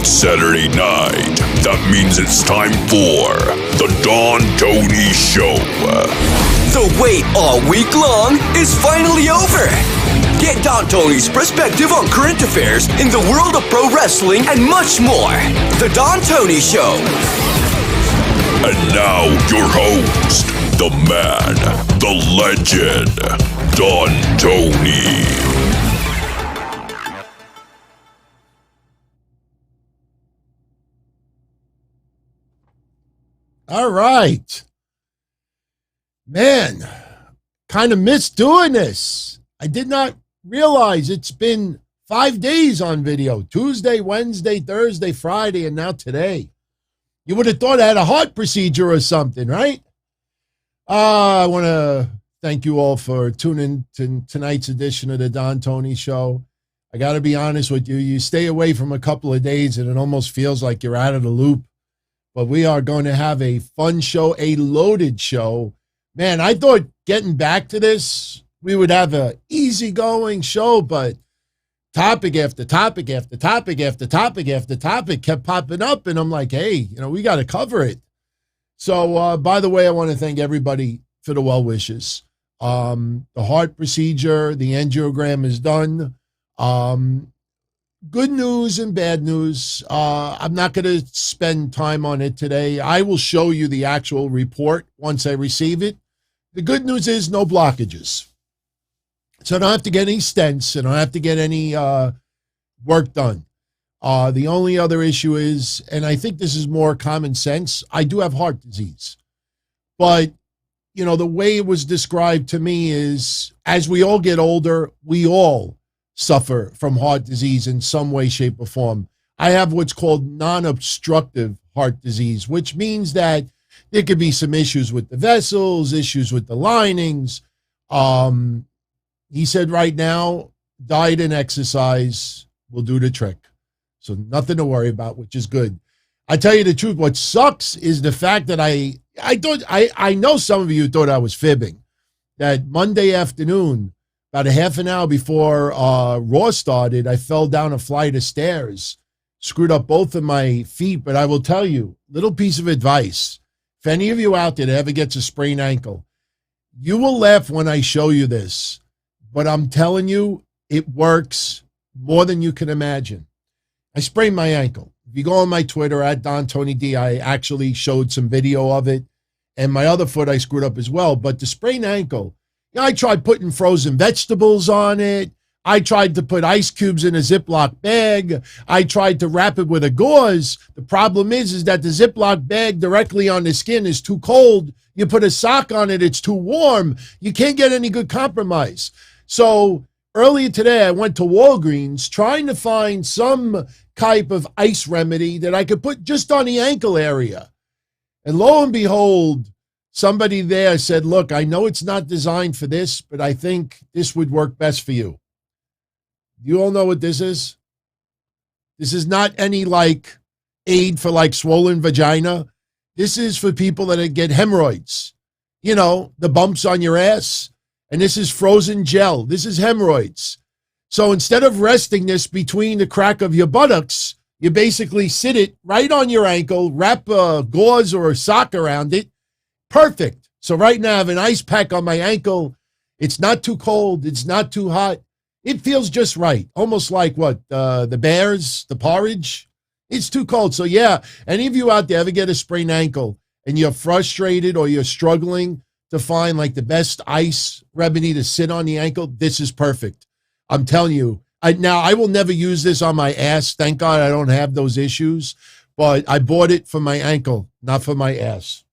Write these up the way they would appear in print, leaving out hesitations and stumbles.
It's Saturday night. That means it's time for the Don Tony Show. The wait all week long is finally over. Get Don Tony's perspective on current affairs in the world of pro wrestling and much more. The Don Tony Show. And now your host, the man, the legend, Don Tony. All right. Man, kind of missed doing this. I did not realize it's been 5 days on video. Tuesday, Wednesday, Thursday, Friday, and now today. You would have thought I had a heart procedure or something, right? I want to thank you all for tuning to tonight's edition of the Don Tony Show. I got to be honest with you. You stay away from a couple of days and it almost feels like you're out of the loop. But we are going to have a fun show, a loaded show. Man, I thought getting back to this, we would have an easygoing show, but topic after topic after topic after topic after topic kept popping up, and I'm like, hey, we got to cover it. So, by the way, I want to thank everybody for the well wishes. The heart procedure, the angiogram is done. Good news and bad news. I'm not going to spend time on it today. I will show you the actual report once I receive it. The good news is no blockages. So I don't have to get any stents. I don't have to get any work done. The only other issue is, and I think this is more common sense, I do have heart disease. But, the way it was described to me is, as we all get older, we all suffer from heart disease in some way, shape, or form. I have what's called non-obstructive heart disease, which means that there could be some issues with the vessels, issues with the linings. He said right now, diet and exercise will do the trick. So nothing to worry about, which is good. I tell you the truth, what sucks is the fact that I know some of you thought I was fibbing, that Monday afternoon, about a half an hour before Raw started, I fell down a flight of stairs, screwed up both of my feet. But I will tell you, little piece of advice. If any of you out there that ever gets a sprained ankle, you will laugh when I show you this. But I'm telling you, it works more than you can imagine. I sprained my ankle. If you go on my Twitter, at Don Tony D, I actually showed some video of it. And my other foot I screwed up as well. But the sprained ankle, I tried putting frozen vegetables on it. I tried to put ice cubes in a Ziploc bag. I tried to wrap it with a gauze. The problem is that the Ziploc bag directly on the skin is too cold. You put a sock on it, it's too warm. You can't get any good compromise. So earlier today, I went to Walgreens trying to find some type of ice remedy that I could put just on the ankle area. And lo and behold, somebody there said, look, I know it's not designed for this, but I think this would work best for you. You all know what this is? This is not any aid for swollen vagina. This is for people that get hemorrhoids. The bumps on your ass. And this is frozen gel. This is hemorrhoids. So instead of resting this between the crack of your buttocks, you basically sit it right on your ankle, wrap a gauze or a sock around it. Perfect. So right now I have an ice pack on my ankle. It's not too cold. It's not too hot. It feels just right. Almost like the Bears, the porridge. It's too cold. So yeah, any of you out there ever get a sprained ankle and you're frustrated or you're struggling to find the best ice remedy to sit on the ankle, this is perfect. I'm telling you. Now, I will never use this on my ass. Thank God I don't have those issues. But I bought it for my ankle, not for my ass.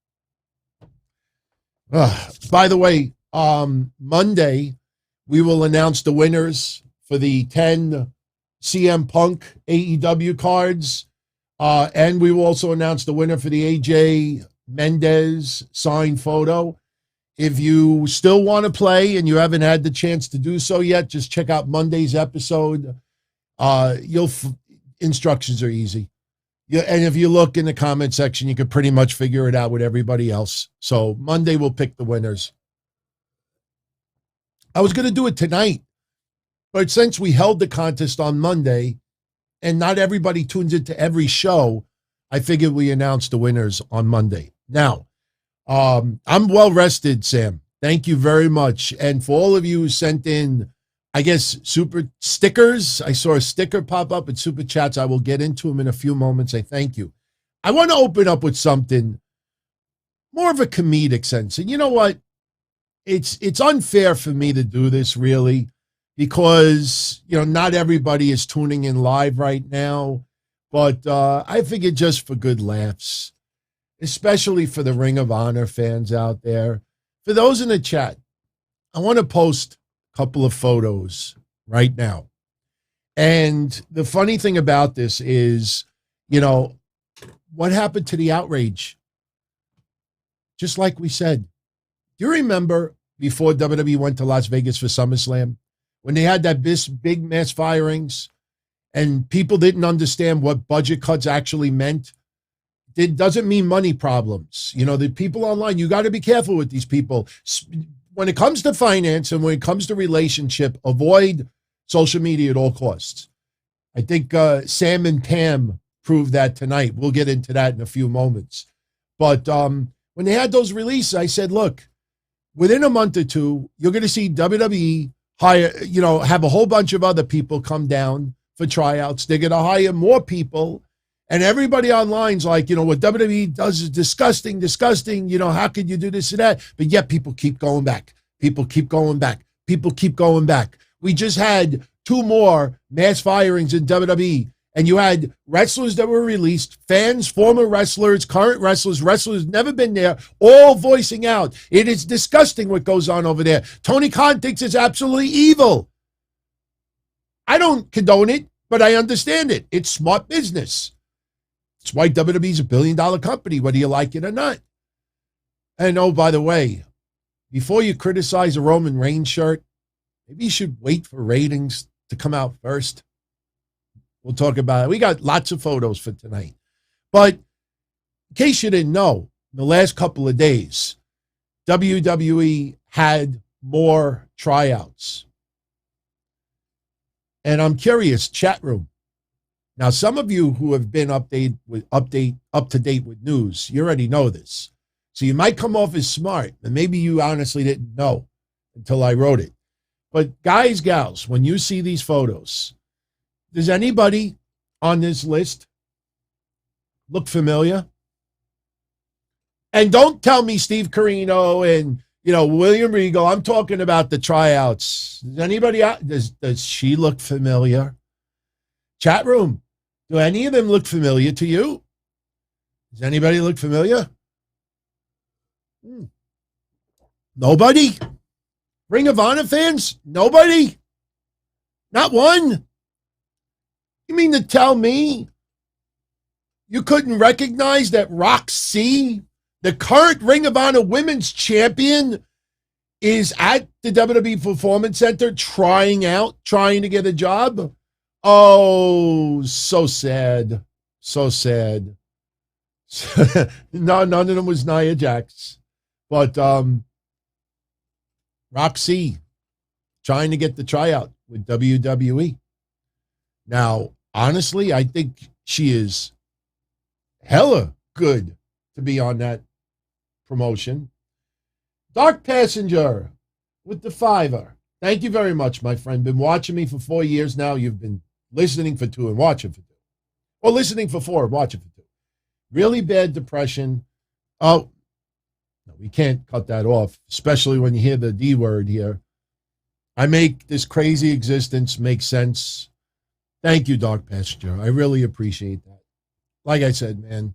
By the way, Monday, we will announce the winners for the 10 CM Punk AEW cards. And we will also announce the winner for the AJ Mendez signed photo. If you still want to play and you haven't had the chance to do so yet, just check out Monday's episode. Instructions are easy. And if you look in the comment section, you can pretty much figure it out with everybody else. So Monday we'll pick the winners. I was going to do it tonight, but since we held the contest on Monday and not everybody tunes into every show, I figured we announce the winners on Monday. Now, I'm well rested, Sam. Thank you very much. And for all of you who sent in, I guess, super stickers, I saw a sticker pop up in Super Chats. I will get into them in a few moments. I thank you. I want to open up with something more of a comedic sense. And you know what? It's unfair for me to do this, really, because, not everybody is tuning in live right now. But I figured just for good laughs, especially for the Ring of Honor fans out there, for those in the chat, I want to post a couple of photos right now. And the funny thing about this is, what happened to the outrage? Just like we said, do you remember before WWE went to Las Vegas for SummerSlam, when they had that big mass firings and people didn't understand what budget cuts actually meant? It doesn't mean money problems. The people online, you got to be careful with these people. When it comes to finance and when it comes to relationship, avoid social media at all costs. I think Sam and Pam proved that tonight. We'll get into that in a few moments. But when they had those releases, I said, look, within a month or two, you're going to see WWE hire, have a whole bunch of other people come down for tryouts. They're going to hire more people. And everybody online's like, what WWE does is disgusting. How could you do this and that? But yet people keep going back. People keep going back. We just had 2 more mass firings in WWE. And you had wrestlers that were released, fans, former wrestlers, current wrestlers never been there, all voicing out. It is disgusting what goes on over there. Tony Khan thinks it's absolutely evil. I don't condone it, but I understand it. It's smart business. It's why WWE's a $1 billion company, whether you like it or not. And oh, by the way, before you criticize a Roman Reigns shirt, maybe you should wait for ratings to come out first. We'll talk about it. We got lots of photos for tonight. But in case you didn't know, in the last couple of days, WWE had more tryouts. And I'm curious, chat room. Now, some of you who have been up to date with news, you already know this. So you might come off as smart, and maybe you honestly didn't know until I wrote it. But guys, gals, when you see these photos, does anybody on this list look familiar? And don't tell me Steve Corino and, William Regal. I'm talking about the tryouts. Does anybody out? Does she look familiar? Chat room, do any of them look familiar to you? Does anybody look familiar? Nobody? Ring of Honor fans? Nobody? Not one? You mean to tell me you couldn't recognize that Rok-C, the current Ring of Honor Women's Champion, is at the WWE Performance Center trying to get a job? Oh, so sad. So sad. No, none of them was Nia Jax. But Rok-C trying to get the tryout with WWE. Now, honestly, I think she is hella good to be on that promotion. Dark Passenger with the $5. Thank you very much, my friend. Been watching me for 4 years now. You've been listening for 2 and watching for 2. Or listening for 4 and watching for 2. Really bad depression. Oh, no, we can't cut that off, especially when you hear the D word here. I make this crazy existence make sense. Thank you, Dark Passenger. I really appreciate that. Like I said, man,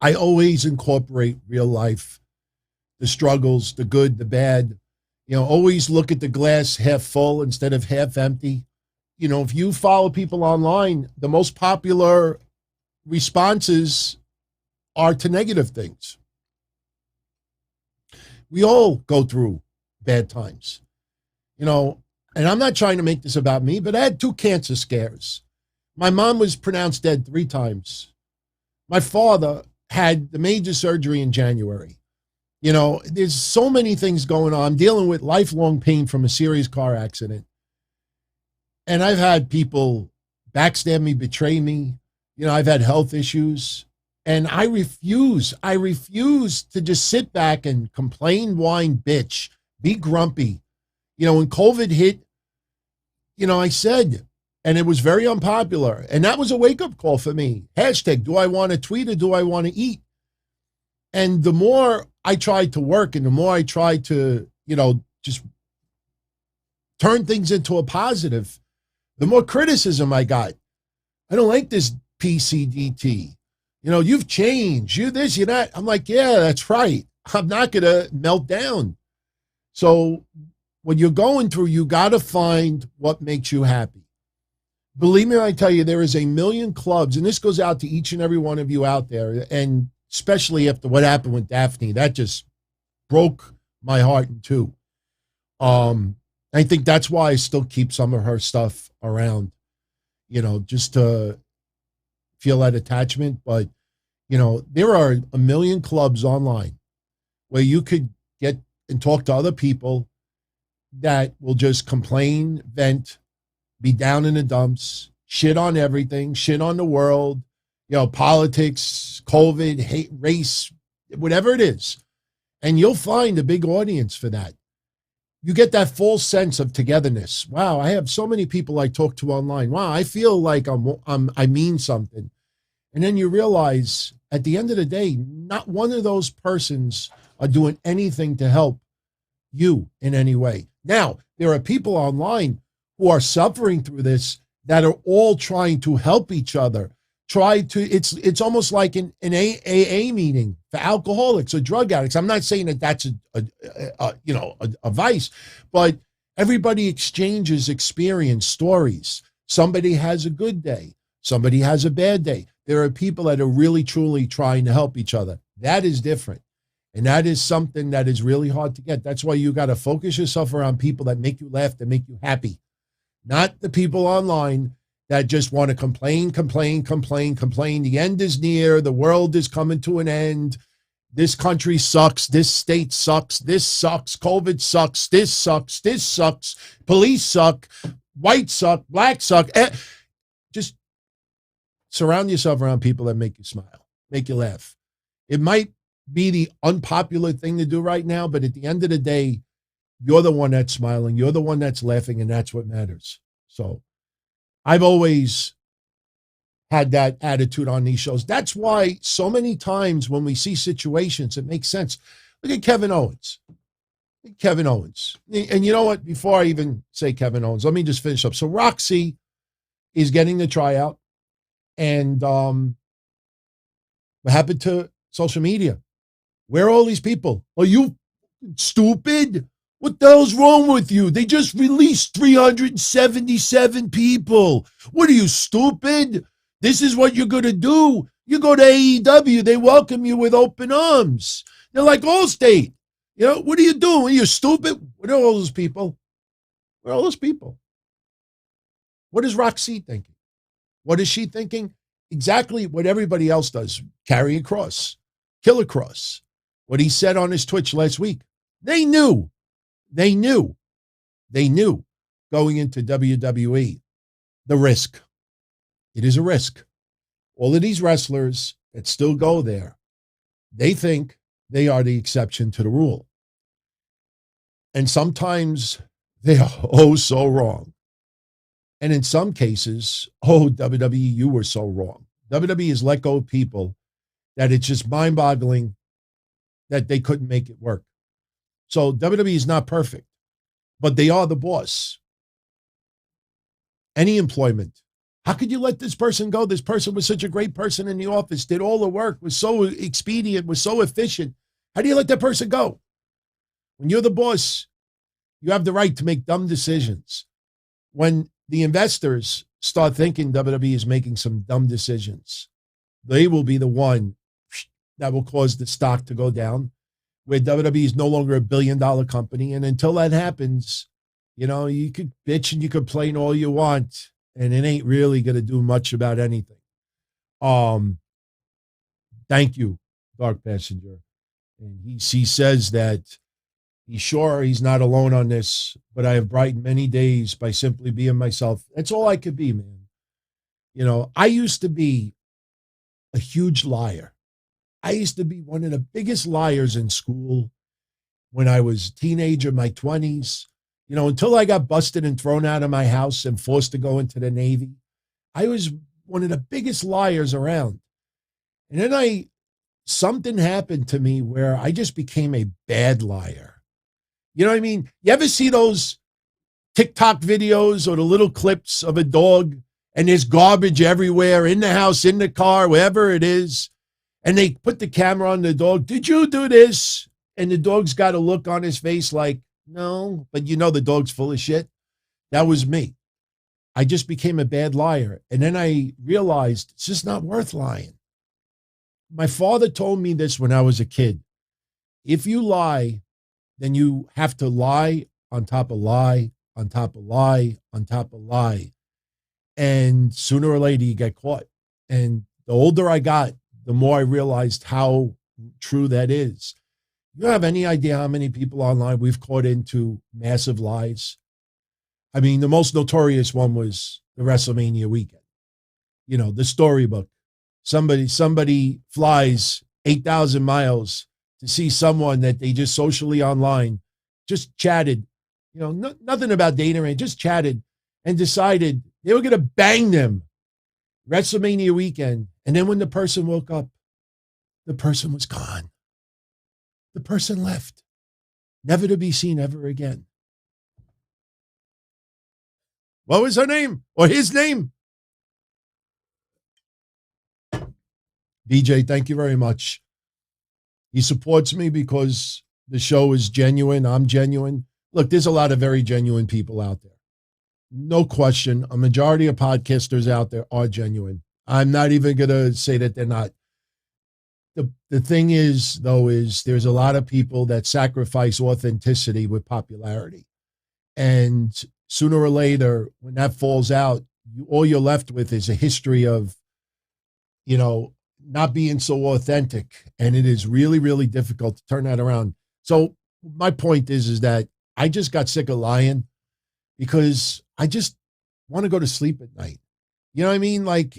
I always incorporate real life, the struggles, the good, the bad. Always look at the glass half full instead of half empty. If you follow people online, the most popular responses are to negative things. We all go through bad times, and I'm not trying to make this about me, but I had 2 cancer scares. My mom was pronounced dead 3 times. My father had the major surgery in January. There's so many things going on. I'm dealing with lifelong pain from a serious car accident. And I've had people backstab me, betray me. You know, I've had health issues. And I refuse to just sit back and complain, whine, bitch, be grumpy. You know, when COVID hit, you know, I said, and it was very unpopular. And that was a wake-up call for me. Hashtag, do I want to tweet or do I want to eat? And the more I tried to work and the more I tried to, you know, just turn things into a positive, the more criticism I got. I don't like this PCDT. You know, you've changed. You this, you that. I'm like, yeah, that's right. I'm not going to melt down. So when you're going through, you got to find what makes you happy. Believe me when I tell you, there is a million clubs, and this goes out to each and every one of you out there, and especially after what happened with Daphne, that just broke my heart in two. I think that's why I still keep some of her stuff around, you know, just to feel that attachment. But, you know, there are a million clubs online where you could get and talk to other people that will just complain, vent, be down in the dumps, shit on everything, shit on the world, you know, politics, COVID, hate, race, whatever it is. And you'll find a big audience for that. You get that false sense of togetherness. Wow, I have so many people I talk to online. Wow, I feel like I mean something. And then you realize at the end of the day, not one of those persons are doing anything to help you in any way. Now, there are people online who are suffering through this that are all trying to help each other. It's almost like an AA meeting for alcoholics or drug addicts. I'm not saying that that's a vice, but everybody exchanges experience, stories. Somebody has a good day. Somebody has a bad day. There are people that are really, truly trying to help each other. That is different. And that is something that is really hard to get. That's why you got to focus yourself around people that make you laugh, that make you happy. Not the people online that just want to complain. The end is near. The world is coming to an end. This country sucks. This state sucks. This sucks. COVID sucks. This sucks. This sucks. Police suck. White suck. Black suck. Just surround yourself around people that make you smile, make you laugh. It might be the unpopular thing to do right now, but at the end of the day, you're the one that's smiling. You're the one that's laughing, and that's what matters. So I've always had that attitude on these shows. That's why so many times when we see situations, it makes sense. Look at Kevin Owens. And you know what? Before I even say Kevin Owens, let me just finish up. So Rok-C is getting the tryout. And what happened to social media? Where are all these people? Are you stupid? What the hell's wrong with you? They just released 377 people. What are you, stupid? This is what you're going to do. You go to AEW, they welcome you with open arms. They're like Allstate. You know, what are you doing? You're stupid. What are all those people? Where are all those people? What is Rok-C thinking? What is she thinking? Exactly what everybody else does. Carry a cross. Kill a cross. What he said on his Twitch last week. They knew going into WWE, the risk. It is a risk. All of these wrestlers that still go there, they think they are the exception to the rule. And sometimes they are oh so wrong. And in some cases, oh, WWE, you were so wrong. WWE has let go of people that it's just mind-boggling that they couldn't make it work. So WWE is not perfect, but they are the boss. Any employment. How could you let this person go? This person was such a great person in the office, did all the work, was so expedient, was so efficient. How do you let that person go? When you're the boss, you have the right to make dumb decisions. When the investors start thinking WWE is making some dumb decisions, they will be the one that will cause the stock to go down, where WWE is no longer $1 billion company. And until that happens, you know, you could bitch and you could complain all you want, and it ain't really going to do much about anything. Thank you, Dark Passenger. And he says that he's sure he's not alone on this, but I have brightened many days by simply being myself. That's all I could be, man. I used to be a huge liar. I used to be one of the biggest liars in school when I was a teenager, my 20s, until I got busted and thrown out of my house and forced to go into the Navy. I was one of the biggest liars around. And then something happened to me where I just became a bad liar. You know what I mean? You ever see those TikTok videos or the little clips of a dog and there's garbage everywhere in the house, in the car, wherever it is, and they put the camera on the dog? Did you do this? And the dog's got a look on his face like, no, but the dog's full of shit. That was me. I just became a bad liar. And then I realized it's just not worth lying. My father told me this when I was a kid. If you lie, then you have to lie on top of lie, on top of lie, on top of lie. And sooner or later you get caught. And the older I got, the more I realized how true that is. You have any idea how many people online we've caught into massive lies? I mean, the most notorious one was the WrestleMania weekend. The storybook. Somebody flies 8,000 miles to see someone that they just socially online, just chatted, nothing about dating, just chatted and decided they were going to bang them WrestleMania weekend. And then when the person woke up, the person was gone. The person left, never to be seen ever again. What was her name or his name? DJ, thank you very much. He supports me because the show is genuine. I'm genuine. Look, there's a lot of very genuine people out there. No question. A majority of podcasters out there are genuine. I'm not even going to say that they're not. The thing is, though, is there's a lot of people that sacrifice authenticity with popularity. And sooner or later, when that falls out, all you're left with is a history of, not being so authentic. And it is really, really difficult to turn that around. So my point is that I just got sick of lying because I just want to go to sleep at night. You know what I mean? Like,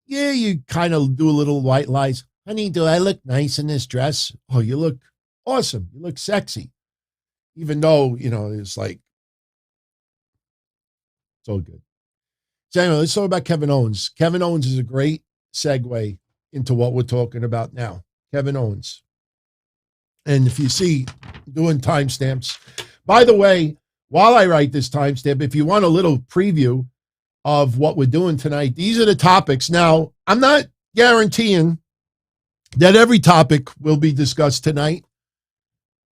yeah, you kind of do a little white lies. Honey, do I look nice in this dress? Oh, you look awesome. You look sexy. Even though, it's like, it's all good. So anyway, let's talk about Kevin Owens. Kevin Owens is a great segue into what we're talking about now. Kevin Owens. And if you see, doing timestamps. By the way, while I write this timestamp, if you want a little preview of what we're doing tonight, these are the topics. Now, I'm not guaranteeing that every topic will be discussed tonight,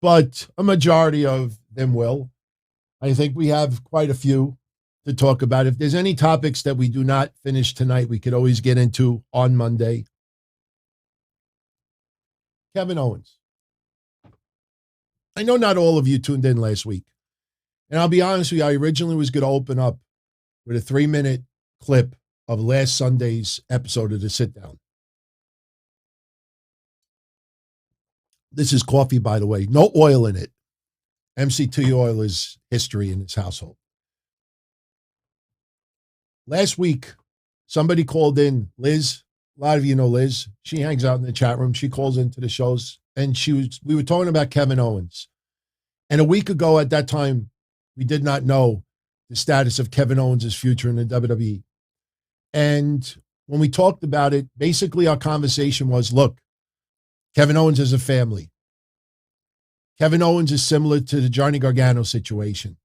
but a majority of them will. I think we have quite a few to talk about. If there's any topics that we do not finish tonight, we could always get into on Monday. Kevin Owens. I know not all of you tuned in last week. And I'll be honest with you, I originally was going to open up with a 3-minute clip of last Sunday's episode of The Sit Down. This is coffee, by the way. No oil in it. MCT oil is history in this household. Last week, somebody called in, Liz. A lot of you know Liz. She hangs out in the chat room. She calls into the shows. And we were talking about Kevin Owens. And a week ago at that time, we did not know the status of Kevin Owens' future in the WWE. And when we talked about it, basically our conversation was, look, Kevin Owens is a family. Kevin Owens is similar to the Johnny Gargano situation.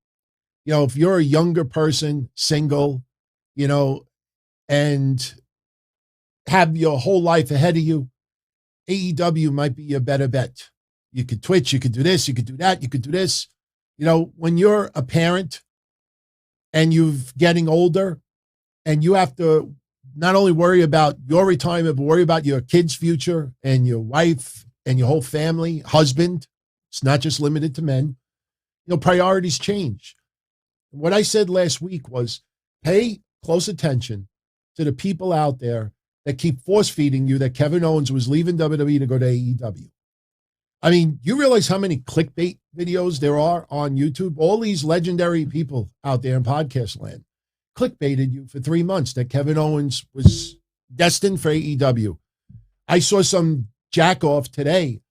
If you're a younger person, single, and have your whole life ahead of you, AEW might be your better bet. You could Twitch, you could do this, you could do that, you could do this. When you're a parent and you're getting older and you have to not only worry about your retirement, but worry about your kids' future and your wife and your whole family, husband. It's not just limited to men. Priorities change. What I said last week was pay close attention to the people out there that keep force feeding you that Kevin Owens was leaving WWE to go to AEW. I mean, you realize how many clickbait videos there are on YouTube? All these legendary people out there in podcast land clickbaited you for 3 months that Kevin Owens was destined for AEW. I saw some jack off today,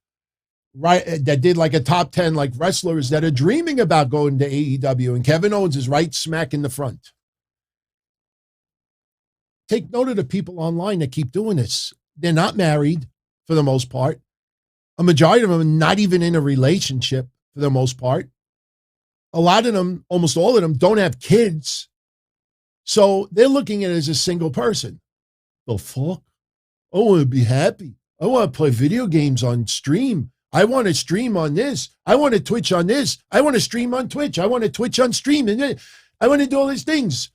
right, that did like a top 10 like wrestlers that are dreaming about going to AEW, and Kevin Owens is right smack in the front. Take note of the people online that keep doing this. They're not married for the most part. A majority of them are not even in a relationship for the most part. A lot of them, almost all of them, don't have kids. So they're looking at it as a single person. The fuck? I want to be happy. I want to play video games on stream. I want to stream on this. I want to Twitch on this. I want to stream on Twitch. I want to Twitch on stream. And I want to do all these things.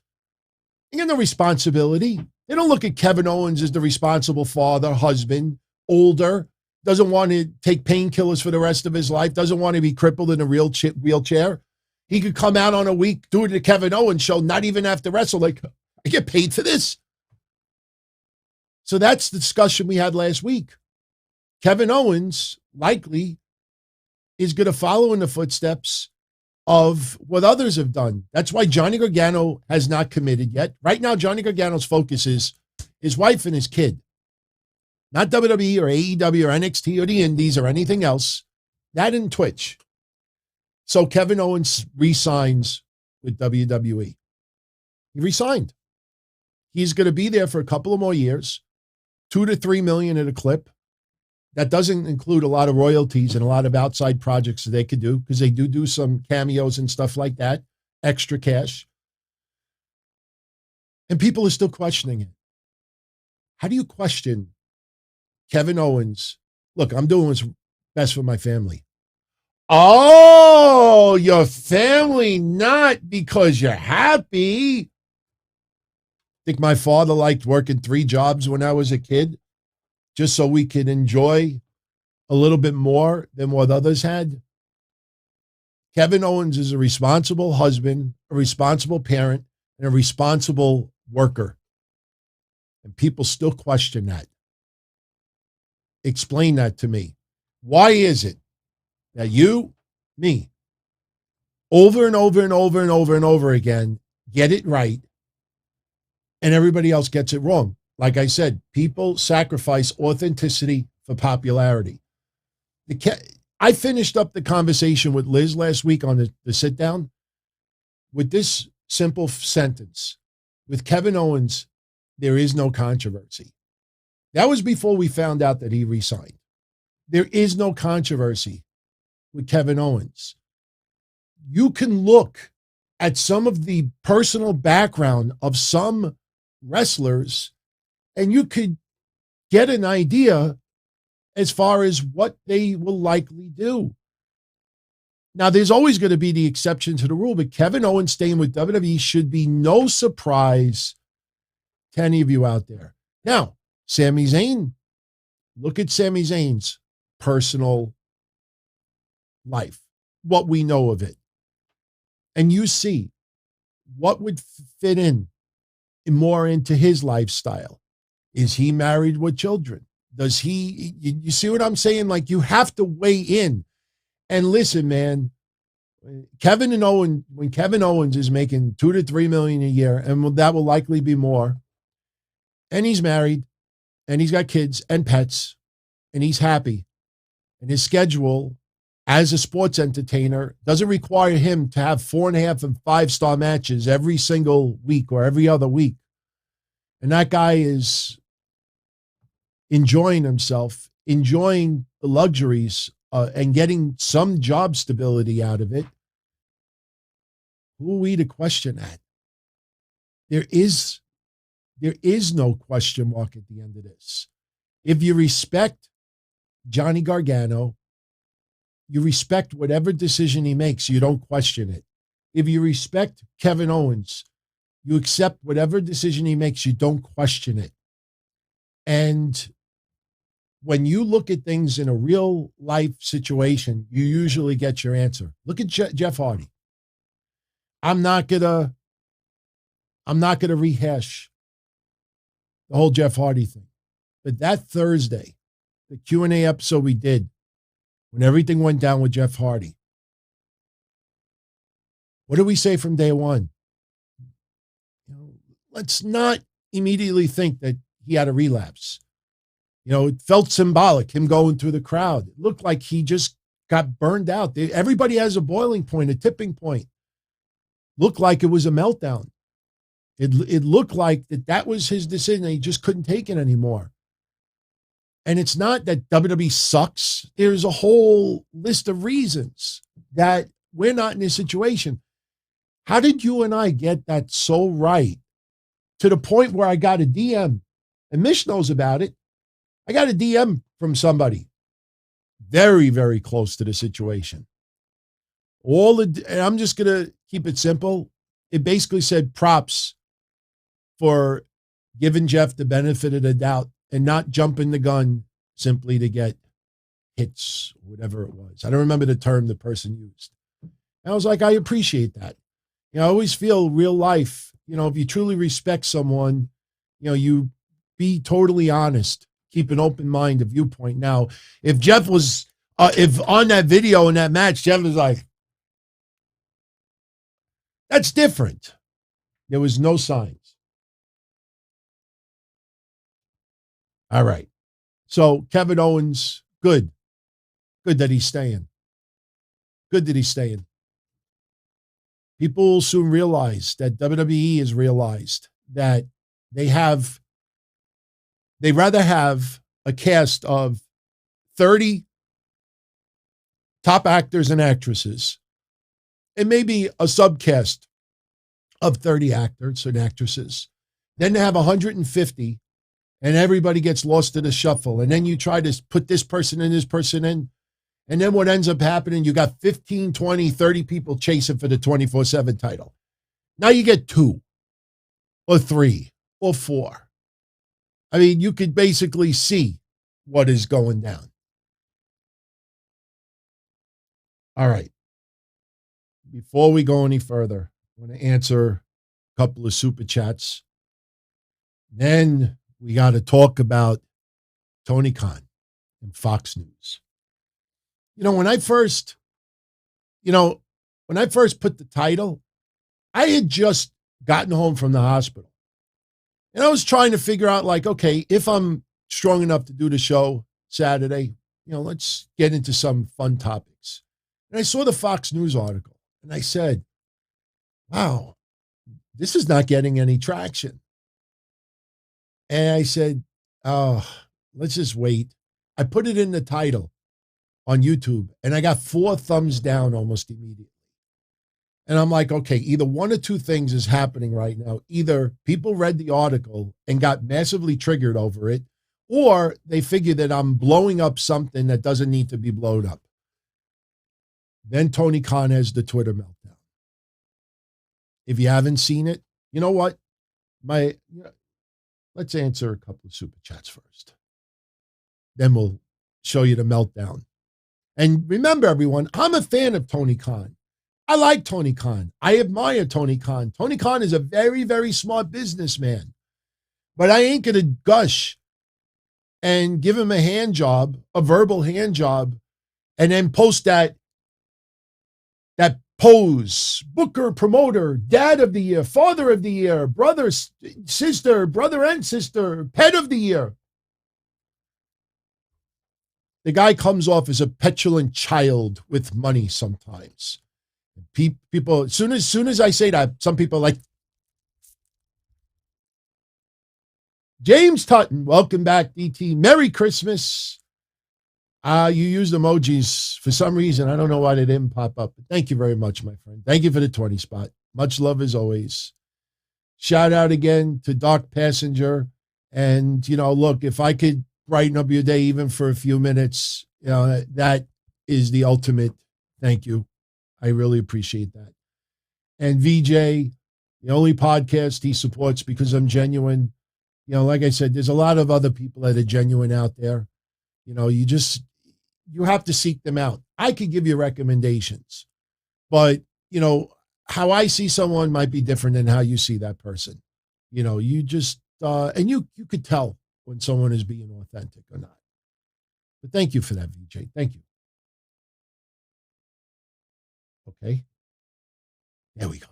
You got no responsibility. They don't look at Kevin Owens as the responsible father, husband, older, doesn't want to take painkillers for the rest of his life, doesn't want to be crippled in a wheelchair. He could come out on a week, do it at the Kevin Owens show, not even have to wrestle. Like, I get paid for this. So that's the discussion we had last week. Kevin Owens likely is going to follow in the footsteps of what others have done. That's why Johnny Gargano has not committed yet. Right now, Johnny Gargano's focus is his wife and his kid. Not WWE or AEW or NXT or the Indies or anything else. That in Twitch. So Kevin Owens re-signs with WWE. He re-signed. He's going to be there for a couple of more years, $2 to $3 million at a clip. That doesn't include a lot of royalties and a lot of outside projects that they could do, because they do some cameos and stuff like that, extra cash. And people are still questioning it. How do you question Kevin Owens? Look, I'm doing what's best for my family. Oh, your family, not because you're happy. Think my father liked working 3 jobs when I was a kid, just so we could enjoy a little bit more than what others had. Kevin Owens is a responsible husband, a responsible parent, and a responsible worker. And people still question that. Explain that to me. Why is it that you, me, over and over and over and over and over again, get it right, and everybody else gets it wrong? Like I said, people sacrifice authenticity for popularity. I finished up the conversation with Liz last week on the sit down with this simple sentence. With Kevin Owens, there is no controversy. That was before we found out that he resigned. There is no controversy with Kevin Owens. You can look at some of the personal background of some wrestlers, and you could get an idea as far as what they will likely do. Now, there's always going to be the exception to the rule, but Kevin Owens staying with WWE should be no surprise to any of you out there. Now, Sami Zayn, look at Sami Zayn's personal life, what we know of it. And you see what would fit in more into his lifestyle. Is he married with children? Does he, you see what I'm saying? Like, you have to weigh in. And listen, man, when Kevin Owens is making $2 to $3 million a year, and that will likely be more, and he's married, and he's got kids and pets, and he's happy, and his schedule as a sports entertainer doesn't require him to have 4.5 and 5-star matches every single week or every other week. And that guy is enjoying himself, enjoying the luxuries, and getting some job stability out of it. Who are we to question that? There is no question mark at the end of this. If you respect Johnny Gargano, you respect whatever decision he makes. You don't question it. If you respect Kevin Owens, you accept whatever decision he makes. You don't question it. And when you look at things in a real life situation, you usually get your answer. Look at Jeff Hardy. I'm not gonna rehash the whole Jeff Hardy thing. But that Thursday, the Q&A episode we did, when everything went down with Jeff Hardy, what did we say from day one? You know, let's not immediately think that he had a relapse. It felt symbolic, him going through the crowd. It looked like he just got burned out. Everybody has a boiling point, a tipping point. Looked like it was a meltdown. It looked like that was his decision. He just couldn't take it anymore. And it's not that WWE sucks. There's a whole list of reasons that we're not in this situation. How did you and I get that so right to the point where I got a DM, and Mish knows about it. I got a DM from somebody very, very close to the situation. And I'm just going to keep it simple. It basically said props for giving Jeff the benefit of the doubt and not jumping the gun simply to get hits, whatever it was. I don't remember the term the person used. And I was like, I appreciate that. I always feel real life, if you truly respect someone, you be totally honest, keep an open mind, a viewpoint. Now, if Jeff was, if on that video in that match, Jeff was like, that's different. There was no signs. All right. So Kevin Owens, good. Good that he's staying. Good that he's staying. People will soon realize that WWE has realized that they'd rather have a cast of 30 top actors and actresses and maybe a subcast of 30 actors and actresses than to have 150 and everybody gets lost in the shuffle. And then you try to put this person in, this person in. And then what ends up happening, you got 15, 20, 30 people chasing for the 24/7 title. Now you get 2 or 3 or 4. I mean, you could basically see what is going down. All right. Before we go any further, I want to answer a couple of super chats. Then we got to talk about Tony Khan and Fox News. When I first put the title, I had just gotten home from the hospital. And I was trying to figure out, okay, if I'm strong enough to do the show Saturday, let's get into some fun topics. And I saw the Fox News article, and I said, wow, this is not getting any traction. And I said, oh, let's just wait. I put it in the title on YouTube, and I got 4 thumbs down almost immediately. And I'm like, okay, either one or two things is happening right now. Either people read the article and got massively triggered over it, or they figure that I'm blowing up something that doesn't need to be blown up. Then Tony Khan has the Twitter meltdown. If you haven't seen it, you know what? Let's answer a couple of super chats first. Then we'll show you the meltdown. And remember, everyone, I'm a fan of Tony Khan. I like Tony Khan. I admire Tony Khan. Tony Khan is a very, very smart businessman. But I ain't going to gush and give him a hand job, a verbal hand job, and then post that pose, booker, promoter, dad of the year, father of the year, brother, sister, brother and sister, pet of the year. The guy comes off as a petulant child with money sometimes. People, as soon as I say that, some people are like, James Tutton, welcome back, DT. Merry Christmas. You used emojis for some reason. I don't know why they didn't pop up. But thank you very much, my friend. Thank you for the 20 spot. Much love as always. Shout out again to Dark Passenger. And, look, if I could brighten up your day even for a few minutes, that is the ultimate thank you. I really appreciate that. And VJ, the only podcast he supports because I'm genuine. Like I said, there's a lot of other people that are genuine out there. You have to seek them out. I could give you recommendations, but how I see someone might be different than how you see that person. You just, and you could tell when someone is being authentic or not. But thank you for that, VJ. Thank you. Okay. There we go.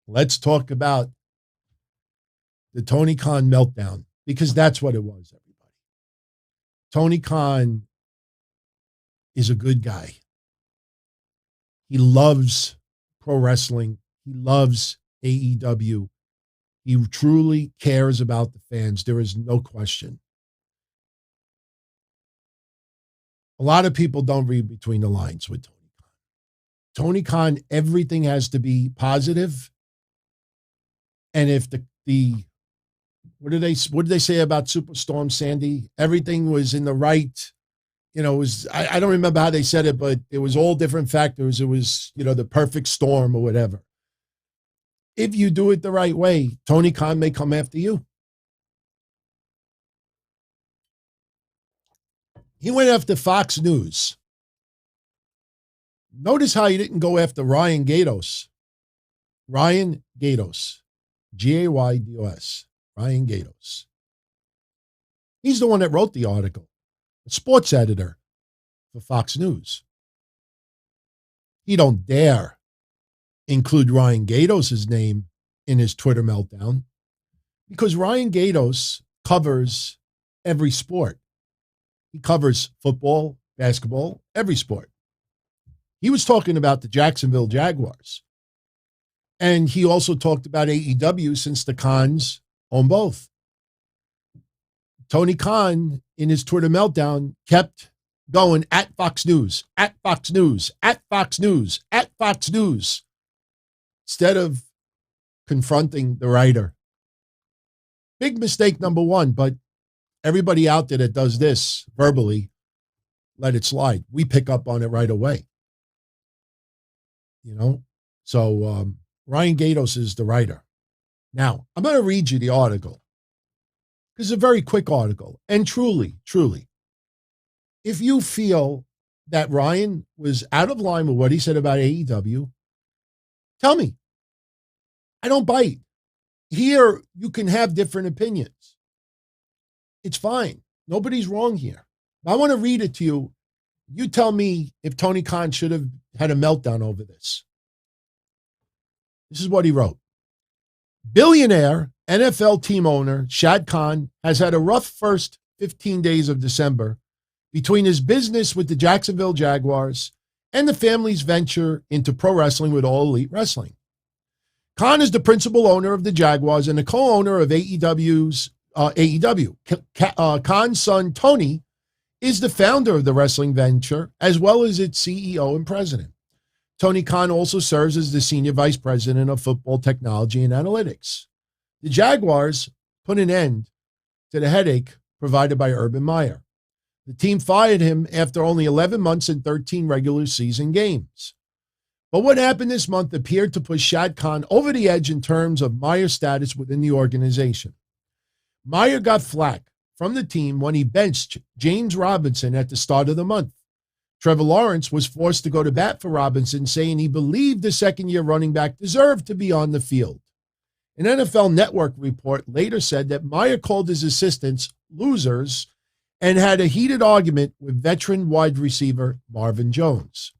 Let's talk about the Tony Khan meltdown, because that's what it was, everybody. Tony Khan is a good guy. He loves pro wrestling. He loves AEW. He truly cares about the fans. There is no question. A lot of people don't read between the lines with Tony Khan. Tony Khan, everything has to be positive. And if the what did they say about Superstorm Sandy? Everything was in the right, it was, I don't remember how they said it, but it was all different factors. It was, the perfect storm or whatever. If you do it the right way, Tony Khan may come after you. He went after Fox News. Notice how he didn't go after Ryan Gatos. Ryan Gatos. Gaydos. Ryan Gatos. He's the one that wrote the article. A sports editor for Fox News. He don't dare include Ryan Gatos' name in his Twitter meltdown because Ryan Gatos covers every sport. He covers football, basketball, every sport. He was talking about the Jacksonville Jaguars. And he also talked about AEW since the Khans own both. Tony Khan, in his Twitter meltdown, kept going at Fox News, at Fox News, at Fox News, at Fox News, instead of confronting the writer. Big mistake number one, but everybody out there that does this verbally, let it slide. We pick up on it right away. So Ryan Gatos is the writer. Now, I'm going to read you the article. It's a very quick article. And truly, if you feel that Ryan was out of line with what he said about AEW, tell me. I don't bite. Here, you can have different opinions. It's fine. Nobody's wrong here. I want to read it to you. You tell me if Tony Khan should have had a meltdown over this. This is what he wrote. Billionaire NFL team owner Shad Khan has had a rough first 15 days of December between his business with the Jacksonville Jaguars and the family's venture into pro wrestling with All Elite Wrestling. Khan is the principal owner of the Jaguars and the co-owner of AEW. Khan's son, Tony, is the founder of the wrestling venture, as well as its CEO and president. Tony Khan also serves as the senior vice president of football technology and analytics. The Jaguars put an end to the headache provided by Urban Meyer. The team fired him after only 11 months and 13 regular season games. But what happened this month appeared to push Shad Khan over the edge in terms of Meyer's status within the organization. Meyer got flack from the team when he benched James Robinson at the start of the month. Trevor Lawrence was forced to go to bat for Robinson, saying he believed the second-year running back deserved to be on the field. An NFL Network report later said that Meyer called his assistants losers and had a heated argument with veteran wide receiver Marvin Jones.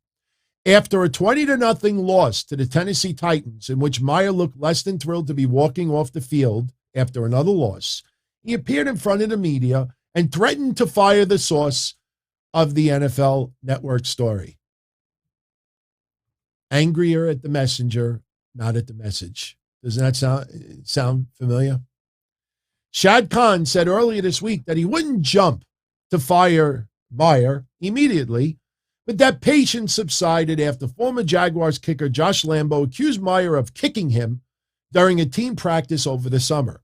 After a 20-0 loss to the Tennessee Titans, in which Meyer looked less than thrilled to be walking off the field after another loss, he appeared in front of the media and threatened to fire the source of the NFL Network story. Angrier at the messenger, not at the message. Doesn't that sound familiar? Shad Khan said earlier this week that he wouldn't jump to fire Meyer immediately, but that patience subsided after former Jaguars kicker Josh Lambo accused Meyer of kicking him during a team practice over the summer.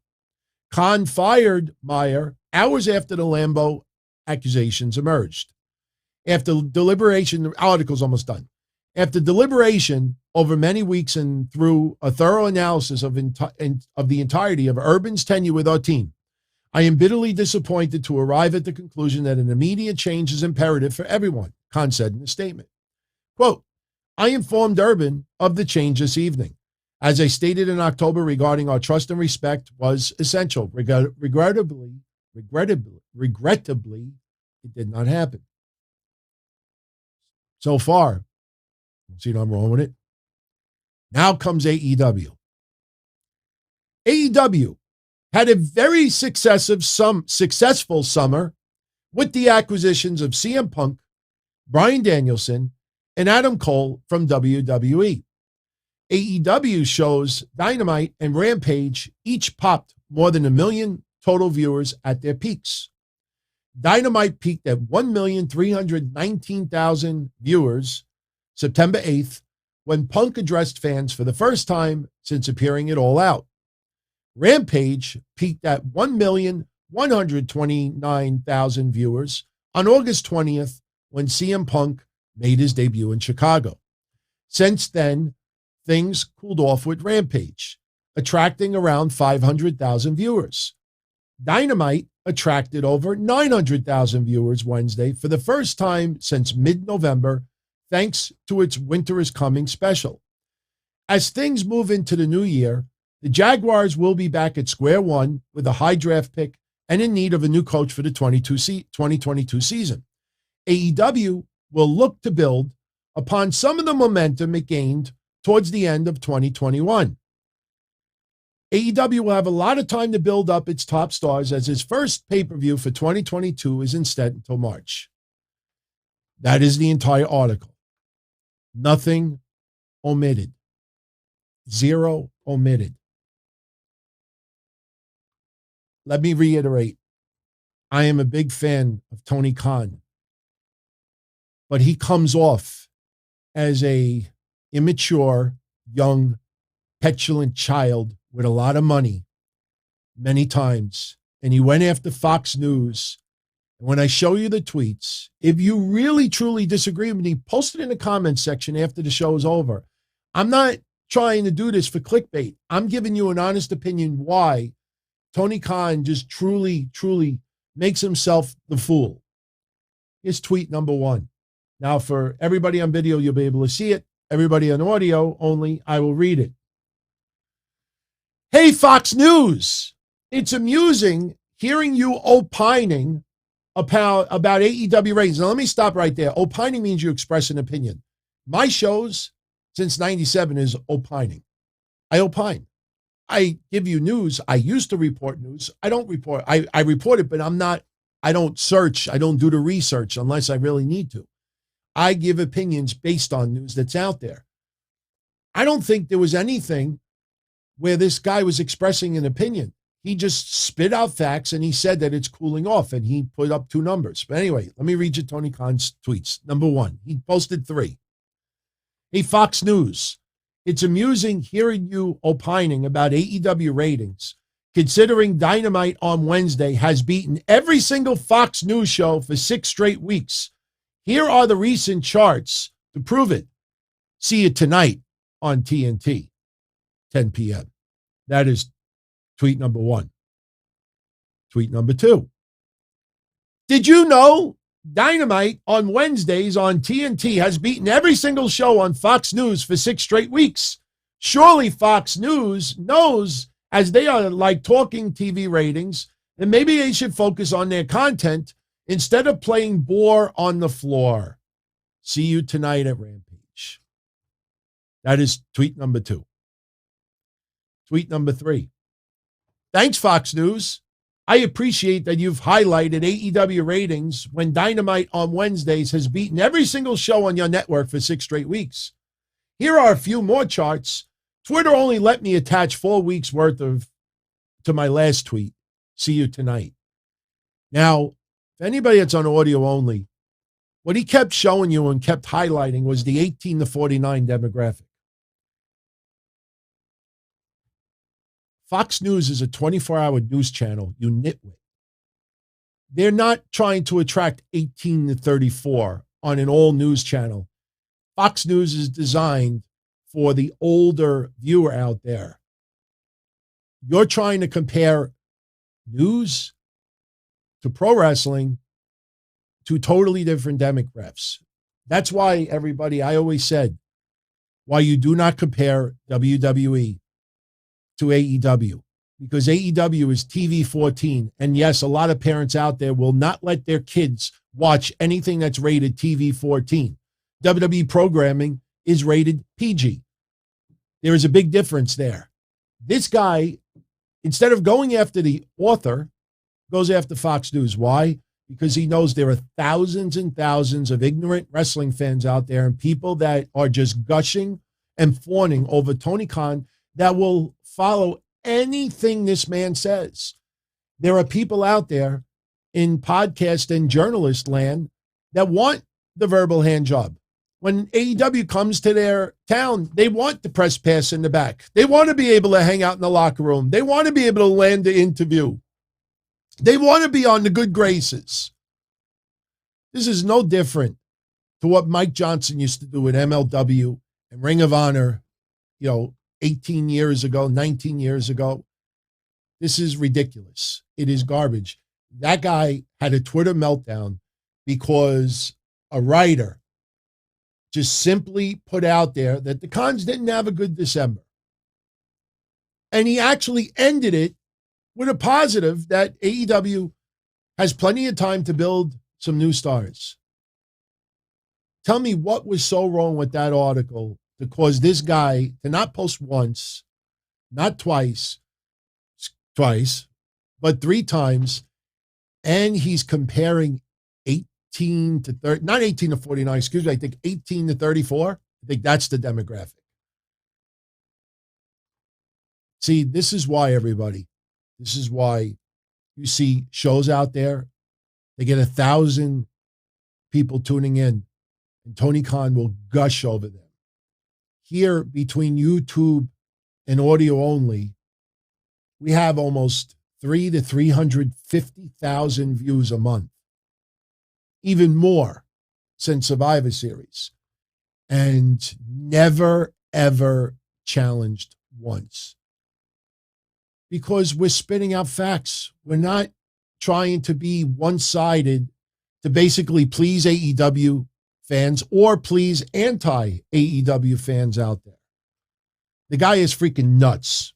Khan fired Meyer hours after the Lambo accusations emerged. After deliberation, the article's almost done. After deliberation over many weeks and through a thorough analysis of the entirety of Urban's tenure with our team, I am bitterly disappointed to arrive at the conclusion that an immediate change is imperative for everyone, Khan said in a statement. Quote, I informed Urban of the change this evening. As I stated in October regarding our trust and respect was essential. Regrettably, it did not happen. So far, see nothing wrong with it. Now comes AEW. AEW had a very successful summer with the acquisitions of CM Punk, Bryan Danielson, and Adam Cole from WWE. AEW shows Dynamite and Rampage each popped more than 1 million total viewers at their peaks. Dynamite peaked at 1,319,000 viewers September 8th when Punk addressed fans for the first time since appearing at All Out. Rampage peaked at 1,129,000 viewers on August 20th when CM Punk made his debut in Chicago. Since then, things cooled off with Rampage, attracting around 500,000 viewers. Dynamite attracted over 900,000 viewers Wednesday for the first time since mid-November, thanks to its Winter is Coming special. As things move into the new year, the Jaguars will be back at square one with a high draft pick and in need of a new coach for the 2022 season. AEW will look to build upon some of the momentum it gained towards the end of 2021. AEW will have a lot of time to build up its top stars as its first pay-per-view for 2022 is instead until March. That is the entire article. Nothing omitted. Zero omitted. Let me reiterate. I am a big fan of Tony Khan, but he comes off as a immature, young, petulant child with a lot of money many times. And he went after Fox News. And when I show you the tweets, if you really, truly disagree with me, post it in the comments section after the show is over. I'm not trying to do this for clickbait. I'm giving you an honest opinion why Tony Khan just truly, truly makes himself the fool. Here's tweet number 1. Now, for everybody on video, you'll be able to see it. Everybody on audio only, I will read it. Hey, Fox News, it's amusing hearing you opining about AEW ratings. Now, let me stop right there. Opining means you express an opinion. My shows since 97 is opining. I opine. I give you news. I used to report news. I don't report. I report it, but I don't search. I don't do the research unless I really need to. I give opinions based on news that's out there. I don't think there was anything where this guy was expressing an opinion. He just spit out facts and he said that it's cooling off and he put up 2 numbers. But anyway, let me read you Tony Khan's tweets. Number 1, he posted 3. Hey, Fox News, it's amusing hearing you opining about AEW ratings, considering Dynamite on Wednesday has beaten every single Fox News show for 6 straight weeks. Here are the recent charts to prove it. See you tonight on TNT, 10 p.m. That is tweet number 1. Tweet number 2. Did you know Dynamite on Wednesdays on TNT has beaten every single show on Fox News for 6 straight weeks? Surely Fox News knows, as they are like talking TV ratings, and maybe they should focus on their content instead of playing bore on the floor. See you tonight at Rampage. That is tweet number 2. Tweet number 3. Thanks, Fox News. I appreciate that you've highlighted AEW ratings when Dynamite on Wednesdays has beaten every single show on your network for 6 straight weeks. Here are a few more charts. Twitter only let me attach 4 weeks worth to my last tweet. See you tonight. Now, if anybody that's on audio only, what he kept showing you and kept highlighting was the 18 to 49 demographic. Fox News is a 24-hour news channel, you nitwit. They're not trying to attract 18 to 34 on an all-news channel. Fox News is designed for the older viewer out there. You're trying to compare news to pro wrestling to totally different demographics. That's why, everybody, I always said, why you do not compare WWE to AEW, because AEW is TV 14. And yes, a lot of parents out there will not let their kids watch anything that's rated TV 14. WWE programming is rated PG. There is a big difference there. This guy instead of going after the author, goes after Fox News. Why? Because he knows there are thousands and thousands of ignorant wrestling fans out there and people that are just gushing and fawning over Tony Khan that will follow anything this man says. There are people out there in podcast and journalist land that want the verbal hand job. When AEW comes to their town, they want the press pass in the back. They want to be able to hang out in the locker room. They want to be able to land the interview. They want to be on the good graces. This is no different to what Mike Johnson used to do at MLW and Ring of Honor, 18 years ago, 19 years ago. This is ridiculous. It is garbage. That guy had a Twitter meltdown because a writer just simply put out there that the Khans didn't have a good December. And he actually ended it with a positive that AEW has plenty of time to build some new stars. Tell me what was so wrong with that article to cause this guy to not post once, not twice, but 3 times, and he's comparing 18 to 30, not 18 to 49, excuse me, I think 18 to 34. I think that's the demographic. See, this is why, everybody. This is why you see shows out there. They get 1,000 people tuning in, and Tony Khan will gush over them. Here, between YouTube and audio only, we have almost 300,000 to 350,000 views a month. Even more since Survivor Series. And never, ever challenged once. Because we're spitting out facts. We're not trying to be one-sided to basically please AEW fans or please anti-AEW fans out there. The guy is freaking nuts.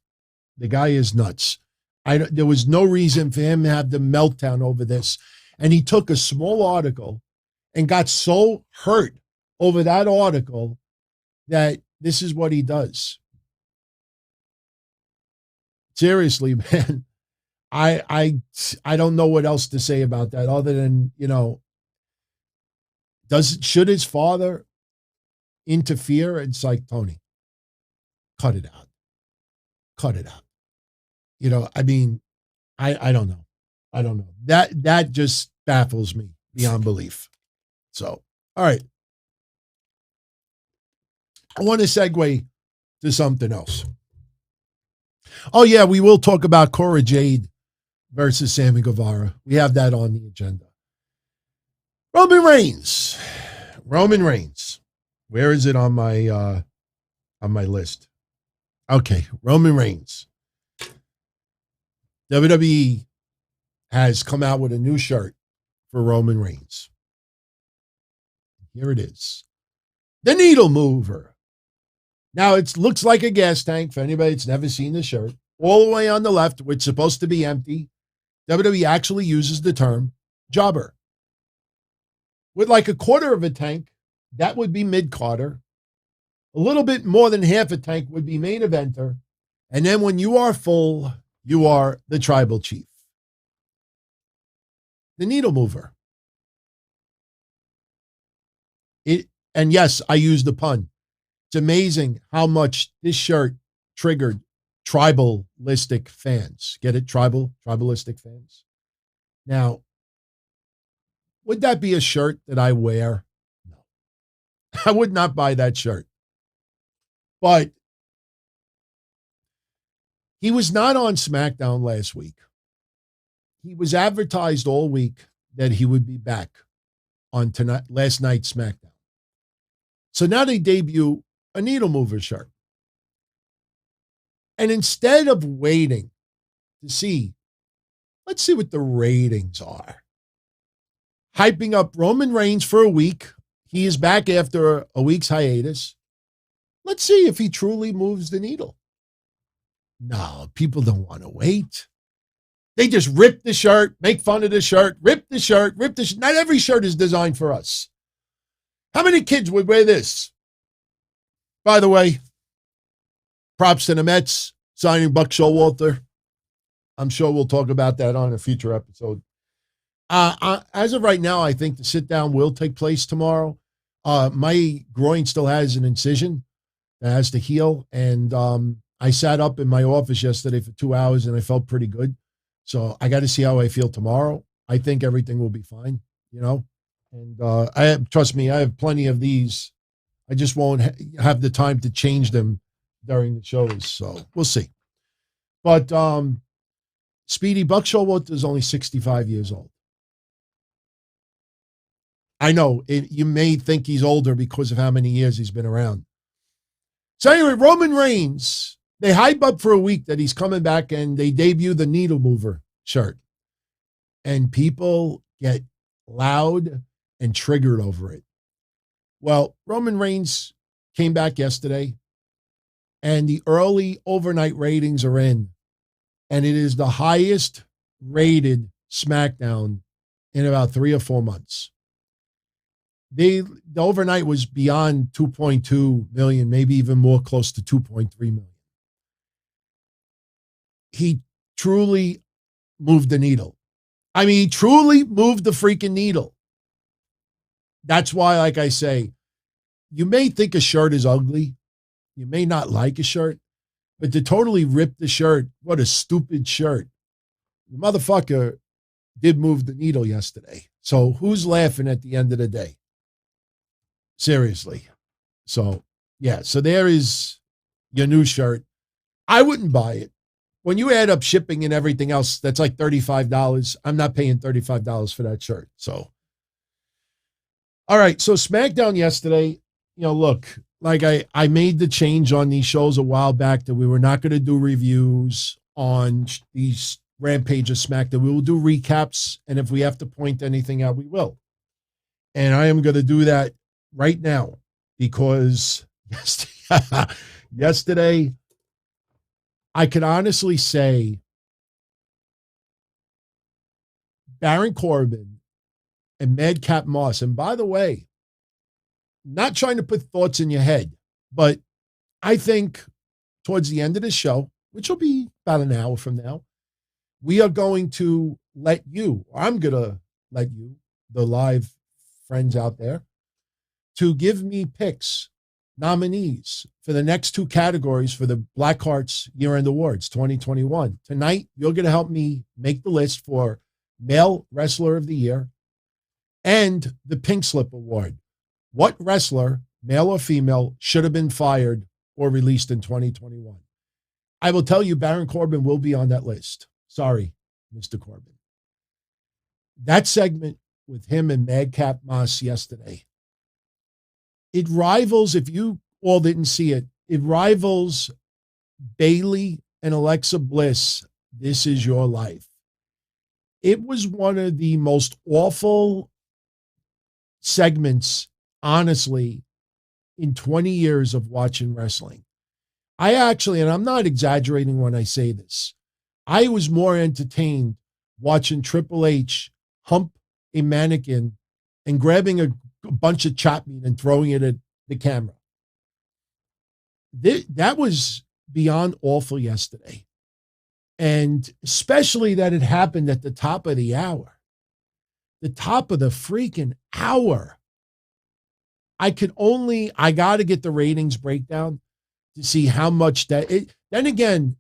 The guy is nuts. There was no reason for him to have the meltdown over this. And he took a small article and got so hurt over that article that this is what he does. Seriously, man, I don't know what else to say about that other than, should his father interfere? It's like, Tony, cut it out. Cut it out. I don't know. I don't know. That just baffles me beyond belief. So, all right. I want to segue to something else. Oh, yeah, we will talk about Cora Jade versus Sammy Guevara. We have that on the agenda. Roman Reigns. Where is it on my list? Okay, Roman Reigns. WWE has come out with a new shirt for Roman Reigns. Here it is. The Needle Mover. Now, it looks like a gas tank for anybody that's never seen the shirt. All the way on the left, which is supposed to be empty, WWE actually uses the term jobber. With like a quarter of a tank, that would be mid-carder. A little bit more than half a tank would be main eventer. And then when you are full, you are the tribal chief. The Needle Mover. And yes, I used the pun. It's amazing how much this shirt triggered tribalistic fans. Get it? Tribalistic fans. Now, would that be a shirt that I wear? No. I would not buy that shirt. But he was not on SmackDown last week. He was advertised all week that he would be back on last night's SmackDown. So now they debut a Needle Mover shirt. And instead of waiting to see, let's see what the ratings are. Hyping up Roman Reigns for a week. He is back after a week's hiatus. Let's see if he truly moves the needle. No, people don't want to wait. They just rip the shirt, make fun of the shirt, rip the shirt. Not every shirt is designed for us. How many kids would wear this? By the way, props to the Mets signing Buck Showalter. I'm sure we'll talk about that on a future episode. As of right now, I think the sit down will take place tomorrow. My groin still has an incision that has to heal. And I sat up in my office yesterday for 2 hours and I felt pretty good. So I got to see how I feel tomorrow. I think everything will be fine, you know. And trust me, I have plenty of these. I just won't have the time to change them during the shows. So we'll see. But Speedy Buckshot is only 65 years old. I know you may think he's older because of how many years he's been around. So anyway, Roman Reigns, they hype up for a week that he's coming back and they debut the Needle Mover shirt. And people get loud and triggered over it. Well, Roman Reigns came back yesterday and the early overnight ratings are in. And it is the highest rated SmackDown in about 3 or 4 months. The overnight was beyond 2.2 million, maybe even more, close to 2.3 million. He truly moved the needle. I mean, he truly moved the freaking needle. That's why, like I say, you may think a shirt is ugly. You may not like a shirt, but to totally rip the shirt, what a stupid shirt. The motherfucker did move the needle yesterday. So who's laughing at the end of the day? Seriously. So, yeah. So there is your new shirt. I wouldn't buy it. When you add up shipping and everything else, that's like $35. I'm not paying $35 for that shirt. So, all right. So SmackDown yesterday, look, like I made the change on these shows a while back that we were not going to do reviews on these Rampage of SmackDown. We will do recaps. And if we have to point anything out, we will. And I am going to do that right now, because yesterday, I can honestly say Baron Corbin and Madcap Moss, and by the way, not trying to put thoughts in your head, but I think towards the end of the show, which will be about an hour from now, we are going to let you, or I'm going to let you, the live friends out there, to give me picks, nominees for the next 2 categories for the Black Hearts Year-End Awards 2021. Tonight, you're going to help me make the list for Male Wrestler of the Year and the Pink Slip Award. What wrestler, male or female, should have been fired or released in 2021? I will tell you, Baron Corbin will be on that list. Sorry, Mr. Corbin. That segment with him and Madcap Moss yesterday, it rivals, if you all didn't see it, it rivals Bayley and Alexa Bliss, This Is Your Life. It was one of the most awful segments, honestly, in 20 years of watching wrestling. I actually, and I'm not exaggerating when I say this, I was more entertained watching Triple H hump a mannequin and grabbing a bunch of chop meat and throwing it at the camera. That was beyond awful yesterday. And especially that it happened at the top of the hour. The top of the freaking hour. I got to get the ratings breakdown to see how much then again,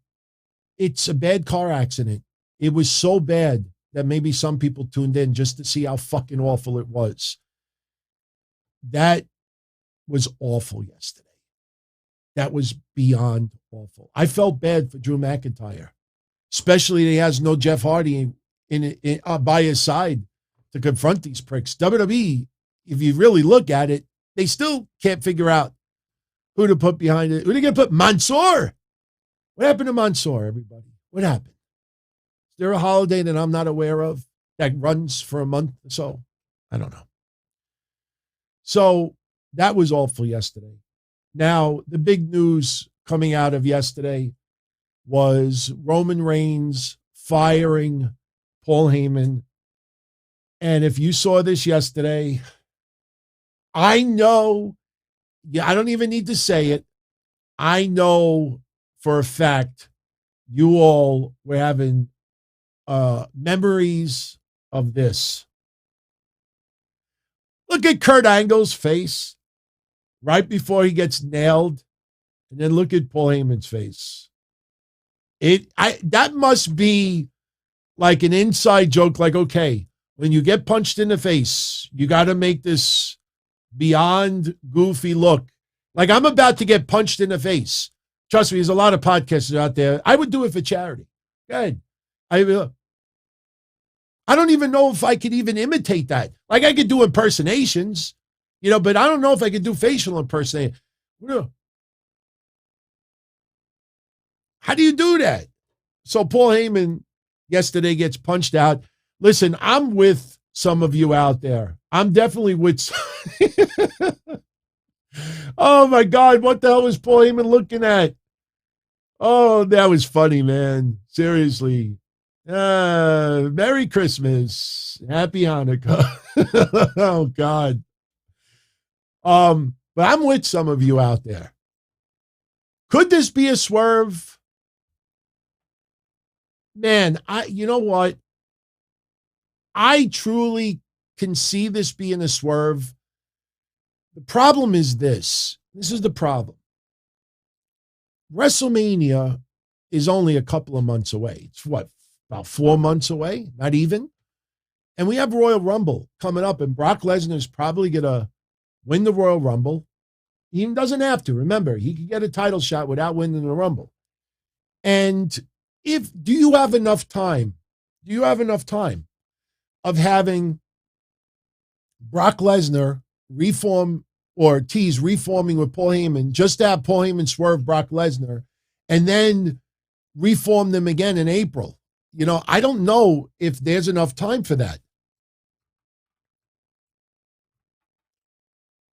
it's a bad car accident. It was so bad that maybe some people tuned in just to see how fucking awful it was. That was awful yesterday. That was beyond awful. I felt bad for Drew McIntyre, especially that he has no Jeff Hardy by his side to confront these pricks. WWE, if you really look at it, they still can't figure out who to put behind it. Who are they going to put? Mansoor. What happened to Mansoor, everybody? What happened? Is there a holiday that I'm not aware of that runs for a month or so? I don't know. So that was awful yesterday. Now, the big news coming out of yesterday was Roman Reigns firing Paul Heyman. And if you saw this yesterday, I know, I don't even need to say it. I know for a fact you all were having memories of this. Look at Kurt Angle's face right before he gets nailed, and then look at Paul Heyman's face. That must be like an inside joke, like, okay, when you get punched in the face, you got to make this beyond goofy look. Like, I'm about to get punched in the face. Trust me, there's a lot of podcasters out there. I would do it for charity. Good. I don't even know if I could even imitate that. Like, I could do impersonations, but I don't know if I could do facial impersonation. How do you do that? So Paul Heyman yesterday gets punched out. Listen, I'm with some of you out there. I'm definitely with. Oh my God, what the hell was Paul Heyman looking at? Oh, that was funny, man. Seriously. Merry Christmas. Happy Hanukkah. Oh God. But I'm with some of you out there. Could this be a swerve? Man, you know what? I truly can see this being a swerve. The problem is this. This is the problem. WrestleMania is only a couple of months away. It's what, about 4 months away? Not even. And we have Royal Rumble coming up, and Brock Lesnar is probably going to win the Royal Rumble. He doesn't have to. Remember, he could get a title shot without winning the Rumble. And do you have enough time? Do you have enough time of having Brock Lesnar reform or tease reforming with Paul Heyman, just to have Paul Heyman swerve Brock Lesnar and then reform them again in April? I don't know if there's enough time for that.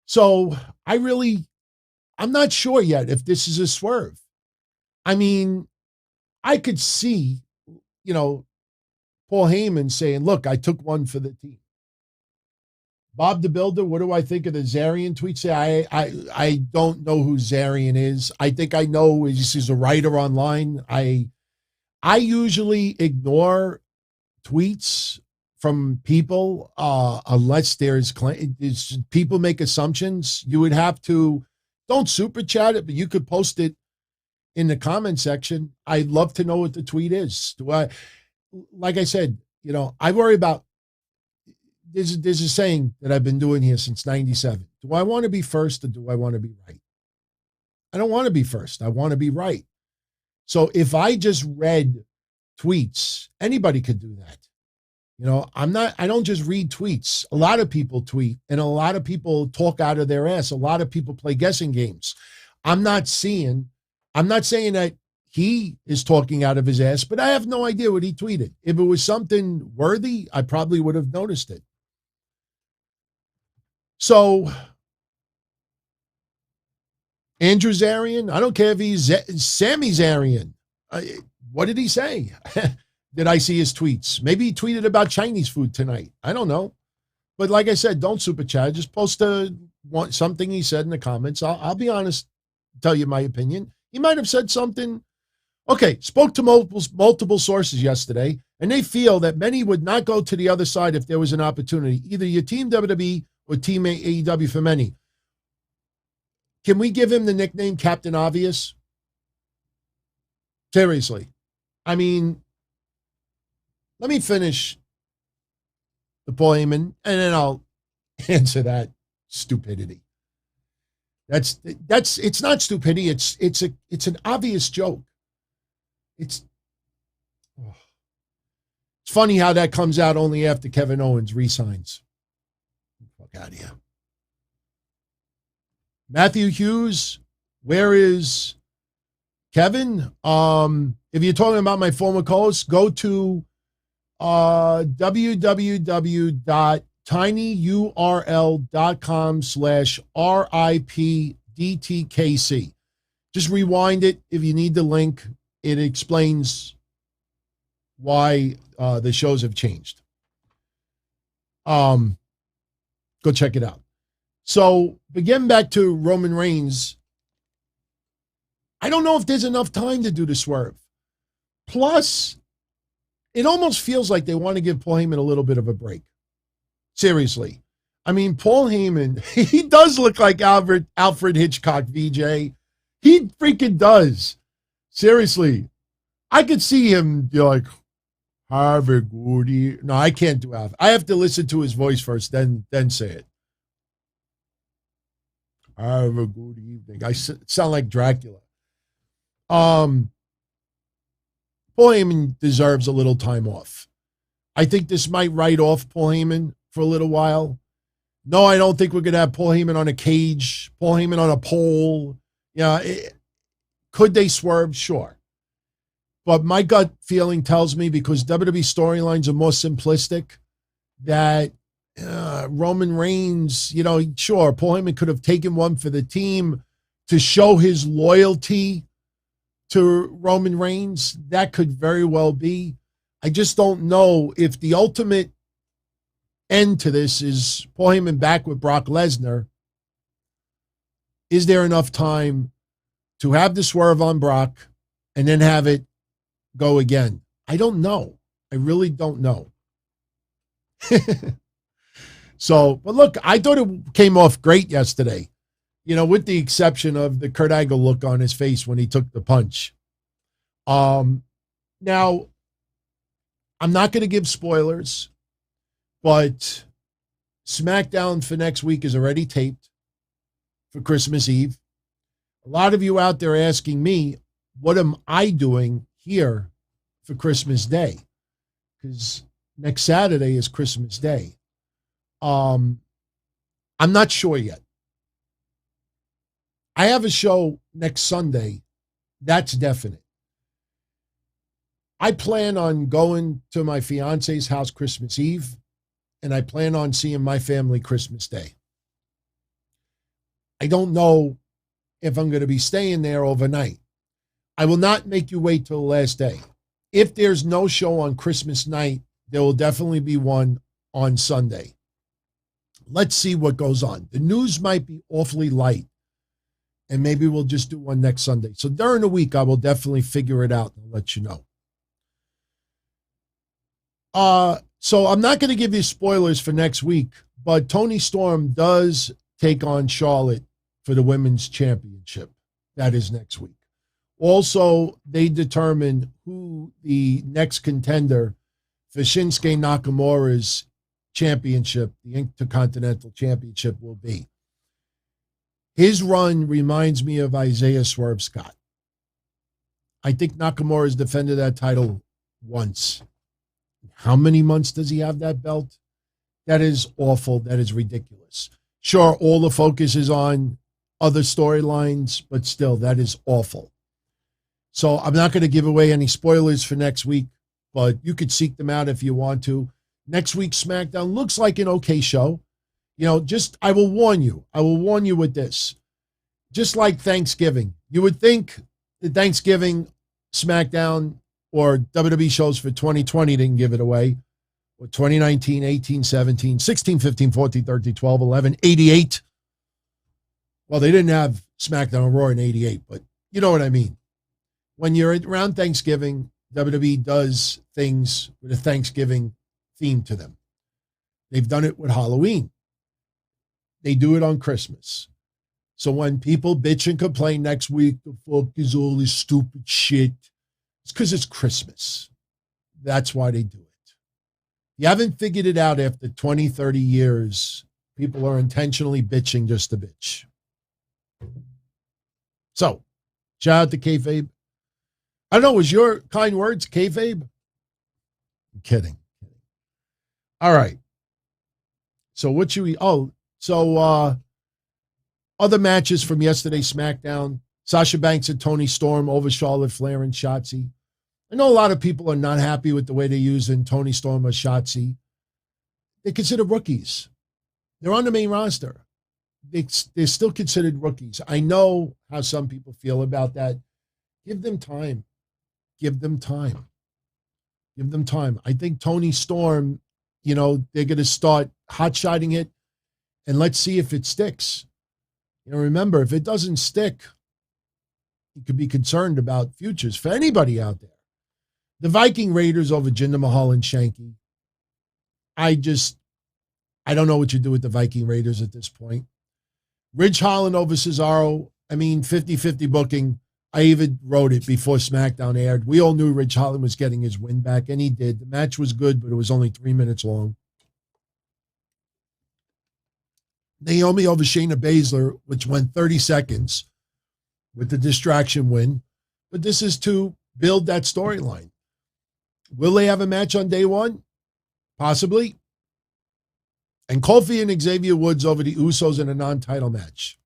So I'm not sure yet if this is a swerve. I mean, I could see, Paul Heyman saying, look, I took one for the team. Bob the Builder, what do I think of the Zarian tweet? Say, I don't know who Zarian is. I think I know he's a writer online. I usually ignore tweets from people unless there's people make assumptions. You would have to, don't super chat it, but you could post it in the comment section. I'd love to know what the tweet is. Like I said, I worry about, there's a saying that I've been doing here since 97. Do I want to be first or do I want to be right? I don't want to be first. I want to be right. So if I just read tweets, anybody could do that. I don't just read tweets. A lot of people tweet and a lot of people talk out of their ass. A lot of people play guessing games. I'm not saying that he is talking out of his ass, but I have no idea what he tweeted. If it was something worthy, I probably would have noticed it. So, Andrew Zarian, I don't care if he's Sammy Zarian. What did he say? Did I see his tweets? Maybe he tweeted about Chinese food tonight. I don't know. But like I said, don't super chat. Just post something he said in the comments. I'll be honest, tell you my opinion. He might have said something. Okay, spoke to multiple sources yesterday, and they feel that many would not go to the other side if there was an opportunity. Either you team WWE or team AEW for many. Can we give him the nickname Captain Obvious? Seriously. I mean, let me finish the Paul Heyman, and then I'll answer that stupidity. It's not stupidity. It's an obvious joke. It's funny how that comes out only after Kevin Owens resigns. Fuck out of here. Matthew Hughes, where is Kevin? If you're talking about my former co-host, go to www.tinyurl.com/RIPDTKC. Just rewind it. If you need the link, it explains why the shows have changed. Go check it out. So, getting back to Roman Reigns, I don't know if there's enough time to do the swerve. Plus, it almost feels like they want to give Paul Heyman a little bit of a break. Seriously. I mean, Paul Heyman, he does look like Alfred Hitchcock, VJ. He freaking does. Seriously. I could see him like, have a good evening. No, I can't do Alfred. I have to listen to his voice first, then say it. Have a good evening. I sound like Dracula. Paul Heyman deserves a little time off. I think this might write off Paul Heyman for a little while. No, I don't think we're going to have Paul Heyman on a cage, Paul Heyman on a pole. Yeah, could they swerve? Sure. But my gut feeling tells me, because WWE storylines are more simplistic, that Roman Reigns, sure, Paul Heyman could have taken one for the team to show his loyalty to Roman Reigns. That could very well be. I just don't know if the ultimate end to this is Paul Heyman back with Brock Lesnar. Is there enough time to have the swerve on Brock and then have it go again? I don't know. I really don't know. But look, I thought it came off great yesterday, with the exception of the Kurt Angle look on his face when he took the punch. Now, I'm not going to give spoilers, but SmackDown for next week is already taped for Christmas Eve. A lot of you out there asking me, what am I doing here for Christmas Day? Because next Saturday is Christmas Day. I'm not sure yet. I have a show next Sunday. That's definite. I plan on going to my fiance's house Christmas Eve, and I plan on seeing my family Christmas Day. I don't know if I'm going to be staying there overnight. I will not make you wait till the last day. If there's no show on Christmas night, there will definitely be one on Sunday. Let's see what goes on. The news might be awfully light, and maybe we'll just do one next Sunday. So during the week, I will definitely figure it out and let you know. So I'm not going to give you spoilers for next week, but Toni Storm does take on Charlotte for the Women's Championship. That is next week. Also, they determine who the next contender for Shinsuke Nakamura's championship, the Intercontinental Championship, will be. His run reminds me of Isaiah Swerve Scott. I think Nakamura has defended that title once. How many months does he have that belt? That is awful. That is ridiculous. Sure, all the focus is on other storylines, but still, that is awful. So I'm not going to give away any spoilers for next week, but you could seek them out if you want to. Next week's SmackDown looks like an okay show. I will warn you. I will warn you with this. Just like Thanksgiving, you would think the Thanksgiving SmackDown or WWE shows for 2020 didn't give it away. Or 2019, 18, 17, 16, 15, 14, 13, 12, 11, 88. Well, they didn't have SmackDown or Raw in 88, but you know what I mean. When you're around Thanksgiving, WWE does things with a Thanksgiving theme to them. They've done it with Halloween. They do it on Christmas. So when people bitch and complain next week, the fuck is all this stupid shit, it's because it's Christmas. That's why they do it. You haven't figured it out after 20, 30 years. People are intentionally bitching just to bitch. So, shout out to Kayfabe. I don't know, was your kind words Kayfabe? I'm kidding. All right. So what should we, other matches from yesterday's SmackDown. Sasha Banks and Toni Storm over Charlotte Flair and Shotzi. I know a lot of people are not happy with the way they're using Toni Storm or Shotzi. They're considered rookies. They're on the main roster. They're still considered rookies. I know how some people feel about that. Give them time. Give them time. Give them time. I think Toni Storm, they're going to start hot-shotting it, and let's see if it sticks. Remember, if it doesn't stick, you could be concerned about futures for anybody out there. The Viking Raiders over Jinder Mahal and Shanky. I don't know what you do with the Viking Raiders at this point. Ridge Holland over Cesaro. 50-50 booking. I even wrote it before SmackDown aired. We all knew Ridge Holland was getting his win back, and he did. The match was good, but it was only 3 minutes long. Naomi over Shayna Baszler, which went 30 seconds with the distraction win. But this is to build that storyline. Will they have a match on day one? Possibly. And Kofi and Xavier Woods over the Usos in a non-title match.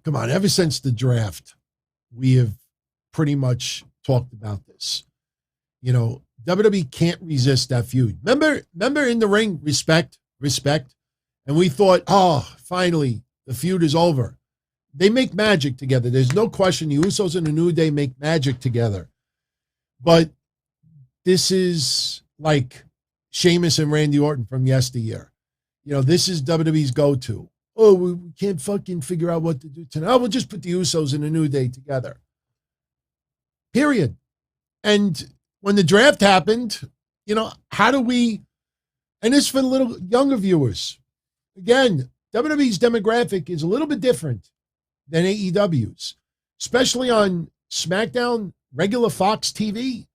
Come on, ever since the draft, we have pretty much talked about this. WWE can't resist that feud. Remember in the ring, respect. And we thought, finally, the feud is over. They make magic together. There's no question the Usos and the New Day make magic together. But this is like Sheamus and Randy Orton from yesteryear. This is WWE's go-to. We can't fucking figure out what to do tonight. We'll just put the Usos and the New Day together. Period. And when the draft happened, how do we, and this for the little younger viewers, again, WWE's demographic is a little bit different than AEW's, especially on SmackDown, regular Fox TV.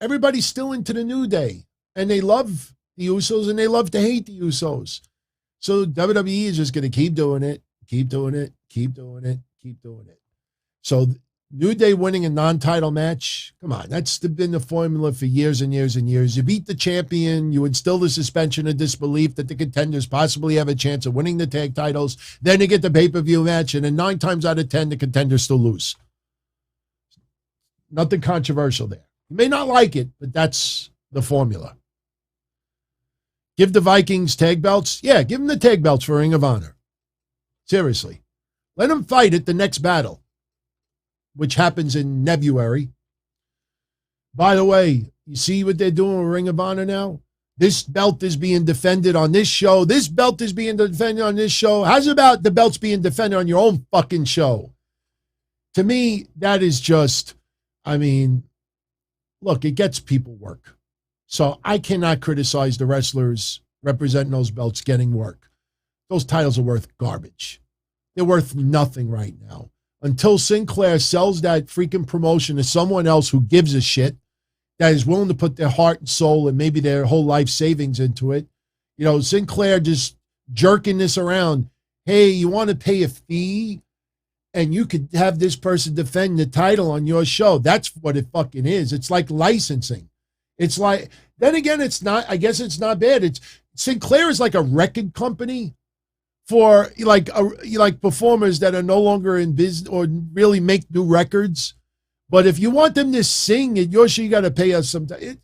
Everybody's still into the New Day, and they love the Usos, and they love to hate the Usos. So WWE is just going to keep doing it. So New Day winning a non-title match, come on, that's been the formula for years and years and years. You beat the champion, you instill the suspension of disbelief that the contenders possibly have a chance of winning the tag titles, then you get the pay-per-view match, and then 9 times out of 10, the contenders still lose. Nothing controversial there. You may not like it, but that's the formula. Give the Vikings tag belts? Yeah, give them the tag belts for Ring of Honor. Seriously. Let them fight at the next battle, which happens in February. By the way, you see what they're doing with Ring of Honor now? This belt is being defended on this show. This belt is being defended on this show. How's about the belts being defended on your own fucking show? To me, that is just, look, it gets people work. So I cannot criticize the wrestlers representing those belts getting work. Those titles are worth garbage. They're worth nothing right now. Until Sinclair sells that freaking promotion to someone else who gives a shit, that is willing to put their heart and soul and maybe their whole life savings into it. Sinclair just jerking this around. Hey, you want to pay a fee? And you could have this person defend the title on your show. That's what it fucking is. It's like licensing. It's like, then again, it's not, I guess it's not bad. Sinclair is like a record company for like performers that are no longer in business or really make new records. But if you want them to sing at your show, you got to pay us some time.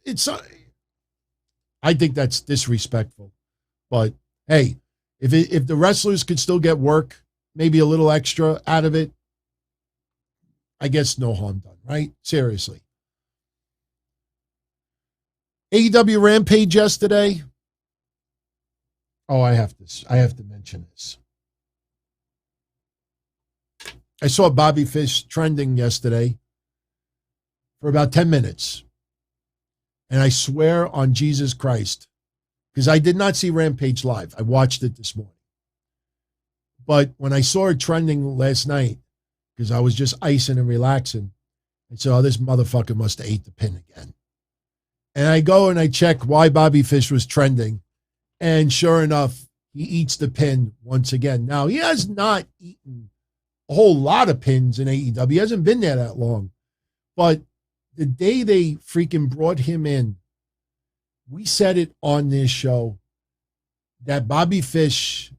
I think that's disrespectful. But hey, if the wrestlers could still get work, maybe a little extra out of it, I guess no harm done, right? Seriously. AEW Rampage yesterday. Oh, I have to mention this. I saw Bobby Fish trending yesterday for about 10 minutes. And I swear on Jesus Christ, because I did not see Rampage live. I watched it this morning. But when I saw it trending last night, because I was just icing and relaxing, I said, this motherfucker must have ate the pin again. And I go and I check why Bobby Fish was trending. And sure enough, he eats the pin once again. Now, he has not eaten a whole lot of pins in AEW. He hasn't been there that long. But the day they freaking brought him in, we said it on this show that Bobby Fish,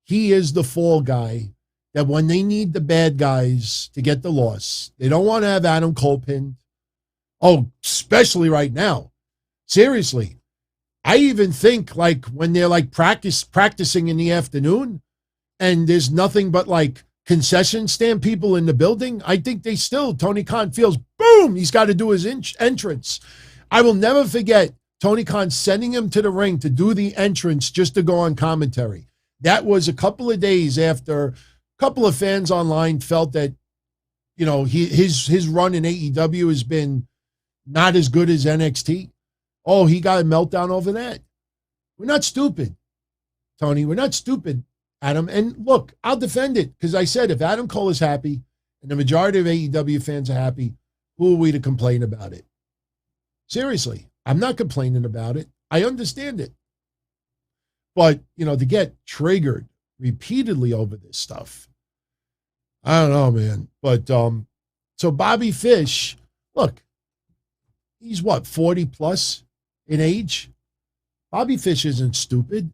he is the fall guy, that when they need the bad guys to get the loss, they don't want to have Adam Cole pinned. Oh, especially right now. Seriously. I even think like when they're like practicing in the afternoon and there's nothing but like concession stand people in the building, I think Tony Khan feels, boom, he's got to do his entrance. I will never forget Tony Khan sending him to the ring to do the entrance just to go on commentary. That was a couple of days after a couple of fans online felt that his run in AEW has been not as good as NXT. Oh, he got a meltdown over that. We're not stupid, Tony. We're not stupid, Adam. And look, I'll defend it because I said if Adam Cole is happy and the majority of AEW fans are happy, who are we to complain about it? Seriously, I'm not complaining about it. I understand it. But, to get triggered repeatedly over this stuff, I don't know, man. But so Bobby Fish, look, he's 40 plus in age? Bobby Fish isn't stupid.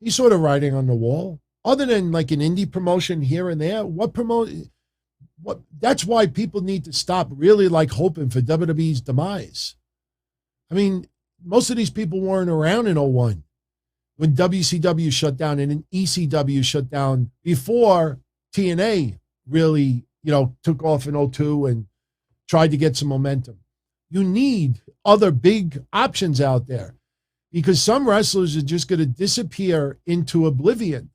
He's sort of writing on the wall. Other than like an indie promotion here and there, that's why people need to stop really like hoping for WWE's demise. I mean, most of these people weren't around in '01 when WCW shut down and then ECW shut down before TNA really, took off in '02 and tried to get some momentum. You need other big options out there because some wrestlers are just going to disappear into oblivion.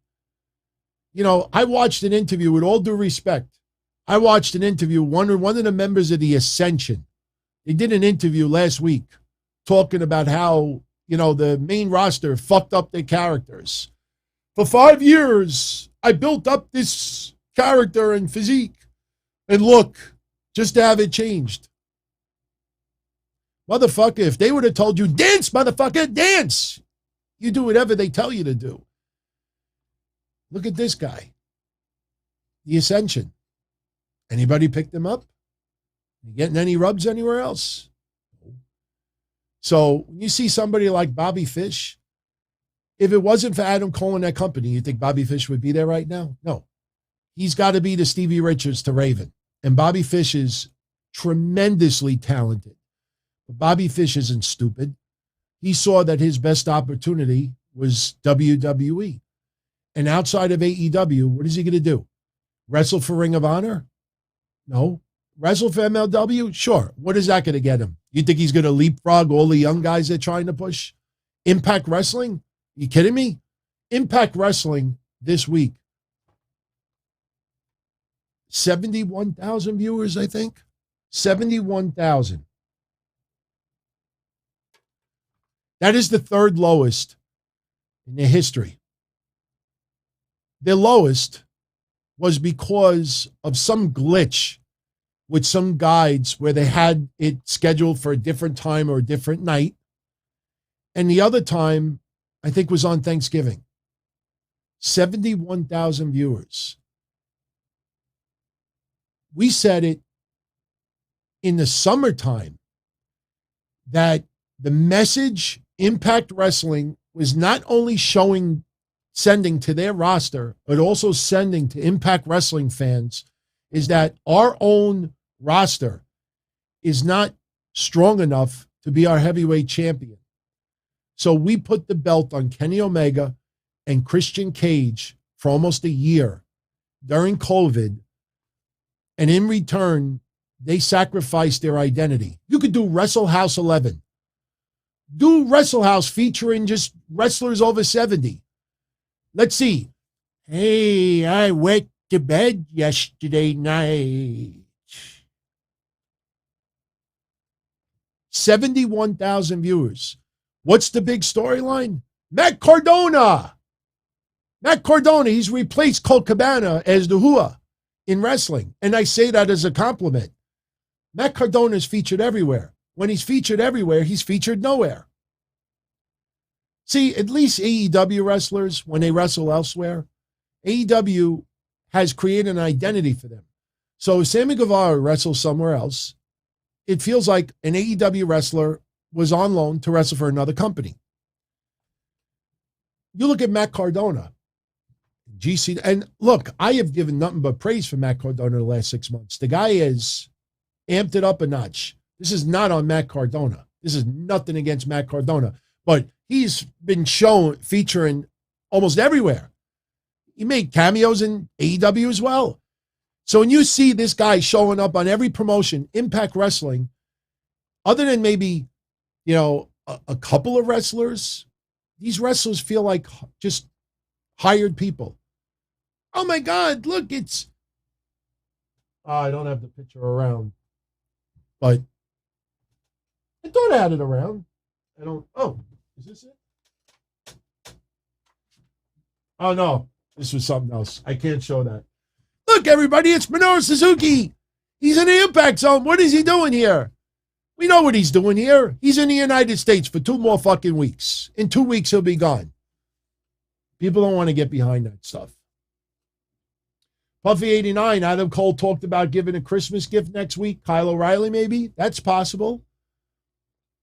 I watched an interview, with all due respect. I watched an interview, one of the members of the Ascension. They did an interview last week talking about how, the main roster fucked up their characters. For 5 years, I built up this character and physique. And look, just to have it changed. Motherfucker, if they would have told you, dance, motherfucker, dance. You do whatever they tell you to do. Look at this guy. The Ascension. Anybody pick them up? You getting any rubs anywhere else? So when you see somebody like Bobby Fish, if it wasn't for Adam Cole and that company, you think Bobby Fish would be there right now? No. He's got to be the Stevie Richards to Raven. And Bobby Fish is tremendously talented. But Bobby Fish isn't stupid. He saw that his best opportunity was WWE. And outside of AEW, what is he going to do? Wrestle for Ring of Honor? No. Wrestle for MLW? Sure. What is that going to get him? You think he's going to leapfrog all the young guys they're trying to push? Impact Wrestling? You kidding me? Impact Wrestling this week. 71,000 viewers, I think. 71,000. That is the third lowest in their history. Their lowest was because of some glitch with some guides where they had it scheduled for a different time or a different night. And the other time, I think, was on Thanksgiving. 71,000 viewers. We said it in the summertime that the message Impact Wrestling was not only sending to their roster, but also sending to Impact Wrestling fans is that our own roster is not strong enough to be our heavyweight champion. So we put the belt on Kenny Omega and Christian Cage for almost a year during COVID. And in return, they sacrificed their identity. You could do Wrestle House 11. Do Wrestle House featuring just wrestlers over 70. Let's see. Hey, I went to bed yesterday night. 71,000 viewers. What's the big storyline? Matt Cardona. Matt Cardona, he's replaced Colt Cabana as the Hua in wrestling. And I say that as a compliment. Matt Cardona is featured everywhere. When he's featured everywhere, he's featured nowhere. See, at least AEW wrestlers, when they wrestle elsewhere, AEW has created an identity for them. So if Sammy Guevara wrestles somewhere else, it feels like an AEW wrestler was on loan to wrestle for another company. You look at Matt Cardona, GC, and look, I have given nothing but praise for Matt Cardona the last 6 months. The guy has amped it up a notch. This is not on Matt Cardona. This is nothing against Matt Cardona, but he's been featuring almost everywhere. He made cameos in AEW as well. So when you see this guy showing up on every promotion, Impact Wrestling, other than maybe, a couple of wrestlers, these wrestlers feel like just hired people. Oh my God, look, it's I don't have the picture around, but I thought I had it around. I don't. Oh, is this it? Oh no, this was something else. I can't show that. Look, everybody, it's Minoru Suzuki. He's in the Impact Zone. What is he doing here? We know what he's doing here. He's in the United States for 2 more fucking weeks. In 2 weeks, he'll be gone. People don't want to get behind that stuff. Puffy89, Adam Cole talked about giving a Christmas gift next week. Kyle O'Reilly, maybe? That's possible.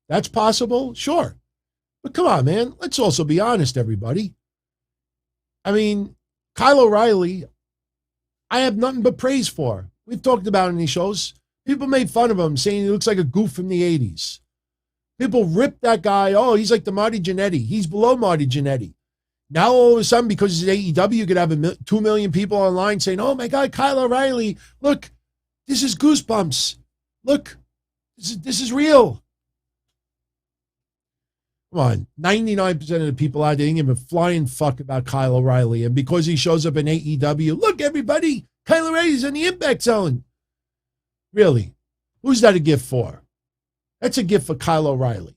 That's possible? Sure. But come on, man. Let's also be honest, everybody. I mean, Kyle O'Reilly, I have nothing but praise for. We've talked about it in these shows. People made fun of him, saying he looks like a goof from the 80s. People ripped that guy. Oh, he's like the Marty Jannetty. He's below Marty Jannetty. Now, all of a sudden, because it's AEW, you could have 2 million people online saying, oh, my God, Kyle O'Reilly, look, this is goosebumps. Look, this is real. Come on, 99% of the people out there didn't give a flying fuck about Kyle O'Reilly. And because he shows up in AEW, look, everybody, Kyle O'Reilly's in the Impact Zone. Really? Who's that a gift for? That's a gift for Kyle O'Reilly.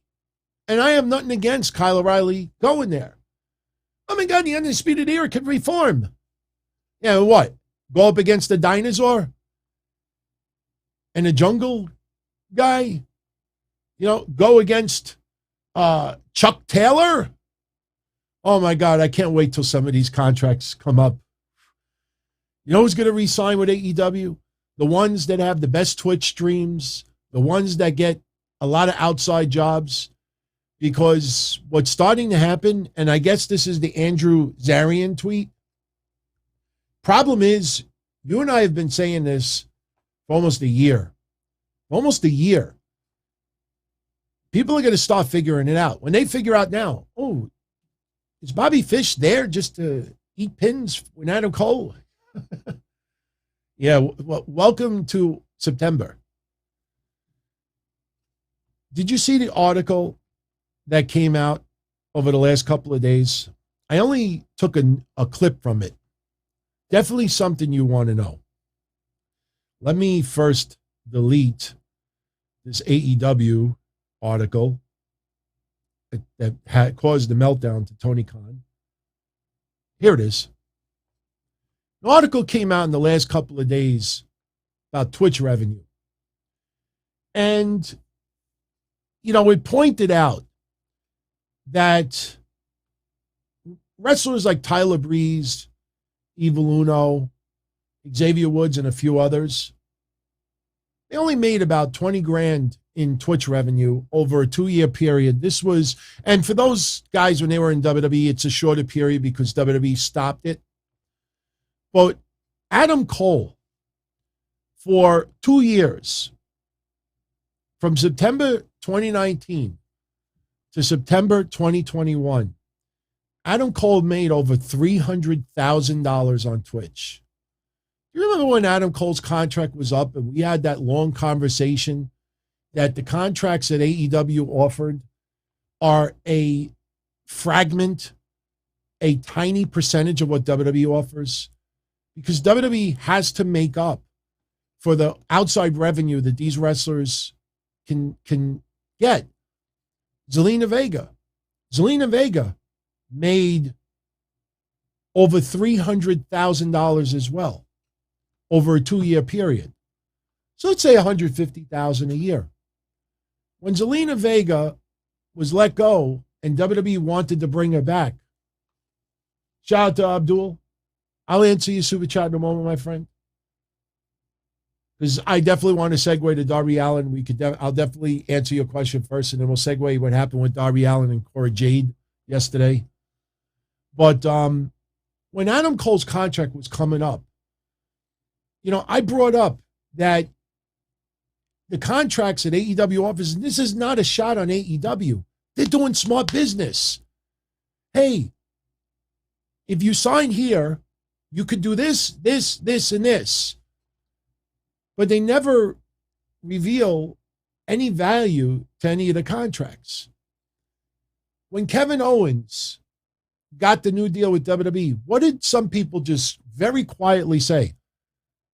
And I have nothing against Kyle O'Reilly going there. Oh my God, the Undisputed Era could reform. Yeah, what? Go up against the dinosaur? And the jungle guy? You know, go against Chuck Taylor? Oh my God, I can't wait till some of these contracts come up. You know who's going to re-sign with AEW? The ones that have the best Twitch streams, the ones that get a lot of outside jobs. Because what's starting to happen, and I guess this is the Andrew Zarian tweet, problem is, you and I have been saying this for almost a year. Almost a year. People are going to start figuring it out. When they figure out now, oh, is Bobby Fish there just to eat pins with Adam Cole? Yeah, well, welcome to September. Did you see the article that came out over the last couple of days? I only took a clip from it. Definitely something you want to know. Let me first delete this AEW article that had caused the meltdown to Tony Khan. Here it is. An article came out in the last couple of days about Twitch revenue. And, you know, it pointed out that wrestlers like Tyler Breeze, Evil Uno, Xavier Woods, and a few others, they only made about 20 grand in Twitch revenue over a 2-year period. This was, and for those guys when they were in WWE, it's a shorter period because WWE stopped it. But Adam Cole, for 2 years, from September 2019 to September 2021, Adam Cole made over $300,000 on Twitch. You remember when Adam Cole's contract was up and we had that long conversation that the contracts that AEW offered are a fragment, a tiny percentage of what WWE offers? Because WWE has to make up for the outside revenue that these wrestlers can get. Zelina Vega made over $300,000 as well over a 2-year period. So let's say $150,000 a year. When Zelina Vega was let go and WWE wanted to bring her back, shout out to Abdul. I'll answer your super chat in a moment, my friend. Because I definitely want to segue to Darby Allin. I'll definitely answer your question first, and then we'll segue what happened with Darby Allin and Cora Jade yesterday. But when Adam Cole's contract was coming up, you know, I brought up that the contracts that AEW offers, and this is not a shot on AEW. They're doing smart business. Hey, if you sign here, you could do this, this, this, and this. But they never reveal any value to any of the contracts. When Kevin Owens got the new deal with WWE, what did some people just very quietly say?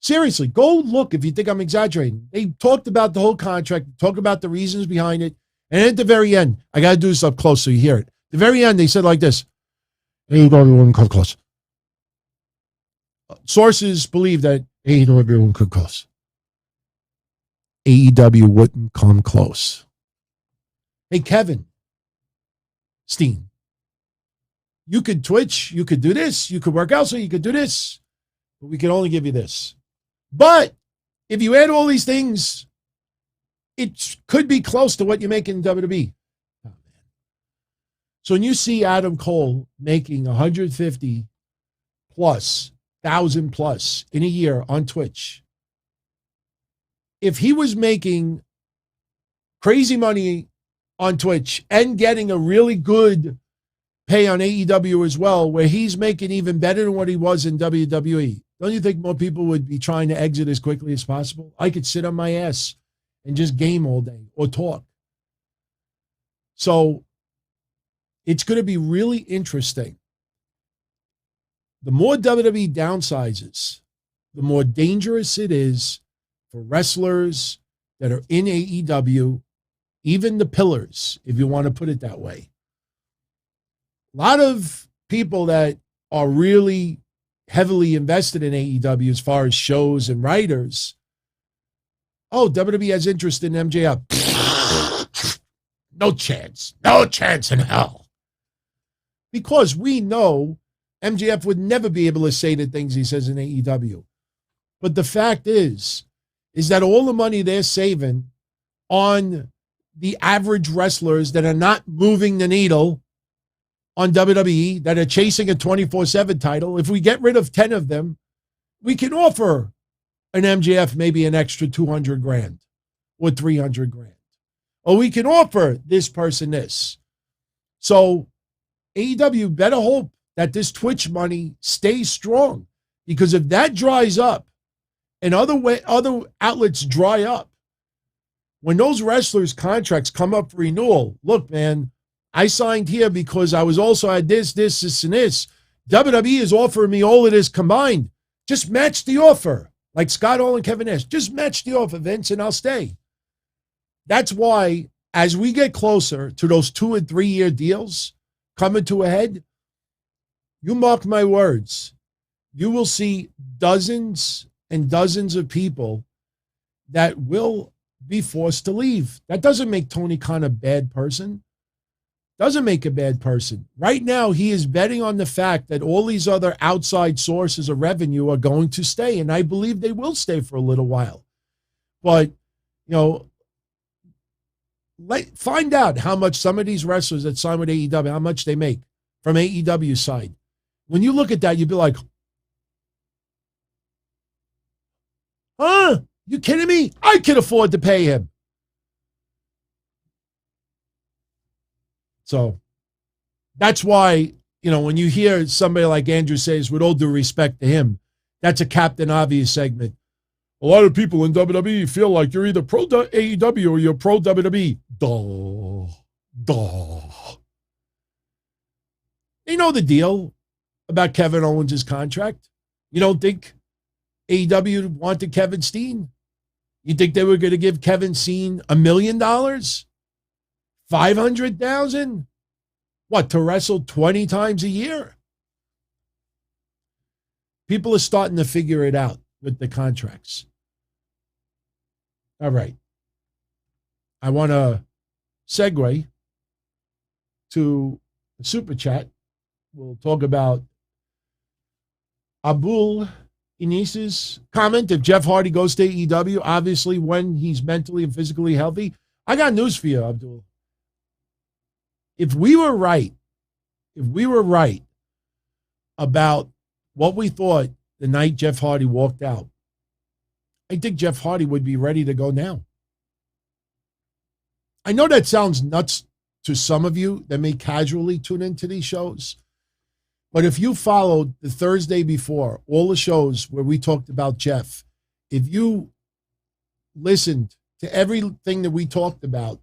Seriously, go look if you think I'm exaggerating. They talked about the whole contract, talk about the reasons behind it. And at the very end, I got to do this up close so you hear it. At the very end, they said like this. AEW wouldn't come close. Sources believe that AEW wouldn't come close. AEW wouldn't come close. Hey, Kevin Steen, you could Twitch, you could do this, you could work out, so you could do this, but we can only give you this. But if you add all these things, it could be close to what you make in WWE. Oh, man. So when you see Adam Cole making 150 plus, 1,000 plus in a year on Twitch, if he was making crazy money on Twitch and getting a really good pay on AEW as well, where he's making even better than what he was in WWE, don't you think more people would be trying to exit as quickly as possible? I could sit on my ass and just game all day or talk. So it's going to be really interesting. The more WWE downsizes, the more dangerous it is for wrestlers that are in AEW, even the pillars, if you want to put it that way. A lot of people that are really heavily invested in AEW as far as shows and writers, oh, WWE has interest in MJF. No chance. No chance in hell. Because we know MJF would never be able to say the things he says in AEW. But the fact is that all the money they're saving on the average wrestlers that are not moving the needle on WWE, that are chasing a 24/7 title, if we get rid of 10 of them, we can offer an MJF maybe an extra 200 grand or 300 grand. Or we can offer this person this. So AEW better hope that this Twitch money stays strong, because if that dries up and other outlets dry up, when those wrestlers' contracts come up for renewal, look, man, I signed here because I was also at this, and this. WWE is offering me all of this combined. Just match the offer. Like Scott Hall and Kevin Nash. Just match the offer, Vince, and I'll stay. That's why, as we get closer to those 2 and 3 year deals coming to a head, you mark my words, you will see dozens and dozens of people that will be forced to leave. That doesn't make Tony Khan a bad person. Doesn't make a bad person. Right now, he is betting on the fact that all these other outside sources of revenue are going to stay, and I believe they will stay for a little while. But, you know, find out how much some of these wrestlers that sign with AEW, how much they make from AEW's side. When you look at that, you'd be like, huh? You kidding me? I can afford to pay him. So that's why, you know, when you hear somebody like Andrew says, with all due respect to him, that's a Captain Obvious segment. A lot of people in WWE feel like you're either pro AEW or you're pro WWE. Duh. They know the deal about Kevin Owens' contract. You don't think AEW wanted Kevin Steen? You think they were going to give Kevin Steen $1 million? 500,000? What, to wrestle 20 times a year? People are starting to figure it out with the contracts. All right. I want to segue to the super chat. We'll talk about Abul Inis's comment. If Jeff Hardy goes to AEW, obviously when he's mentally and physically healthy. I got news for you, Abdul. If we were right about what we thought the night Jeff Hardy walked out, I think Jeff Hardy would be ready to go now. I know that sounds nuts to some of you that may casually tune into these shows, but if you followed the Thursday before, all the shows where we talked about Jeff, if you listened to everything that we talked about,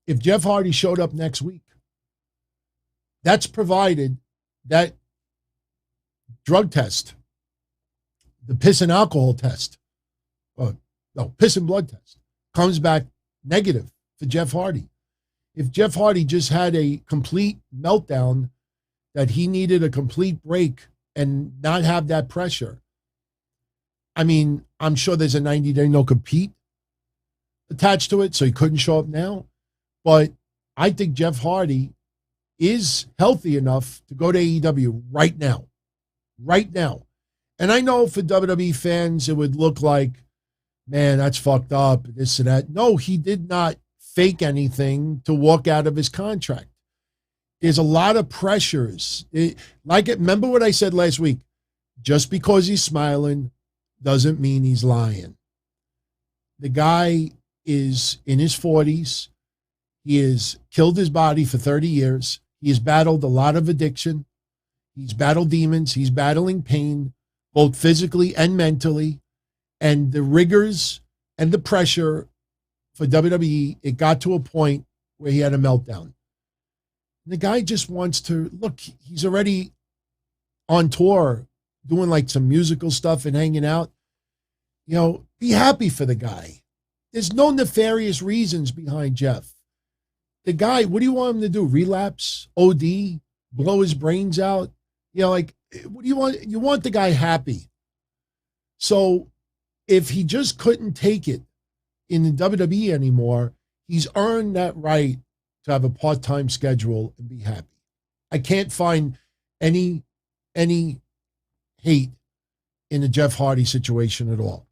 if Jeff Hardy showed up next week, that's provided that drug test the piss and alcohol test. No, piss and blood test. Comes back negative for Jeff Hardy. If Jeff Hardy just had a complete meltdown, that he needed a complete break and not have that pressure, I mean, I'm sure there's a 90-day no-compete attached to it, so he couldn't show up now. But I think Jeff Hardy is healthy enough to go to AEW right now. Right now. And I know for WWE fans, it would look like, man, that's fucked up, this and that. No, he did not fake anything to walk out of his contract. There's a lot of pressures. Remember what I said last week? Just because he's smiling doesn't mean he's lying. The guy is in his 40s. He has killed his body for 30 years. He has battled a lot of addiction. He's battled demons. He's battling pain, both physically and mentally. And the rigors and the pressure for WWE, it got to a point where he had a meltdown. The guy just wants to, look, he's already on tour doing like some musical stuff and hanging out. You know, be happy for the guy. There's no nefarious reasons behind Jeff. The guy, what do you want him to do? Relapse? OD? Blow his brains out? You know, like, what do you want? You want the guy happy. So if he just couldn't take it in the WWE anymore, he's earned that right to have a part-time schedule and be happy. I can't find any hate in the Jeff Hardy situation at all.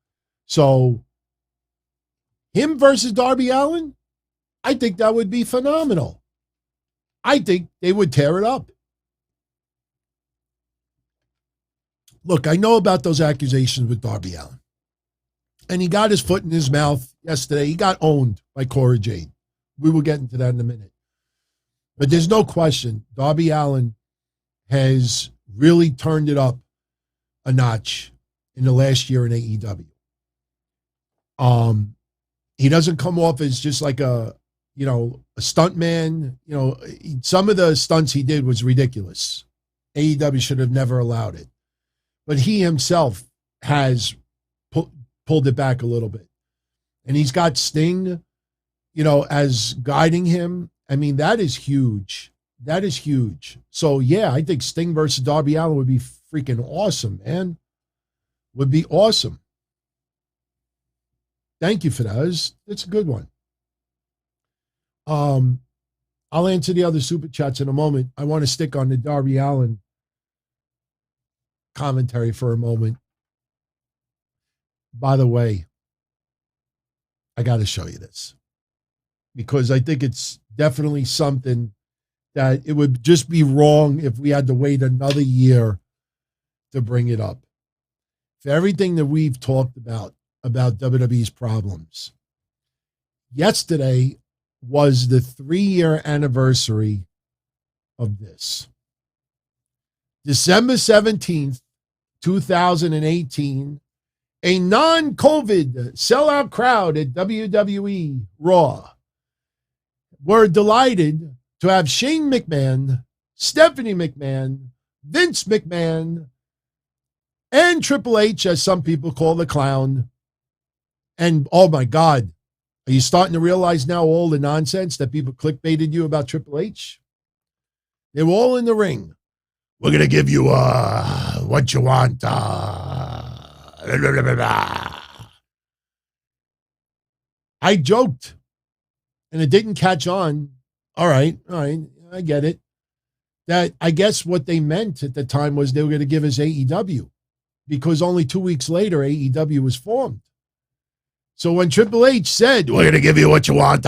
So him versus Darby Allin, I think that would be phenomenal. I think they would tear it up. Look, I know about those accusations with Darby Allin. And he got his foot in his mouth yesterday. He got owned by Cora Jade. We will get into that in a minute. But there's no question, Darby Allin has really turned it up a notch in the last year in AEW. He doesn't come off as just like a stunt man. You know, some of the stunts he did was ridiculous. AEW should have never allowed it. But he himself has pulled it back a little bit. And he's got Sting, as guiding him. I mean, that is huge. That is huge. So, yeah, I think Sting versus Darby Allin would be freaking awesome, man. Would be awesome. Thank you for that. It's a good one. I'll answer the other super chats in a moment. I want to stick on the Darby Allin commentary for a moment. By the way, I got to show you this because I think it's definitely something that it would just be wrong if we had to wait another year to bring it up. For everything that we've talked about WWE's problems, yesterday was the 3-year anniversary of this. December 17th, 2018, a non-COVID sellout crowd at WWE Raw were delighted to have Shane McMahon, Stephanie McMahon, Vince McMahon, and Triple H, as some people call the clown. And, oh my God, are you starting to realize now all the nonsense that people clickbaited you about Triple H? They were all in the ring. We're going to give you what you want. I joked, and it didn't catch on. All right, I get it. That I guess what they meant at the time was they were going to give us AEW, because only 2 weeks later, AEW was formed. So when Triple H said, we're going to give you what you want,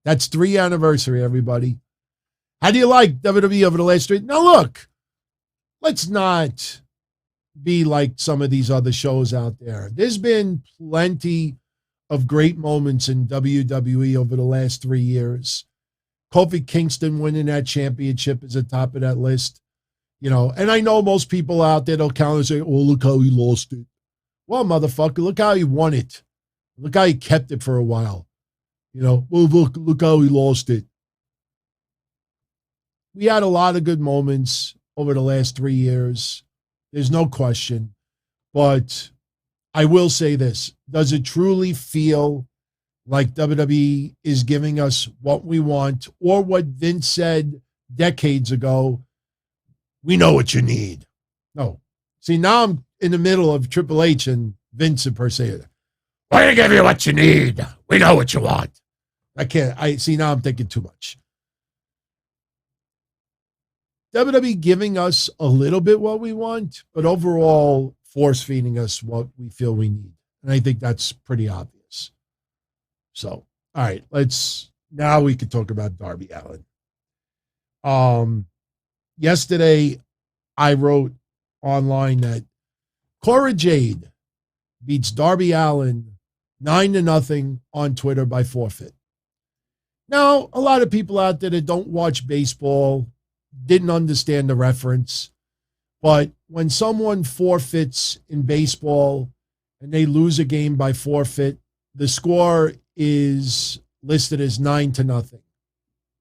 that's 3 anniversary, everybody. How do you like WWE over the last 3? Now, look, let's not be like some of these other shows out there. There's been plenty of great moments in WWE over the last 3 years. Kofi Kingston winning that championship is at the top of that list. And I know most people out there, they'll counter and say, oh, look how he lost it. Well, motherfucker, look how he won it. Look how he kept it for a while. Well, look how he lost it. We had a lot of good moments over the last 3 years. There's no question. But I will say this. Does it truly feel like WWE is giving us what we want, or what Vince said decades ago, we know what you need? No. See, now I'm in the middle of Triple H and Vince impersonator. We're going to give you what you need. We know what you want. I see, now I'm thinking too much. WWE giving us a little bit what we want, but overall force feeding us what we feel we need. And I think that's pretty obvious. So, all right, now we can talk about Darby Allin. Yesterday, I wrote online that Cora Jade beats Darby Allin 9-0 on Twitter by forfeit. Now, a lot of people out there that don't watch baseball didn't understand the reference, but when someone forfeits in baseball and they lose a game by forfeit, the score is listed as 9-0.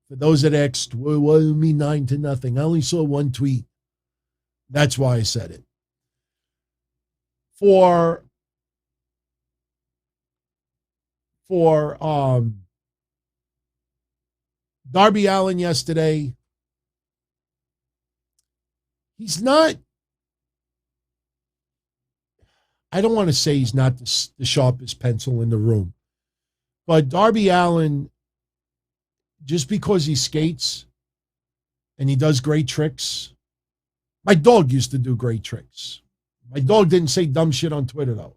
For those that asked, well, what do you mean 9-0? I only saw one tweet. That's why I said it. For Darby Allin yesterday, he's not, I don't want to say he's not the sharpest pencil in the room, but Darby Allin, just because he skates and he does great tricks, my dog used to do great tricks. My dog didn't say dumb shit on Twitter, though.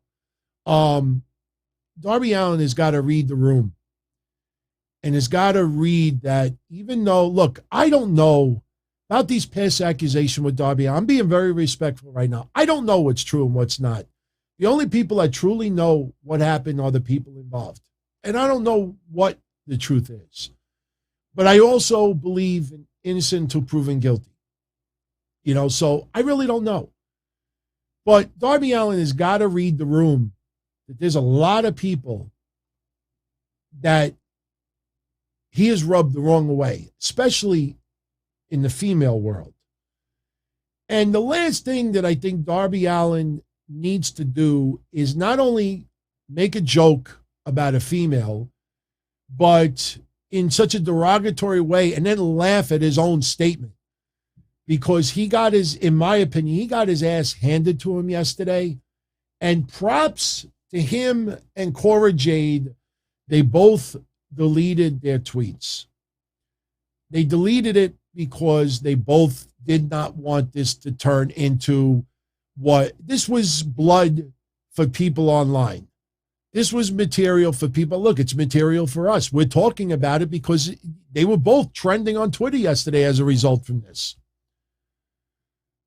Darby Allin has got to read the room and has got to read that, even though, look, I don't know about these past accusations with Darby. I'm being very respectful right now. I don't know what's true and what's not. The only people that truly know what happened are the people involved. And I don't know what the truth is. But I also believe in innocent until proven guilty. So I really don't know. But Darby Allin has got to read the room that there's a lot of people that he has rubbed the wrong way, especially in the female world. And the last thing that I think Darby Allin needs to do is not only make a joke about a female, but in such a derogatory way, and then laugh at his own statement. Because in my opinion, he got his ass handed to him yesterday. And props to him and Cora Jade, they both deleted their tweets. They deleted it because they both did not want this to turn into this was blood for people online. This was material for people. Look, it's material for us. We're talking about it because they were both trending on Twitter yesterday as a result from this.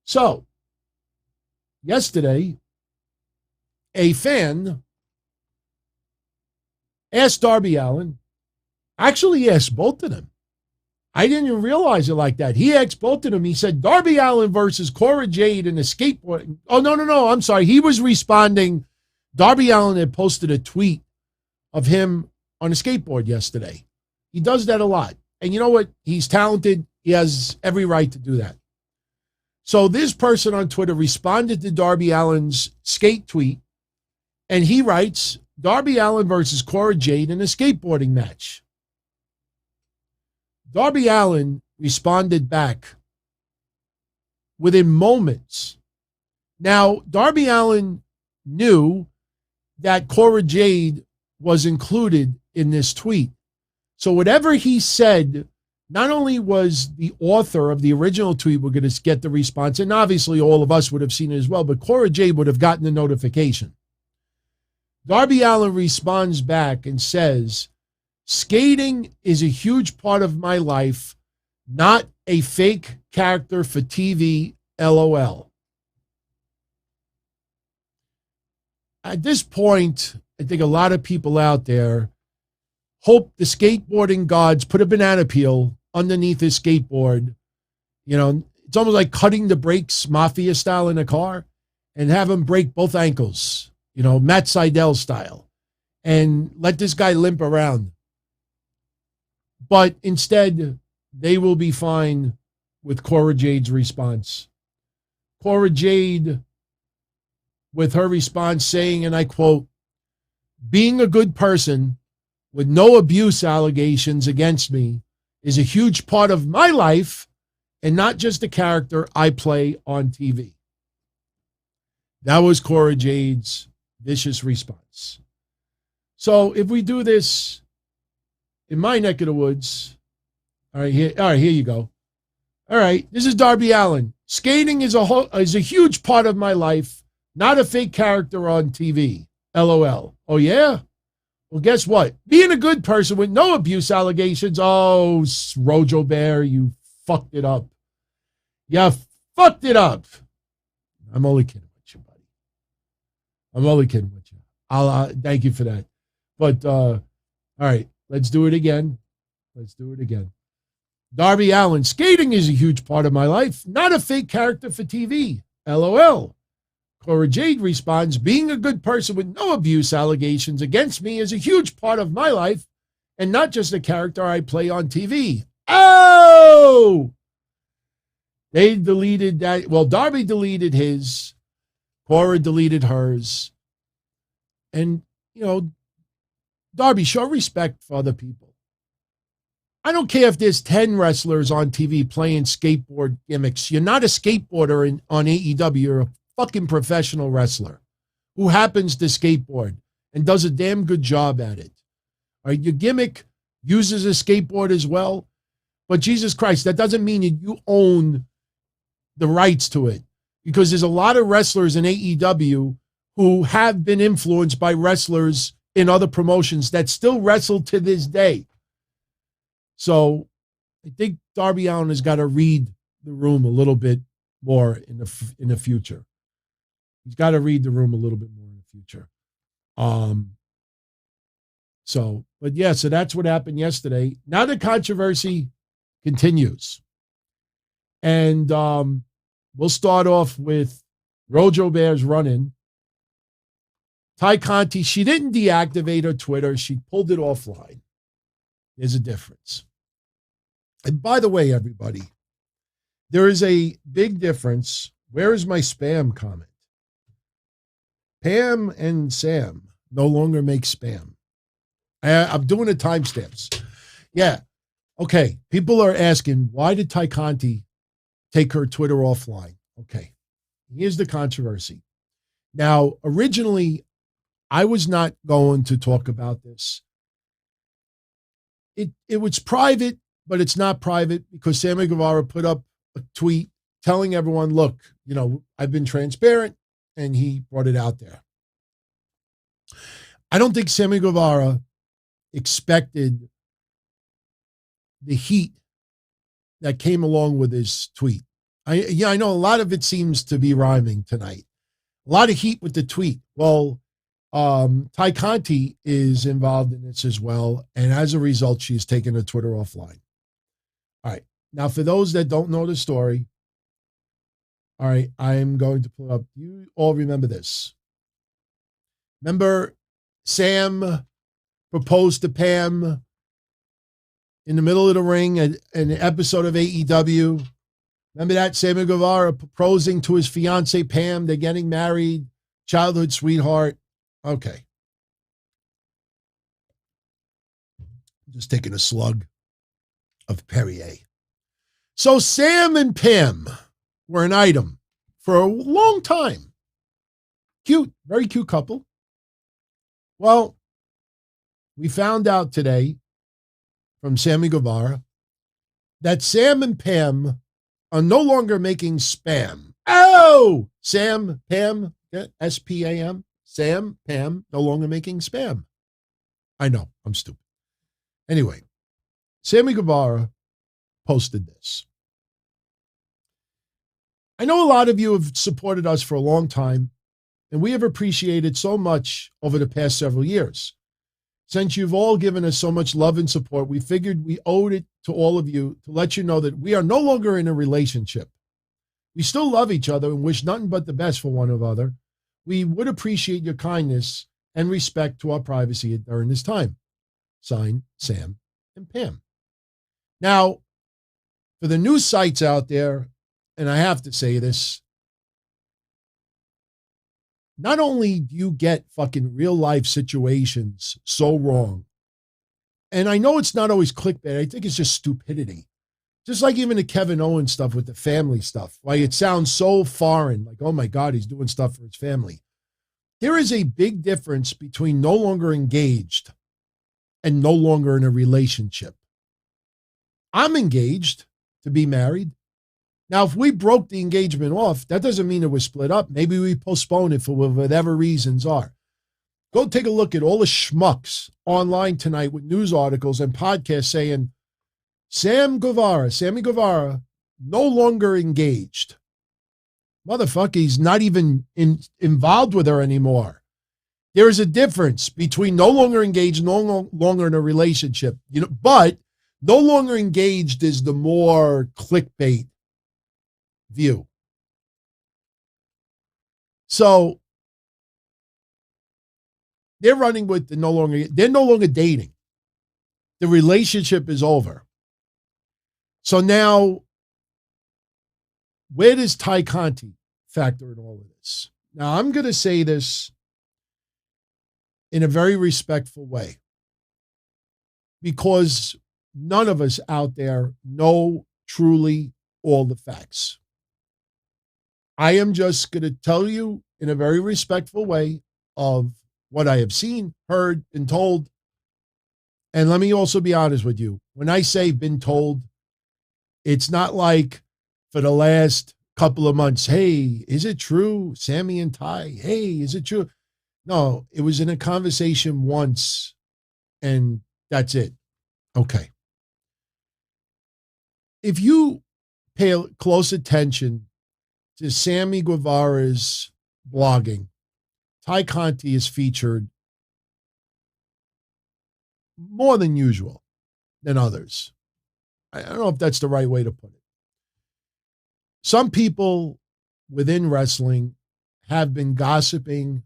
So, yesterday, a fan asked Darby Allin, actually asked both of them. I didn't even realize it like that. He asked both of them. He said, Darby Allin versus Cora Jade in a skateboard. Oh, no, I'm sorry. He was responding. Darby Allin had posted a tweet of him on a skateboard yesterday. He does that a lot. And you know what? He's talented. He has every right to do that. So this person on Twitter responded to Darby Allin's skate tweet, and he writes, Darby Allin versus Cora Jade in a skateboarding match. Darby Allin responded back within moments. Now, Darby Allin knew that Cora Jade was included in this tweet. So whatever he said, not only was the author of the original tweet were going to get the response, and obviously all of us would have seen it as well, but Cora Jade would have gotten the notification. Darby Allin responds back and says, skating is a huge part of my life, not a fake character for TV, LOL. At this point, I think a lot of people out there hope the skateboarding gods put a banana peel underneath his skateboard. It's almost like cutting the brakes, mafia style, in a car, and have him break both ankles, Matt Sydal style, and let this guy limp around. But instead, they will be fine with Cora Jade's response. Cora Jade with her response saying, and I quote, "Being a good person with no abuse allegations against me is a huge part of my life and not just a character I play on TV." That was Cora Jade's vicious response. So if we do this in my neck of the woods, all right, here you go. All right, this is Darby Allin. "Skating is a huge part of my life, not a fake character on TV. LOL. Oh, yeah? Well, guess what? Being a good person with no abuse allegations." Oh, Rojo Bear, you fucked it up. You fucked it up. I'm only kidding with you, buddy. I'm only kidding with you. I'll thank you for that. But, all right, let's do it again. Let's do it again. Darby Allin, "Skating is a huge part of my life, not a fake character for TV. LOL. Cora Jade responds, "Being a good person with no abuse allegations against me is a huge part of my life and not just a character I play on TV." Oh! They deleted that. Well, Darby deleted his. Cora deleted hers. And, you know, Darby, show respect for other people. I don't care if there's 10 wrestlers on TV playing skateboard gimmicks. You're not a skateboarder on AEW. You're a fucking professional wrestler who happens to skateboard and does a damn good job at it. All right, your gimmick uses a skateboard as well, but Jesus Christ, that doesn't mean that you own the rights to it, because there's a lot of wrestlers in AEW who have been influenced by wrestlers in other promotions that still wrestle to this day. So I think Darby Allin has got to read the room a little bit more in the future. He's got to read the room a little bit more in the future. So that's what happened yesterday. Now the controversy continues. And we'll start off with Rojo Bear's run-in. Tay Conti, she didn't deactivate her Twitter. She pulled it offline. There's a difference. And by the way, everybody, there is a big difference. Where is my spam comment? Pam and Sam no longer make spam. I'm doing the timestamps. Yeah. Okay. People are asking, why did Tay Conti take her Twitter offline? Okay. Here's the controversy. Now, originally, I was not going to talk about this. It was private, but it's not private because Sammy Guevara put up a tweet telling everyone, look, you know, I've been transparent, and he brought it out there. I don't think Sammy Guevara expected the heat that came along with his tweet. I know a lot of it seems to be rhyming tonight. A lot of heat with the tweet. Well, Tay Conti is involved in this as well, and as a result, she's taken her Twitter offline. All right. Now, for those that don't know the story, all right, I'm going to pull up. You all remember this. Remember Sam proposed to Pam in the middle of the ring at an episode of AEW. Remember that? Sammy Guevara proposing to his fiancée Pam. They're getting married. Childhood sweetheart. Okay. Just taking a slug of Perrier. So Sam and Pam were an item for a long time. Cute, very cute couple. Well, we found out today from Sammy Guevara that Sam and Pam are no longer making spam. Oh, Sam, Pam, S-P-A-M. Sam, Pam, no longer making spam. I know, I'm stupid. Anyway, Sammy Guevara posted this. I know a lot of you have supported us for a long time, and we have appreciated so much over the past several years. Since you've all given us so much love and support, we figured we owed it to all of you to let you know that we are no longer in a relationship. We still love each other and wish nothing but the best for one another. We would appreciate your kindness and respect to our privacy during this time. Signed, Sam and Pam. Now, for the news sites out there, and I have to say this, not only do you get fucking real life situations so wrong, and I know it's not always clickbait, I think it's just stupidity. Just like even the Kevin Owens stuff with the family stuff, why it sounds so foreign, like, oh my God, he's doing stuff for his family. There is a big difference between no longer engaged and no longer in a relationship. I'm engaged to be married. Now, if we broke the engagement off, that doesn't mean that we're split up. Maybe we postpone it for whatever reasons are. Go take a look at all the schmucks online tonight with news articles and podcasts saying Sammy Guevara, no longer engaged. Motherfucker, he's not even involved with her anymore. There is a difference between no longer engaged, no longer in a relationship. But no longer engaged is the more clickbait view. So they're running with they're no longer dating. The relationship is over. So now, where does Tay Conti factor in all of this? Now, I'm going to say this in a very respectful way, because none of us out there know truly all the facts. I am just going to tell you in a very respectful way of what I have seen, heard, and told. And let me also be honest with you. When I say been told, it's not like for the last couple of months, hey, is it true? Sammy and Tay, hey, is it true? No, it was in a conversation once, and that's it. Okay. If you pay close attention to Sammy Guevara's blogging, Tay Conti is featured more than usual than others. I don't know if that's the right way to put it. Some people within wrestling have been gossiping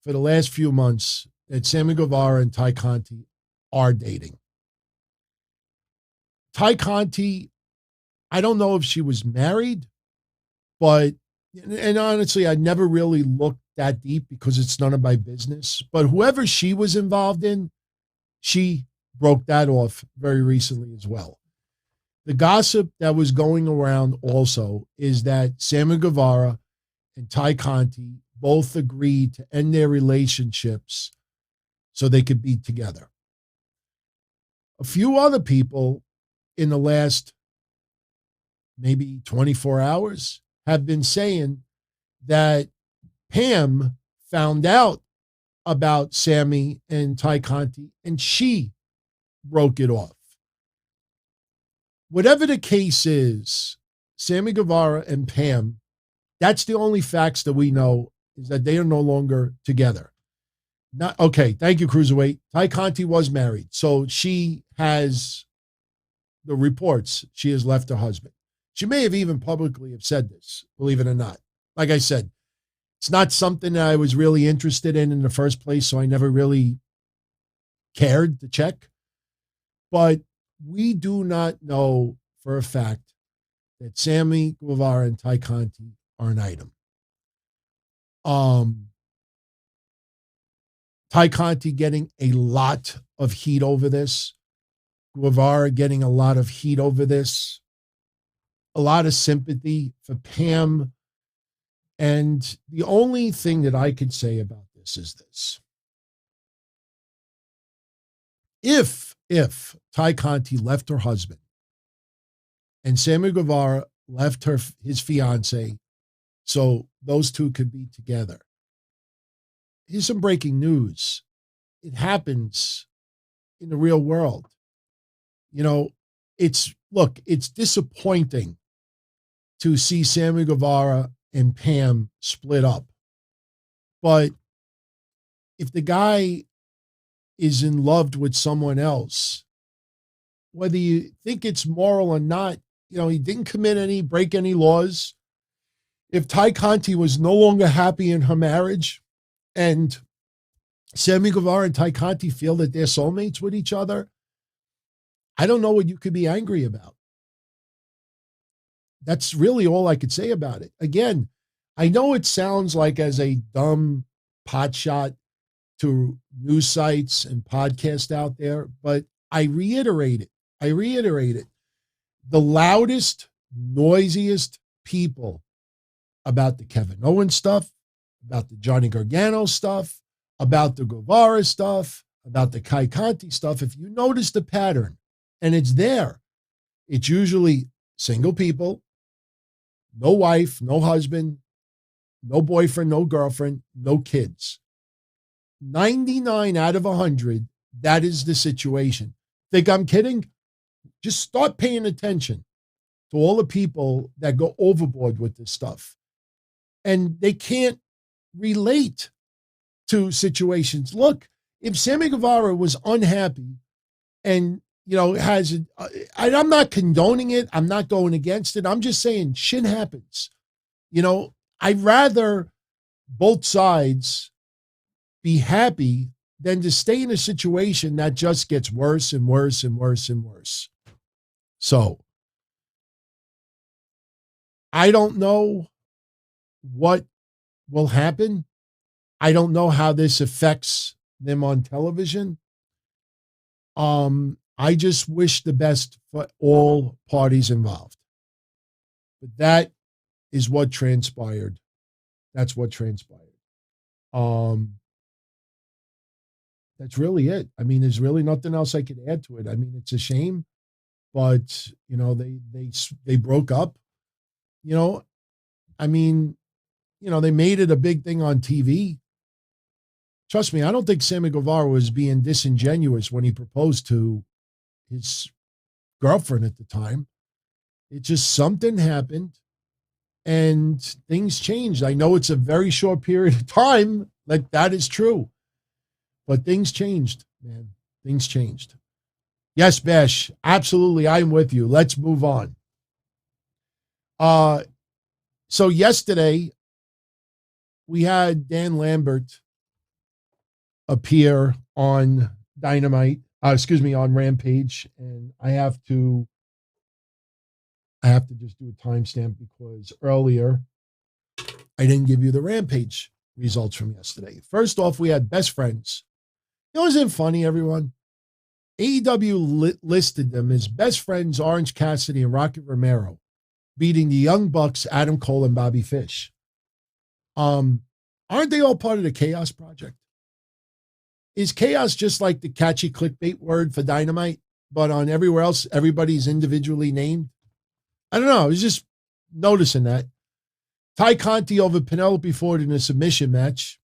for the last few months that Sammy Guevara and Tay Conti are dating. Tay Conti, I don't know if she was married, but, and honestly, I never really looked that deep because it's none of my business. But whoever she was involved in, she broke that off very recently as well. The gossip that was going around also is that Sammy Guevara and Tay Conti both agreed to end their relationships so they could be together. A few other people in the last maybe 24 hours have been saying that Pam found out about Sammy and Tay Conti and she broke it off. Whatever the case is, Sammy Guevara and Pam, that's the only facts that we know, is that they are no longer together. Not okay. Thank you, Cruiserweight. Tay Conti was married, so she has the reports. She has left her husband. She may have even publicly have said this, believe it or not. Like I said, it's not something that I was really interested in the first place, so I never really cared to check. But we do not know for a fact that Sammy Guevara and Tay Conti are an item. Tay Conti getting a lot of heat over this. Guevara getting a lot of heat over this. A lot of sympathy for Pam. And the only thing that I could say about this is this. If Tay Conti left her husband and Sammy Guevara left his fiancé so those two could be together, here's some breaking news. It happens in the real world. It's disappointing to see Sammy Guevara and Pam split up. But if the guy is in love with someone else, whether you think it's moral or not, he didn't break any laws. If Tay Conti was no longer happy in her marriage and Sammy Guevara and Tay Conti feel that they're soulmates with each other, I don't know what you could be angry about. That's really all I could say about it. Again, I know it sounds like as a dumb pot shot to news sites and podcasts out there, but I reiterate it. The loudest, noisiest people about the Kevin Owens stuff, about the Johnny Gargano stuff, about the Guevara stuff, about the Tay Conti stuff, if you notice the pattern, and it's there, it's usually single people, no wife, no husband, no boyfriend, no girlfriend, no kids. 99 out of 100, that is the situation. Think I'm kidding? Just start paying attention to all the people that go overboard with this stuff. And they can't relate to situations. Look, if Sammy Guevara was unhappy and, and I'm not condoning it, I'm not going against it, I'm just saying shit happens. I'd rather both sides be happy than to stay in a situation that just gets worse and worse and worse and worse. So, I don't know what will happen. I don't know how this affects them on television. I just wish the best for all parties involved. But that is what transpired. That's what transpired. That's really it. I mean, there's really nothing else I could add to it. I mean, it's a shame, but they broke up. I mean, they made it a big thing on TV. Trust me, I don't think Sammy Guevara was being disingenuous when he proposed to his girlfriend at the time. It just something happened and things changed. I know it's a very short period of time, like that is true. But things changed, man. Things changed. Yes, Bash, absolutely, I'm with you. Let's move on. So yesterday, we had Dan Lambert appear on Dynamite, on Rampage, and I have to just do a timestamp because earlier I didn't give you the Rampage results from yesterday. First off, we had Best Friends. Isn't it funny, everyone? AEW listed them as Best Friends, Orange Cassidy and Rocket Romero, beating the Young Bucks, Adam Cole and Bobby Fish. Aren't they all part of the Chaos Project? Is Chaos just like the catchy clickbait word for Dynamite, but on everywhere else, everybody's individually named? I don't know. I was just noticing that. Tay Conti over Penelope Ford in a submission match.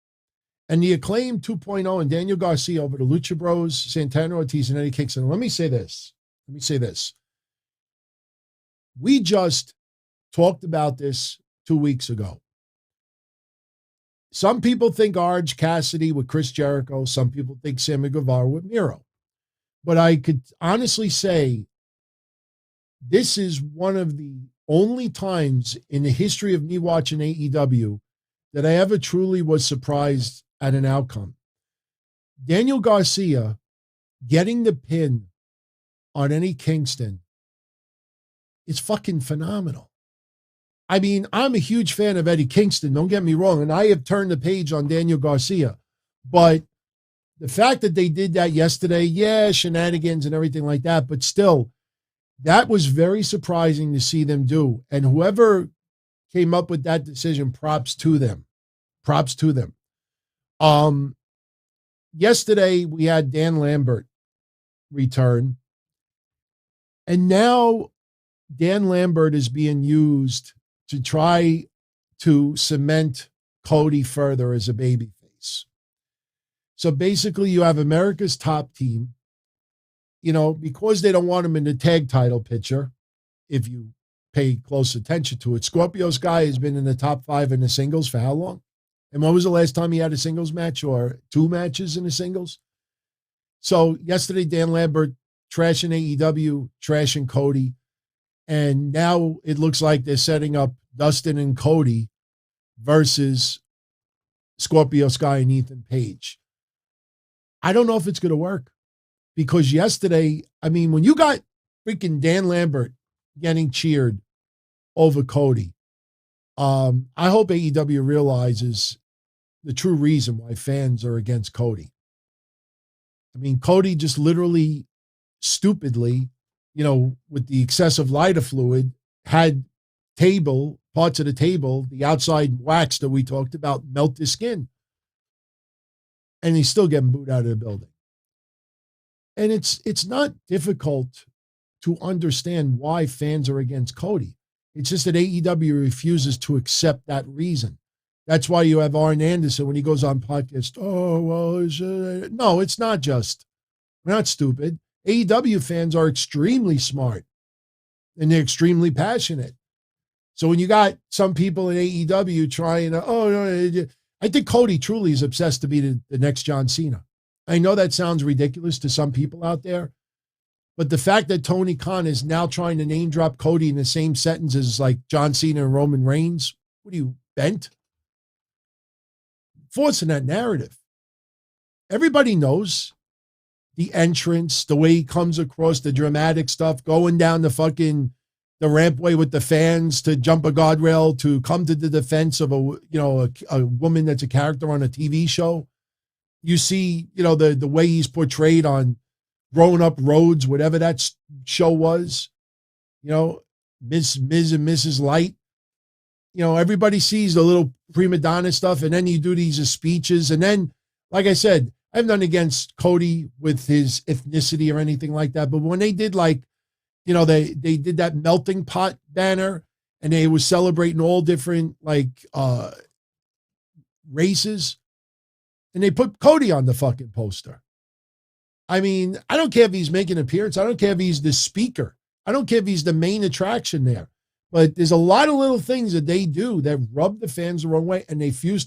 And the Acclaimed 2.0 and Daniel Garcia over the Lucha Bros, Santana Ortiz, and Eddie Kingston. Let me say this. We just talked about this 2 weeks ago. Some people think Orange Cassidy with Chris Jericho. Some people think Sammy Guevara with Miro. But I could honestly say this is one of the only times in the history of me watching AEW that I ever truly was surprised at an outcome. Daniel Garcia getting the pin on Eddie Kingston is fucking phenomenal. I mean, I'm a huge fan of Eddie Kingston, don't get me wrong, and I have turned the page on Daniel Garcia. But the fact that they did that yesterday, shenanigans and everything like that, but still, that was very surprising to see them do. And whoever came up with that decision, props to them. Yesterday, we had Dan Lambert return. And now Dan Lambert is being used to try to cement Cody further as a babyface. So basically, you have America's top team, because they don't want him in the tag title picture, if you pay close attention to it. Scorpio Sky has been in the top 5 in the singles for how long? And when was the last time he had a singles match or 2 matches in the singles? So yesterday, Dan Lambert trashing AEW, trashing Cody. And now it looks like they're setting up Dustin and Cody versus Scorpio Sky and Ethan Page. I don't know if it's going to work because yesterday, I mean, when you got freaking Dan Lambert getting cheered over Cody, I hope AEW realizes the true reason why fans are against Cody. I mean, Cody just literally, stupidly, with the excessive lighter fluid, had parts of the table, the outside wax that we talked about, melt his skin. And he's still getting booed out of the building. And it's not difficult to understand why fans are against Cody. It's just that AEW refuses to accept that reason. That's why you have Arn Anderson when he goes on podcast. Oh, well, no, it's not just. We're not stupid. AEW fans are extremely smart and they're extremely passionate. So when you got some people in AEW trying to, I think Cody truly is obsessed to be the next John Cena. I know that sounds ridiculous to some people out there, but the fact that Tony Khan is now trying to name drop Cody in the same sentence as like John Cena and Roman Reigns, what are you, bent? Forcing that narrative. Everybody knows the entrance, the way he comes across, the dramatic stuff, going down the rampway with the fans to jump a guardrail, to come to the defense of a woman that's a character on a TV show. You see, the way he's portrayed on Growing Up Roads, whatever that show was, Ms. and Mrs. Light. Everybody sees the little prima donna stuff, and then you do these speeches. And then, like I said, I have nothing against Cody with his ethnicity or anything like that. But when they did they did that melting pot banner and they were celebrating all different races, and they put Cody on the fucking poster. I mean, I don't care if he's making an appearance. I don't care if he's the speaker. I don't care if he's the main attraction there. But there's a lot of little things that they do that rub the fans the wrong way, and they refuse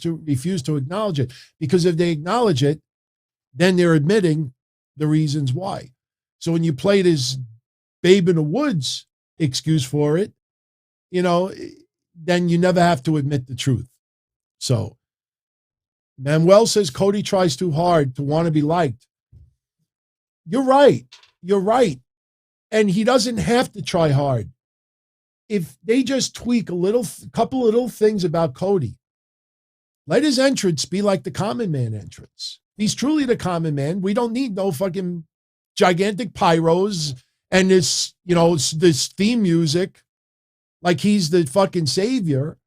to acknowledge it. Because if they acknowledge it, then they're admitting the reasons why. So when you play this babe in the woods excuse for it, then you never have to admit the truth. So Manuel says Cody tries too hard to want to be liked. You're right. You're right. And he doesn't have to try hard. If they just tweak couple little things about Cody, let his entrance be like the Common Man entrance. He's truly the Common Man. We don't need no fucking gigantic pyros and this theme music like he's the fucking savior.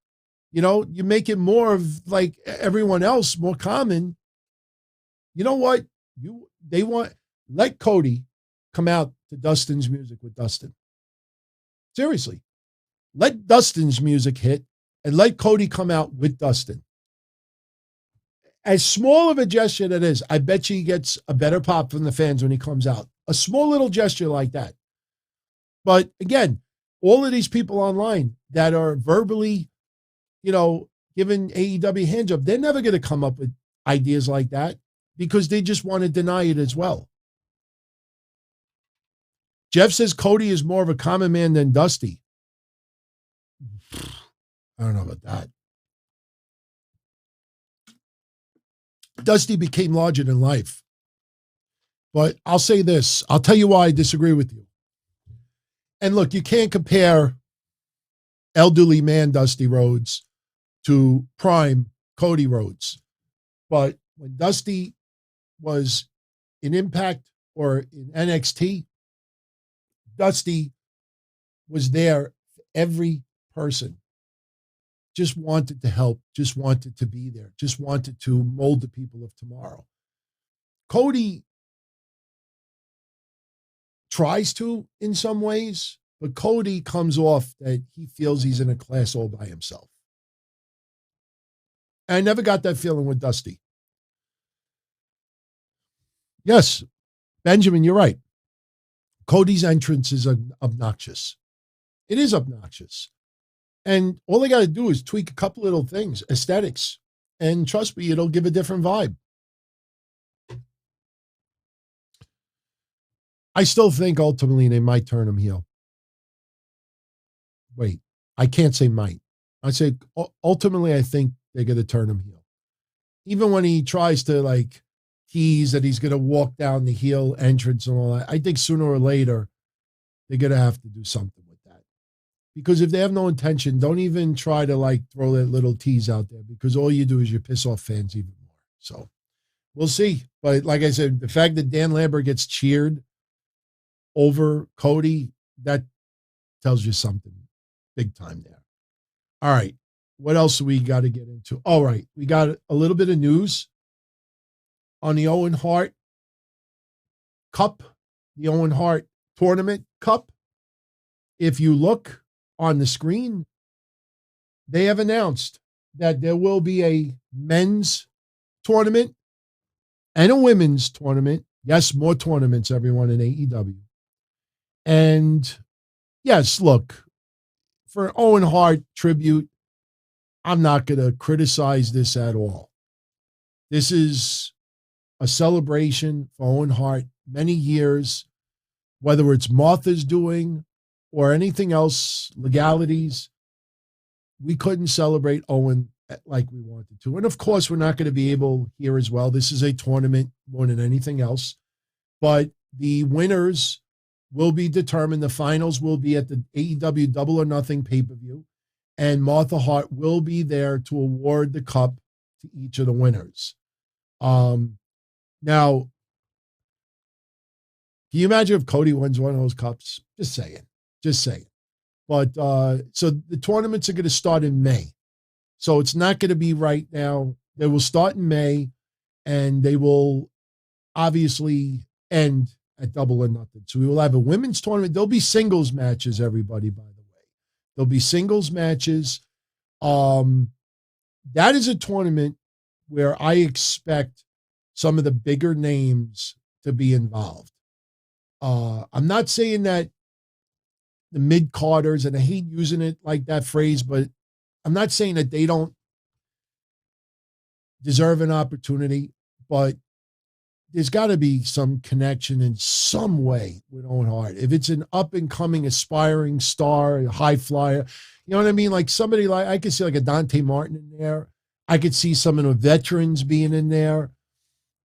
You make it more of like everyone else, more common. You know what? Let Cody come out to Dustin's music with Dustin. Seriously. Let Dustin's music hit and let Cody come out with Dustin. As small of a gesture that is, I bet you he gets a better pop from the fans when he comes out. A small little gesture like that. But again, all of these people online that are verbally, giving AEW hand job, they're never going to come up with ideas like that because they just want to deny it as well. Jeff says Cody is more of a common man than Dusty. I don't know about that. Dusty became larger than life. But I'll say this. I'll tell you why I disagree with you. And look, you can't compare elderly man Dusty Rhodes to prime Cody Rhodes. But when Dusty was in Impact or in NXT, Dusty was there for every person. Just wanted to help, just wanted to be there, just wanted to mold the people of tomorrow. Cody tries to in some ways, but Cody comes off that he feels he's in a class all by himself. And I never got that feeling with Dusty. Yes, Benjamin, you're right. Cody's entrance is obnoxious. It is obnoxious. And all they got to do is tweak a couple little things, aesthetics. And trust me, it'll give a different vibe. I still think ultimately they might turn him heel. Wait, I can't say might. I say ultimately I think they're going to turn him heel. Even when he tries to tease that he's going to walk down the heel entrance and all that, I think sooner or later they're going to have to do something with that. Because if they have no intention, don't even try to like throw that little tease out there, because all you do is you piss off fans even more. So we'll see. But like I said, the fact that Dan Lambert gets cheered over Cody, that tells you something big time there. All right. What else do we got to get into? All right. We got a little bit of news on the Owen Hart Cup, the Owen Hart Tournament Cup. If you look on the screen, they have announced that there will be a men's tournament and a women's tournament. Yes, more tournaments, everyone, in AEW. And yes, look, for Owen Hart tribute, I'm not going to criticize this at all. This is a celebration for Owen Hart, many years, whether it's Martha's doing or anything else, legalities. We couldn't celebrate Owen like we wanted to. And of course, we're not going to be able here as well. This is a tournament more than anything else. But the winners will be determined. The finals will be at the AEW Double or Nothing pay-per-view. And Martha Hart will be there to award the cup to each of the winners. Now, can you imagine if Cody wins one of those cups? Just saying. Just saying. But so the tournaments are going to start in May. So it's not going to be right now. They will start in May, and they will obviously end at Double or Nothing. So we will have a women's tournament. There'll be singles matches, everybody, by the way. There'll be singles matches. That is a tournament where I expect some of the bigger names to be involved. I'm not saying that the mid-carders, and I hate using it like that phrase, but I'm not saying that they don't deserve an opportunity, but there's got to be some connection in some way with Owen Hart. If it's an up-and-coming, aspiring star, a high flyer, you know what I mean? Like somebody like, I could see like a Dante Martin in there. I could see some of the veterans being in there.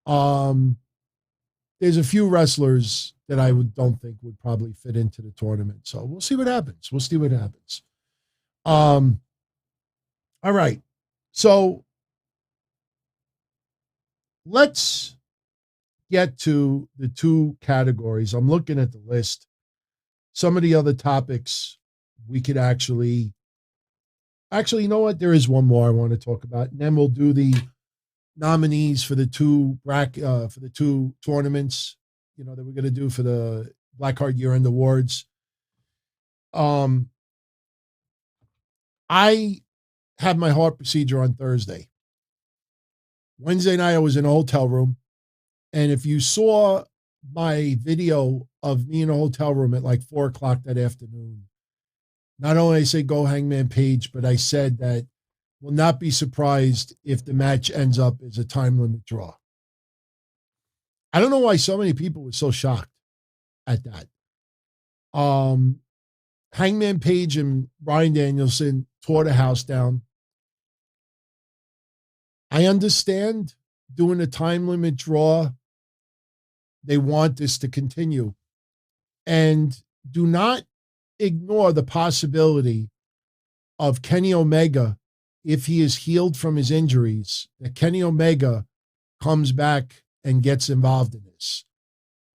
There's a few wrestlers that I don't think would probably fit into the tournament. So we'll see what happens. We'll see what happens. All right. So let's get to the two categories. I'm looking at the list. Some of the other topics we could actually, you know what? There is one more I want to talk about, and then we'll do the nominees for the two tournaments, you know, that we're going to do for the Blackheart Year-End Awards. I had my heart procedure on Thursday. Wednesday night, I was in a hotel room. And if you saw my video of me in a hotel room at like 4:00 that afternoon, not only I say go Hangman Page, but I said that will not be surprised if the match ends up as a time limit draw. I don't know why so many people were so shocked at that. Hangman Page and Bryan Danielson tore the house down. I understand doing a time limit draw. They want this to continue. And do not ignore the possibility of Kenny Omega, if he is healed from his injuries, that Kenny Omega comes back and gets involved in this.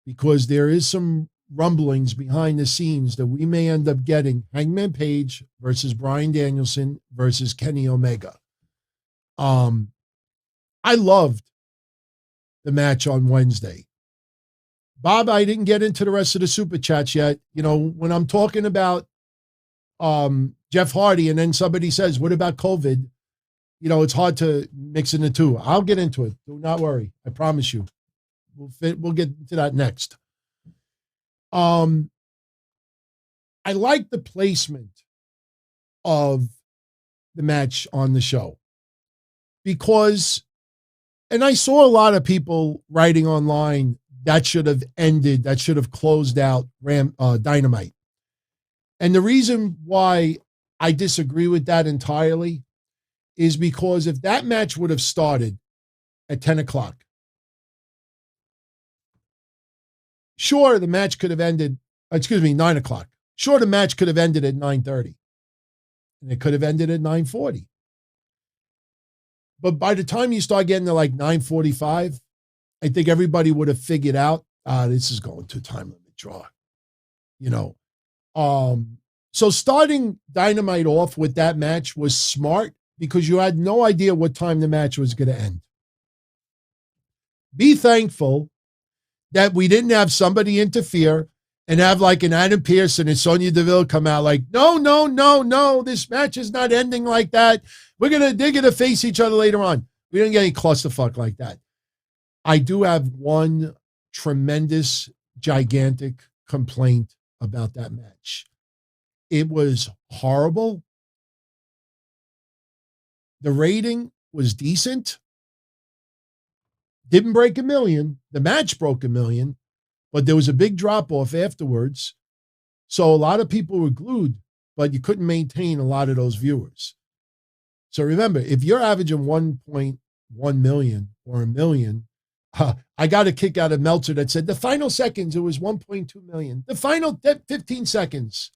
Because there is some rumblings behind the scenes that we may end up getting Hangman Page versus Bryan Danielson versus Kenny Omega. I loved the match on Wednesday. Bob, I didn't get into the rest of the super chats yet. You know, when I'm talking about Jeff Hardy and then somebody says, what about COVID? You know, it's hard to mix in the two. I'll get into it. Do not worry. I promise you. We'll get into that next. I like the placement of the match on the show because, and I saw a lot of people writing online that should have ended, that should have closed out Dynamite. And the reason why I disagree with that entirely is because if that match would have started at 10 o'clock, sure, the match could have ended, 9 o'clock. Sure, the match could have ended at 9:30. And it could have ended at 9:40. But by the time you start getting to like 9:45, I think everybody would have figured out, this is going to time limit draw. You know, so starting Dynamite off with that match was smart because you had no idea what time the match was going to end. Be thankful that we didn't have somebody interfere and have like an Adam Pearce and Sonya Deville come out like, no, this match is not ending like that. They're going to face each other later on. We didn't get any clusterfuck like that. I do have one tremendous, gigantic complaint about that match. It was horrible. The rating was decent. Didn't break 1 million. The match broke 1 million, but there was a big drop off afterwards. So a lot of people were glued, but you couldn't maintain a lot of those viewers. So remember, if you're averaging 1.1 million or 1 million, I got a kick out of Meltzer that said the final seconds, it was 1.2 million. The final 15 seconds.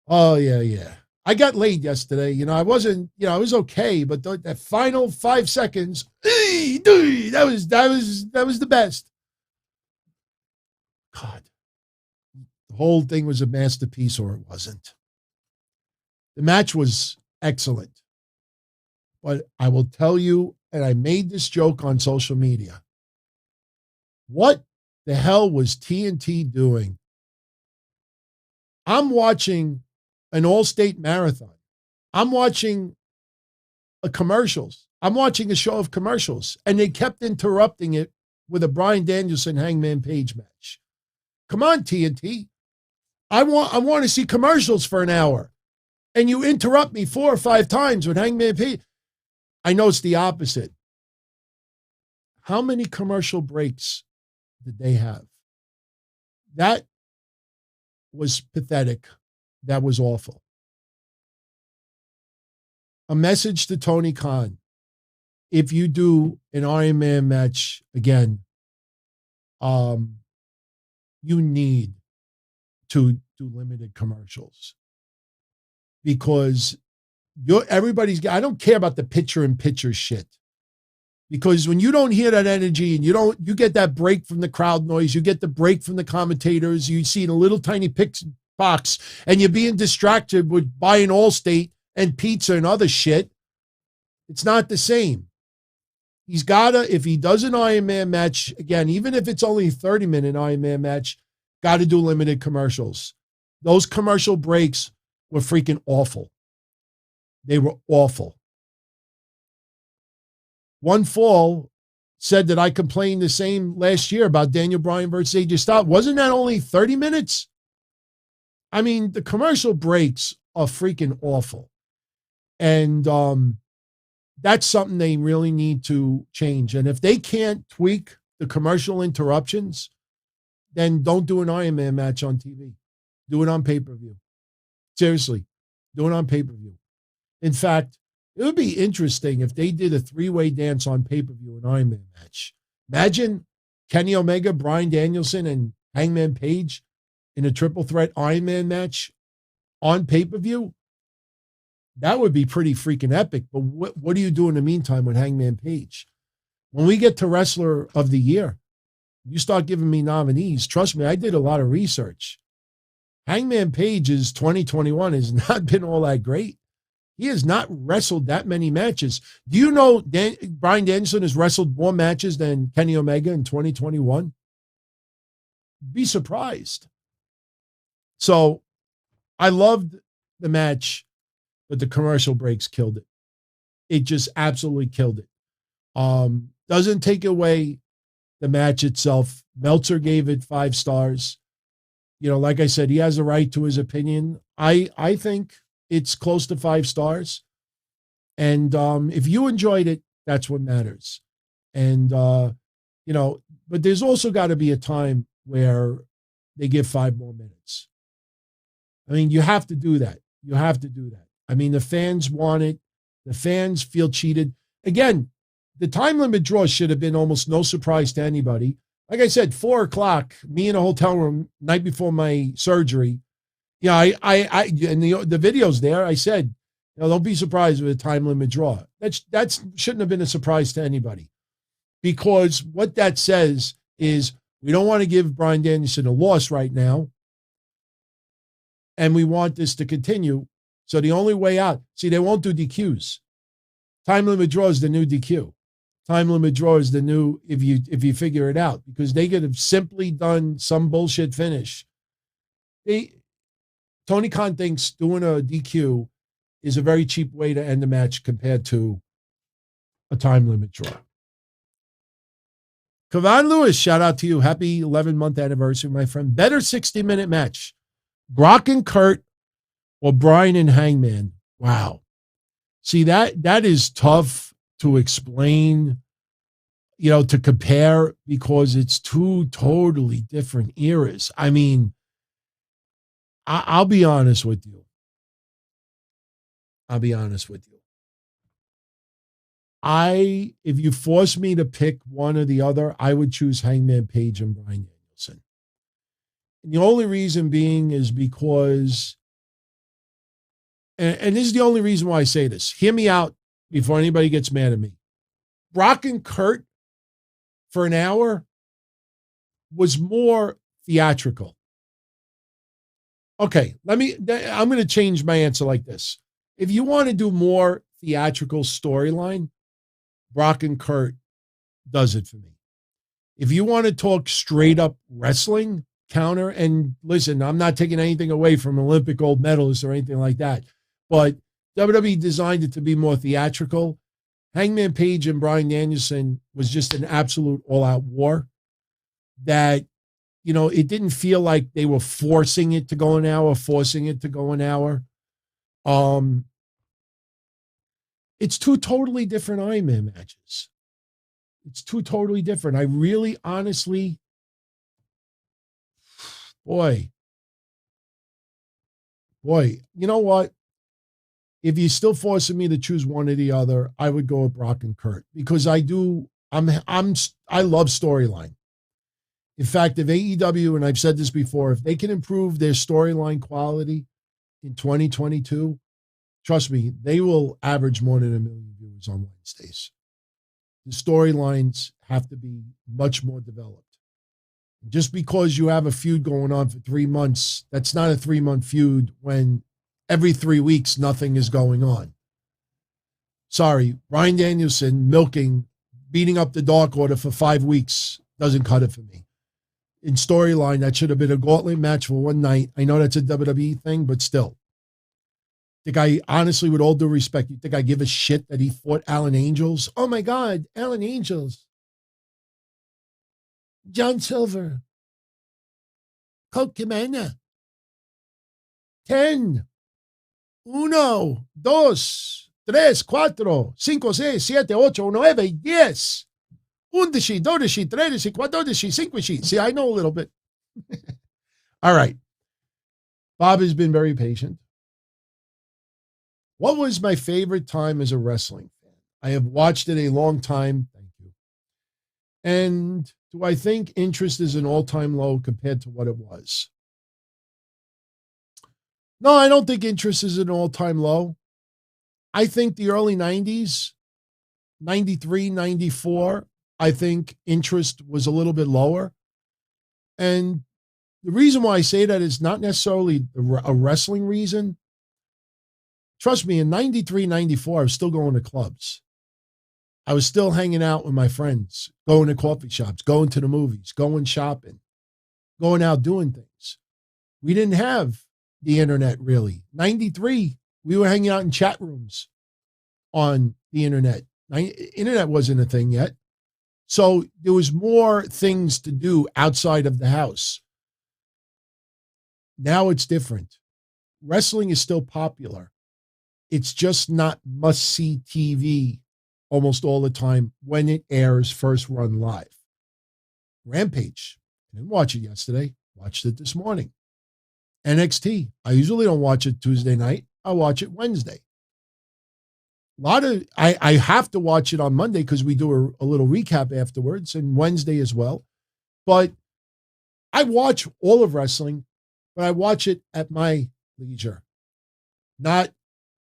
Oh, yeah. I got laid yesterday. You know, I wasn't, I was okay, but that final 5 seconds, that was the best. God, the whole thing was a masterpiece, or it wasn't. The match was excellent. But I will tell you, and I made this joke on social media, what the hell was TNT doing? I'm watching an all-state marathon. I'm watching commercials. I'm watching a show of commercials, and they kept interrupting it with a Bryan Danielson Hangman Page match. Come on, TNT. I want to see commercials for an hour, and you interrupt me 4 or 5 times with Hangman Page. I know it's the opposite. How many commercial breaks did they have? That was pathetic. That was awful. A message to Tony Khan. If you do an Iron Man match again, you need to do limited commercials. Because I don't care about the picture-in-picture shit. Because when you don't hear that energy and you get that break from the crowd noise, you get the break from the commentators, you see in a little tiny box, and you're being distracted with buying Allstate and pizza and other shit, it's not the same. He's if he does an Iron Man match, again, even if it's only a 30-minute Iron Man match, got to do limited commercials. Those commercial breaks were freaking awful. They were awful. One Fall said that I complained the same last year about Daniel Bryan versus AJ Styles. Wasn't that only 30 minutes? I mean, the commercial breaks are freaking awful. And that's something they really need to change. And if they can't tweak the commercial interruptions, then don't do an Iron Man match on TV. Do it on pay-per-view. Seriously, do it on pay-per-view. In fact, it would be interesting if they did a 3-way dance on pay-per-view, an Iron Man match. Imagine Kenny Omega, Bryan Danielson, and Hangman Page in a triple threat Iron Man match on pay-per-view. That would be pretty freaking epic. But what do you do in the meantime with Hangman Page? When we get to Wrestler of the Year, you start giving me nominees. Trust me, I did a lot of research. Hangman Page's 2021 has not been all that great. He has not wrestled that many matches. Do you know Bryan Danielson has wrestled more matches than Kenny Omega in 2021? Be surprised. So I loved the match, but the commercial breaks killed it. It just absolutely killed it. Doesn't take away the match itself. Meltzer gave it 5 stars. You know, like I said, he has a right to his opinion. I think it's close to 5 stars. And if you enjoyed it, that's what matters. And, but there's also got to be a time where they give 5 more minutes. I mean, you have to do that. You have to do that. I mean, the fans want it. The fans feel cheated. Again, the time limit draw should have been almost no surprise to anybody. Like I said, 4 o'clock, me in a hotel room, night before my surgery, Yeah, I in the videos there, I said, don't be surprised with a time limit draw. That shouldn't have been a surprise to anybody, because what that says is we don't want to give Bryan Danielson a loss right now, and we want this to continue. So the only way out, see, they won't do DQs. Time limit draw is the new DQ. Time limit draw is the new, if you figure it out, because they could have simply done some bullshit finish. Tony Khan thinks doing a DQ is a very cheap way to end the match compared to a time limit draw. Kavan Lewis, shout out to you. Happy 11-month anniversary, my friend. Better 60-minute match. Brock and Kurt or Bryan and Hangman. Wow. See, that is tough to explain, to compare, because it's two totally different eras. I mean, I'll be honest with you. If you force me to pick one or the other, I would choose Hangman Page and Bryan Danielson. And the only reason being is because, and this is the only reason why I say this. Hear me out before anybody gets mad at me. Brock and Kurt for an hour was more theatrical. Okay, I'm going to change my answer like this. If you want to do more theatrical storyline, Brock and Kurt does it for me. If you want to talk straight up wrestling, counter, and listen, I'm not taking anything away from Olympic gold medalists or anything like that, but WWE designed it to be more theatrical. Hangman Page and Bryan Danielson was just an absolute all-out war that, it didn't feel like they were forcing it to go an hour. It's two totally different Iron Man matches. It's two totally different. I really, honestly, boy, you know what? If you're still forcing me to choose one or the other, I would go with Brock and Kurt, because I love storyline. In fact, if AEW, and I've said this before, if they can improve their storyline quality in 2022, trust me, they will average more than 1 million viewers on Wednesdays. The storylines have to be much more developed. Just because you have a feud going on for 3 months, that's not a 3-month feud when every 3 weeks nothing is going on. Sorry, Bryan Danielson beating up the Dark Order for 5 weeks doesn't cut it for me. In storyline, that should have been a gauntlet match for one night. I know that's a WWE thing, but still. Honestly, with all due respect, you think I give a shit that he fought Allin Angels? Oh my God, Allin Angels. John Silver. Colt Cabana. 10. 1, 2, 3, 4, 5, 6, 7, 8, 9, 10. 11, 12, 13, 14, 15. See, I know a little bit. All right. Bob has been very patient. What was my favorite time as a wrestling fan? I have watched it a long time. Thank you. And do I think interest is an all-time low compared to what it was? No, I don't think interest is an all-time low. I think the early 90s, 93, 94, I think interest was a little bit lower. And the reason why I say that is not necessarily a wrestling reason. Trust me, in 93, 94, I was still going to clubs. I was still hanging out with my friends, going to coffee shops, going to the movies, going shopping, going out doing things. We didn't have the internet, really. 93, we were hanging out in chat rooms on the internet. Internet wasn't a thing yet. So there was more things to do outside of the house. Now it's different. Wrestling is still popular. It's just not must-see TV almost all the time when it airs first run live. Rampage. I didn't watch it yesterday. Watched it this morning. NXT. I usually don't watch it Tuesday night. I watch it Wednesday. I have to watch it on Monday because we do a little recap afterwards, and Wednesday as well. But I watch all of wrestling, but I watch it at my leisure. Not,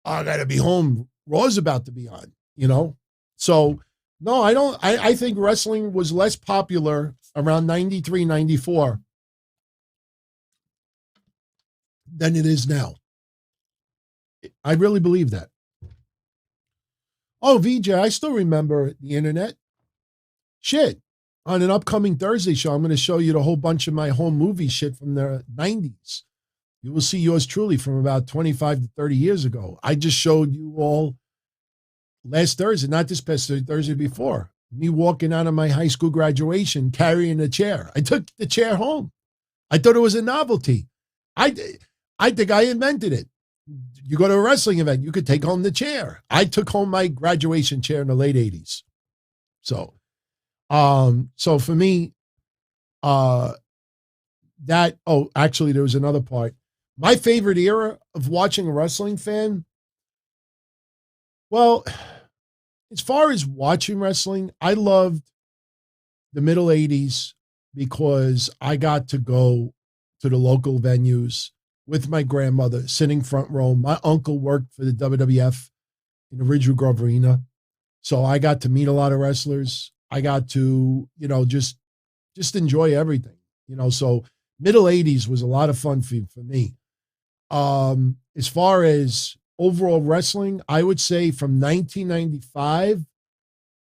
oh, I got to be home. Raw's about to be on, you know? So, no, I don't. I think wrestling was less popular around 93, 94 than it is now. I really believe that. Oh, VJ, I still remember the internet. Shit. On an upcoming Thursday show, I'm going to show you the whole bunch of my home movie shit from the 90s. You will see yours truly from about 25 to 30 years ago. I just showed you all last Thursday, not this past Thursday before. Me walking out of my high school graduation carrying a chair. I took the chair home. I thought it was a novelty. I think I invented it. You go to a wrestling event, you could take home the chair. I took home my graduation chair in the late 80s. So for me, actually there was another part. My favorite era of watching a wrestling fan, well, as far as watching wrestling, I loved the middle 80s because I got to go to the local venues with my grandmother sitting front row. My uncle worked for the WWF in the Ridgeview Grove Arena. So I got to meet a lot of wrestlers. I got to, just enjoy everything, so middle 80s was a lot of fun for me. As far as overall wrestling, I would say from 1995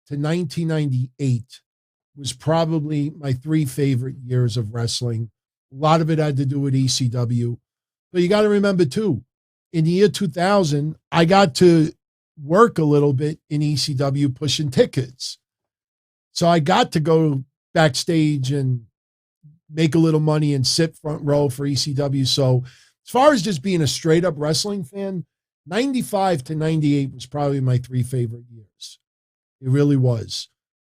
to 1998 was probably my 3 favorite years of wrestling. A lot of it had to do with ECW. But you got to remember, too, in the year 2000, I got to work a little bit in ECW pushing tickets. So I got to go backstage and make a little money and sit front row for ECW. So as far as just being a straight up wrestling fan, 95 to 98 was probably my 3 favorite years. It really was.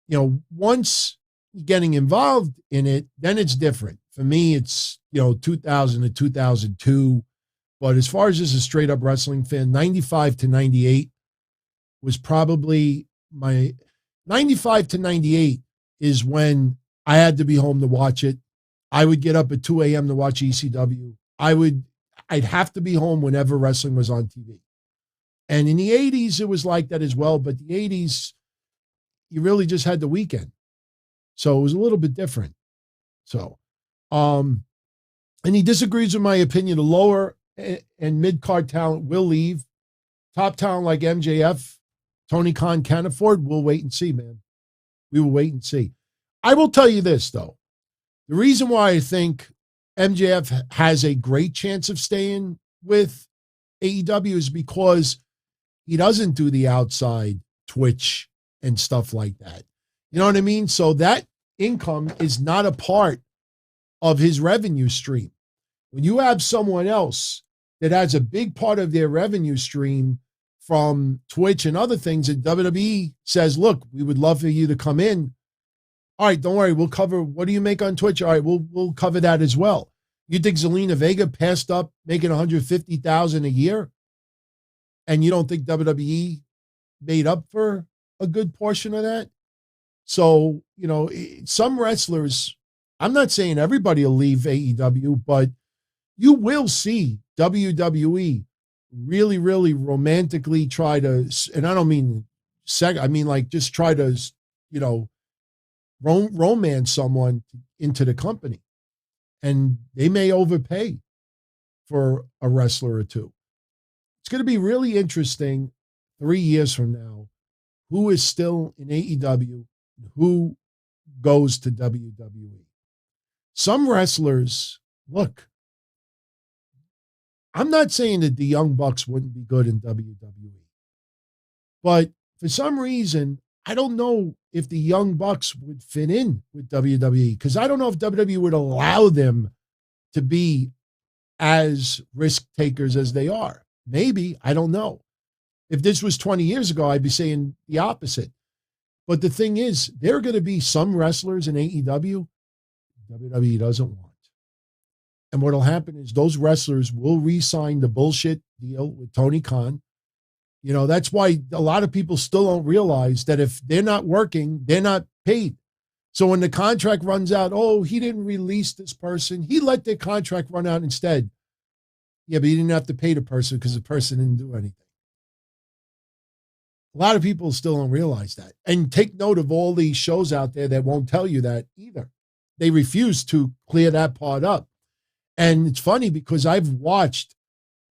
Once getting involved in it, then it's different. For me, it's, 2000 to 2002. But as far as just a straight up wrestling fan, 95 to 98 was probably my 95 to 98 is when I had to be home to watch it. I would get up at 2 a.m. to watch ECW. I'd have to be home whenever wrestling was on TV. And in the 80s, it was like that as well. But the 80s, you really just had the weekend. So it was a little bit different. So, and he disagrees with my opinion. The lower and mid-card talent will leave. Top talent like MJF, Tony Khan can afford. We'll wait and see, man. We will wait and see. I will tell you this, though. The reason why I think MJF has a great chance of staying with AEW is because he doesn't do the outside Twitch and stuff like that. You know what I mean? So that income is not a part of his revenue stream. When you have someone else that has a big part of their revenue stream from Twitch and other things, and WWE says, look, we would love for you to come in. All right, don't worry, we'll cover, what do you make on Twitch? All right, we'll cover that as well. You think Zelina Vega passed up making $150,000 a year? And you don't think WWE made up for a good portion of that? So, some wrestlers, I'm not saying everybody will leave AEW, but you will see WWE really, really romantically try to, and I don't mean I mean like just try to, romance someone into the company. And they may overpay for a wrestler or two. It's going to be really interesting 3 years from now, who is still in AEW, who goes to WWE. Some wrestlers, look, I'm not saying that the Young Bucks wouldn't be good in WWE, but for some reason, I don't know if the Young Bucks would fit in with WWE, because I don't know if WWE would allow them to be as risk takers as they are. Maybe, I don't know. If this was 20 years ago, I'd be saying the opposite. But the thing is, there are going to be some wrestlers in AEW WWE doesn't want. And what will happen is those wrestlers will re-sign the bullshit deal with Tony Khan. That's why a lot of people still don't realize that if they're not working, they're not paid. So when the contract runs out, he didn't release this person. He let their contract run out instead. Yeah, but you didn't have to pay the person because the person didn't do anything. A lot of people still don't realize that. And take note of all these shows out there that won't tell you that either. They refuse to clear that part up. And it's funny because I've watched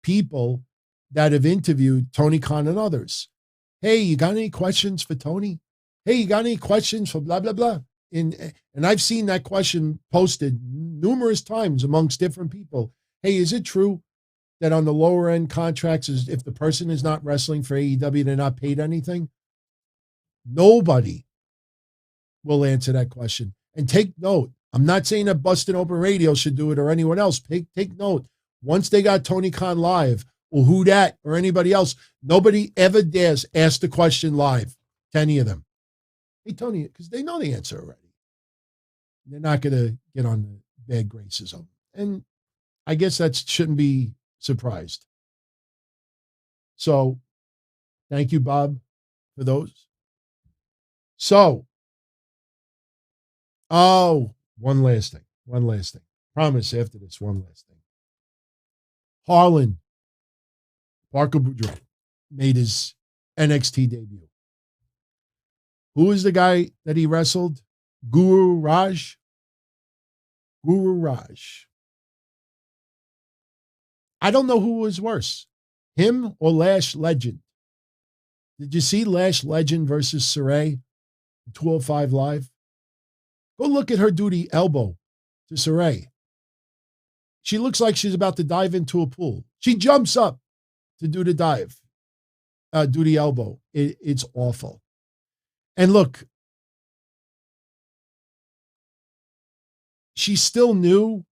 people that have interviewed Tony Khan and others. Hey, you got any questions for Tony? Hey, you got any questions for blah, blah, blah? And I've seen that question posted numerous times amongst different people. Hey, is it true that on the lower end contracts, if the person is not wrestling for AEW, they're not paid anything? Nobody will answer that question. And take note, I'm not saying that Bustin' Open Radio should do it or anyone else. Take note, once they got Tony Khan live, or who that, or anybody else, nobody ever dares ask the question live to any of them. Hey, Tony, because they know the answer already. They're not going to get on the bad graces of them. And I guess that shouldn't be surprised. So, thank you, Bob, for those. So, one last thing. Promise after this, one last thing. Harland, Parker Boudreaux, made his NXT debut. Who is the guy that he wrestled? Guru Raj. I don't know who was worse, him or Lash Legend. Did you see Lash Legend versus Saray, 205 Live? Go look at her do the elbow to Saray. She looks like she's about to dive into a pool. She jumps up to do the dive, do the elbow. It's awful. And look, she's still new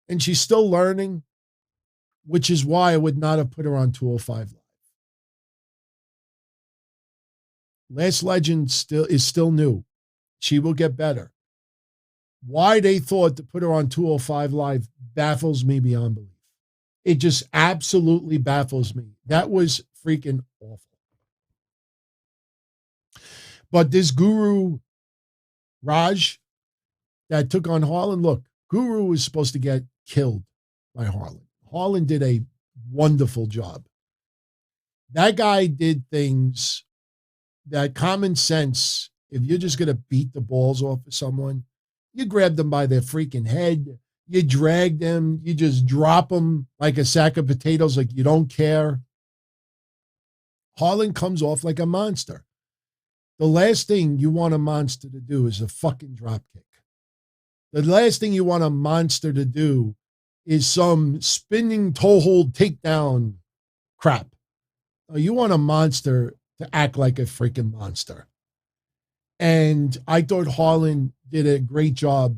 and she's still learning, which is why I would not have put her on 205 Live. Last Legend is still new. She will get better. Why they thought to put her on 205 Live baffles me beyond belief. It just absolutely baffles me. That was freaking awful. But this Guru Raj that took on Harland, look, Guru was supposed to get killed by Harland. Harland did a wonderful job. That guy did things that common sense, if you're just going to beat the balls off of someone, you grab them by their freaking head, you drag them, you just drop them like a sack of potatoes, like you don't care. Harland comes off like a monster. The last thing you want a monster to do is a fucking drop kick. The last thing you want a monster to do is some spinning toe hold takedown crap. You want a monster to act like a freaking monster. And I thought Harland did a great job.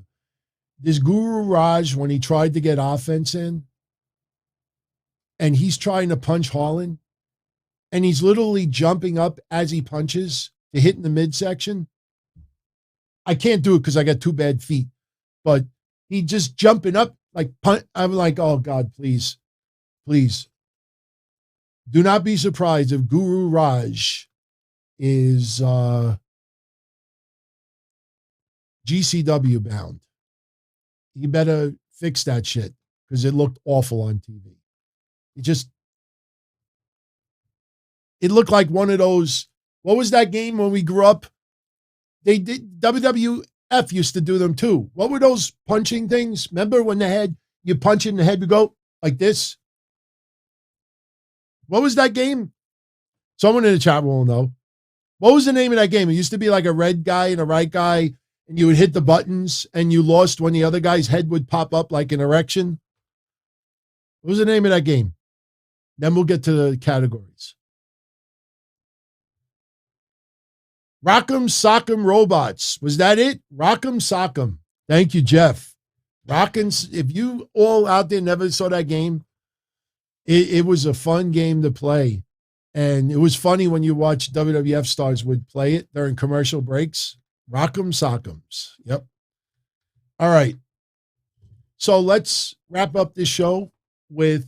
This Guru Raj, when he tried to get offense in, and he's trying to punch Harland, and he's literally jumping up as he punches to hit in the midsection. I can't do it because I got two bad feet, but he just jumping up like punch. I'm like, oh God, please. Do not be surprised if Guru Raj is GCW bound. You better fix that shit because it looked awful on TV. It looked like one of those. What was that game when we grew up? They did, WWF used to do them too. What were those punching things? Remember when you punch in the head, you go like this? What was that game? Someone in the chat will know. What was the name of that game? It used to be like a red guy and a right guy, and you would hit the buttons, and you lost when the other guy's head would pop up like an erection. What was the name of that game? Then we'll get to the categories. Rock'em Sock'em Robots. Was that it? Rock'em Sock'em. Thank you, Jeff. If you all out there never saw that game, it was a fun game to play. And it was funny when you watch WWF stars would play it during commercial breaks. Rock'em Sock'ems. Yep. All right. So let's wrap up this show with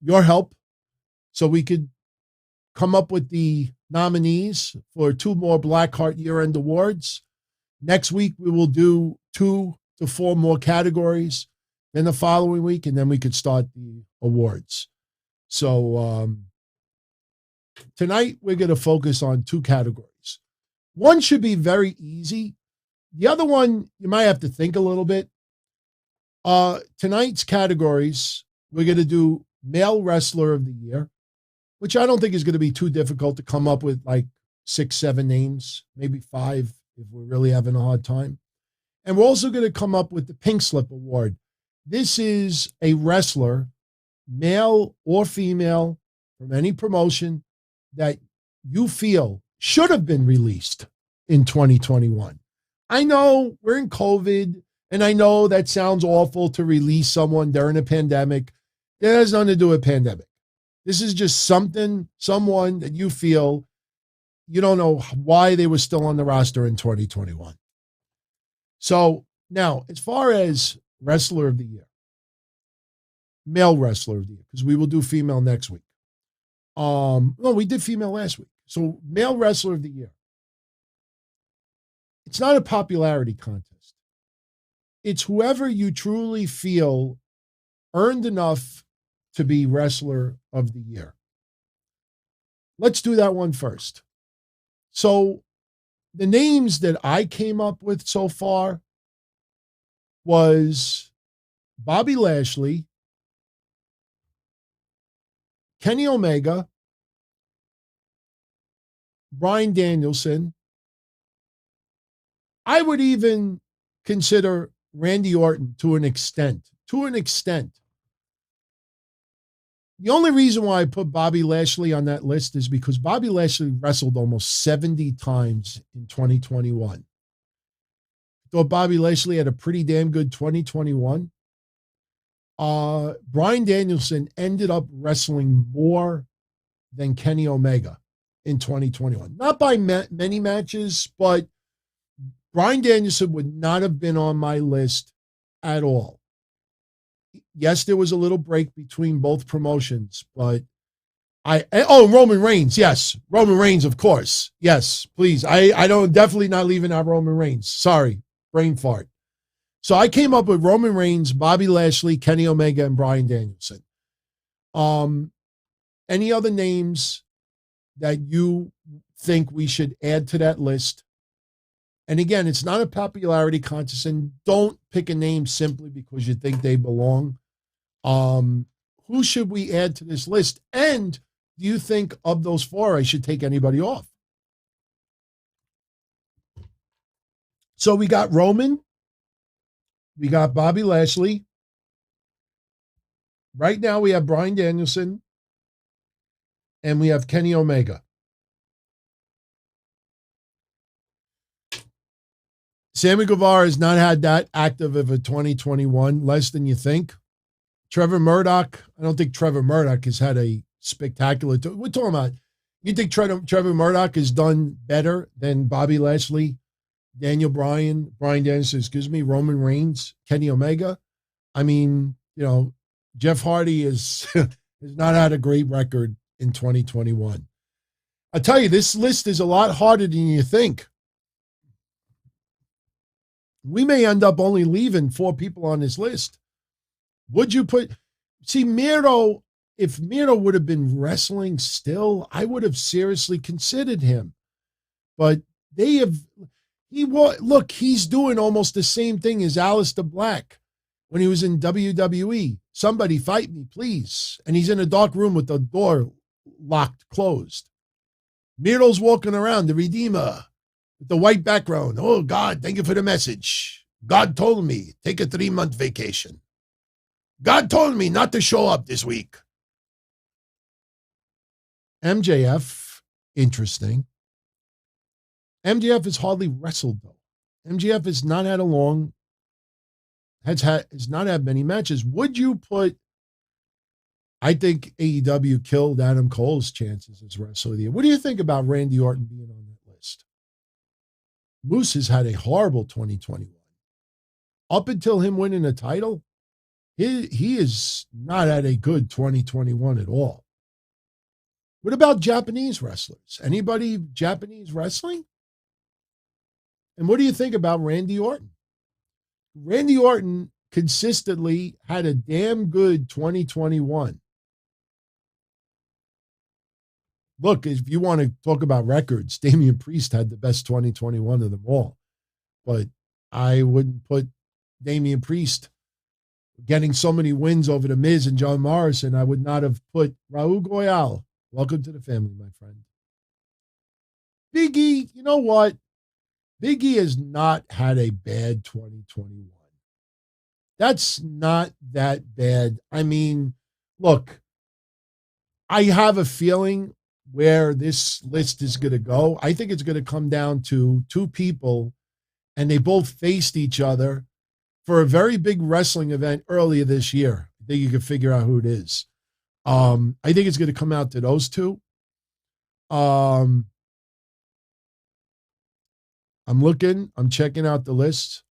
your help so we could come up with the nominees for 2 more Blackheart year-end awards. Next week, we will do 2 to 4 more categories then the following week, and then we could start the awards. So tonight we're going to focus on two categories. One should be very easy. The other one, you might have to think a little bit. Tonight's categories, we're going to do Male Wrestler of the Year, which I don't think is going to be too difficult to come up with, like 6, 7 names, maybe 5 if we're really having a hard time. And we're also going to come up with the Pink Slip Award. This is a wrestler, male or female, from any promotion that you feel should have been released in 2021. I know we're in COVID, and I know that sounds awful to release someone during a pandemic. It has nothing to do with pandemic. This is just someone that you feel you don't know why they were still on the roster in 2021. So now, as far as Wrestler of the Year, Male Wrestler of the Year, because we will do female next week. No, we did female last week. So Male Wrestler of the Year. It's not a popularity contest. It's whoever you truly feel earned enough to be Wrestler of the Year. Let's do that one first. So the names that I came up with so far was Bobby Lashley, Kenny Omega, Bryan Danielson. I would even consider Randy Orton to an extent. The only reason why I put Bobby Lashley on that list is because Bobby Lashley wrestled almost 70 times in 2021. I thought Bobby Lashley had a pretty damn good 2021. Bryan Danielson ended up wrestling more than Kenny Omega in 2021. Not by many matches, but Bryan Danielson would not have been on my list at all. Yes, there was a little break between both promotions, but Roman Reigns. Yes. Roman Reigns, of course. Yes, please. I don't, definitely not leaving out Roman Reigns. Sorry. Brain fart. So I came up with Roman Reigns, Bobby Lashley, Kenny Omega, and Bryan Danielson. Any other names that you think we should add to that list? And again, it's not a popularity contest, and don't pick a name simply because you think they belong. Who should we add to this list? And do you think of those 4, I should take anybody off? So we got Roman. We got Bobby Lashley. Right now we have Bryan Danielson. And we have Kenny Omega. Sammy Guevara has not had that active of a 2021, less than you think. Trevor Murdoch, I don't think Trevor Murdoch has had a spectacular. We're talking about, you think Trevor Murdoch has done better than Bobby Lashley, Bryan Danielson, Roman Reigns, Kenny Omega? I mean, Jeff Hardy has not had a great record in 2021. I tell you, this list is a lot harder than you think. We may end up only leaving 4 people on this list. Would you Miro, if Miro would have been wrestling still, I would have seriously considered him. But he's doing almost the same thing as Aleister Black when he was in WWE. Somebody fight me, please. And he's in a dark room with the door closed. Miro's walking around, the Redeemer, with the white background. Oh, God, thank you for the message. God told me, take a 3-month vacation. God told me not to show up this week. MJF, interesting. MJF has hardly wrestled, though. MJF has not had many matches. Would you put, I think AEW killed Adam Cole's chances as wrestler of the year. What do you think about Randy Orton being on that list? Moose has had a horrible 2021. Up until him winning a title, he is not had a good 2021 at all. What about Japanese wrestlers? Anybody Japanese wrestling? And what do you think about Randy Orton? Randy Orton consistently had a damn good 2021. Look, if you want to talk about records, Damian Priest had the best 2021 of them all. But I wouldn't put Damian Priest getting so many wins over The Miz and John Morrison. I would not have put Raul Goyal. Welcome to the family, my friend. Big E, you know what? Big E has not had a bad 2021. That's not that bad. I mean, look, I have a feeling where this list is going to go. I think it's going to come down to two people, and they both faced each other for a very big wrestling event earlier this year. I think you can figure out who it is. I think it's going to come out to those two. I'm checking out the list.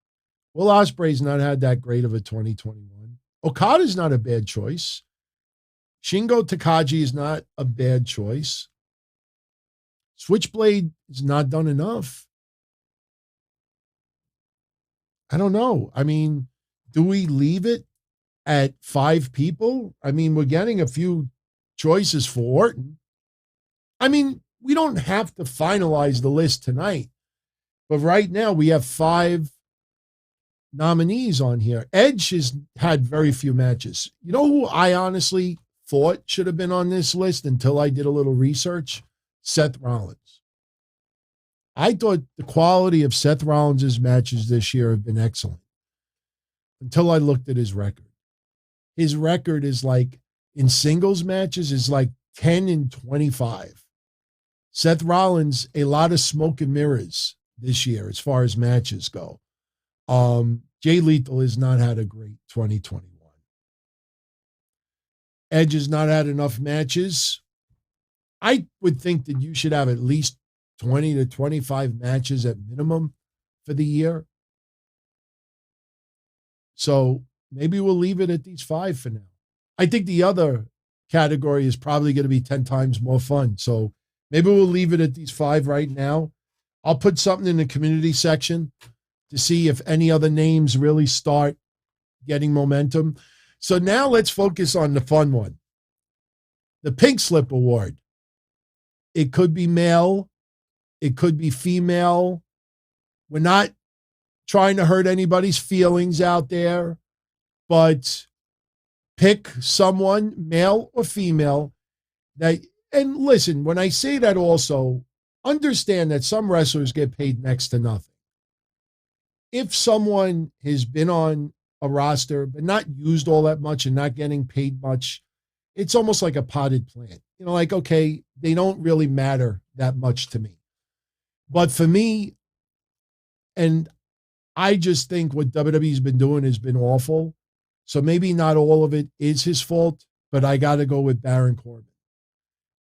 Will Ospreay's not had that great of a 2021. Okada's not a bad choice. Shingo Takagi is not a bad choice. Switchblade has not done enough. I don't know. I mean, do we leave it at 5 people? I mean, we're getting a few choices for Orton. I mean, we don't have to finalize the list tonight. But right now, we have 5 nominees on here. Edge has had very few matches. You know who I honestly thought should have been on this list until I did a little research? Seth Rollins. I thought the quality of Seth Rollins' matches this year have been excellent until I looked at his record. His record is like, in singles matches, is like 10-25. Seth Rollins, a lot of smoke and mirrors this year as far as matches go. Jay Lethal has not had a great 2021. Edge has not had enough matches. I would think that you should have at least 20 to 25 matches at minimum for the year. So maybe we'll leave it at these 5 for now. I think the other category is probably going to be 10 times more fun. So maybe we'll leave it at these 5 right now. I'll put something in the community section to see if any other names really start getting momentum. So now let's focus on the fun one. The Pink Slip Award. It could be male. It could be female. We're not trying to hurt anybody's feelings out there, but pick someone, male or female, that, and listen, when I say that also, understand that some wrestlers get paid next to nothing. If someone has been on a roster but not used all that much and not getting paid much, it's almost like a potted plant. You know, like, okay, they don't really matter that much to me. But for me, and I just think what WWE's been doing has been awful. So maybe not all of it is his fault, but I got to go with Baron Corbin.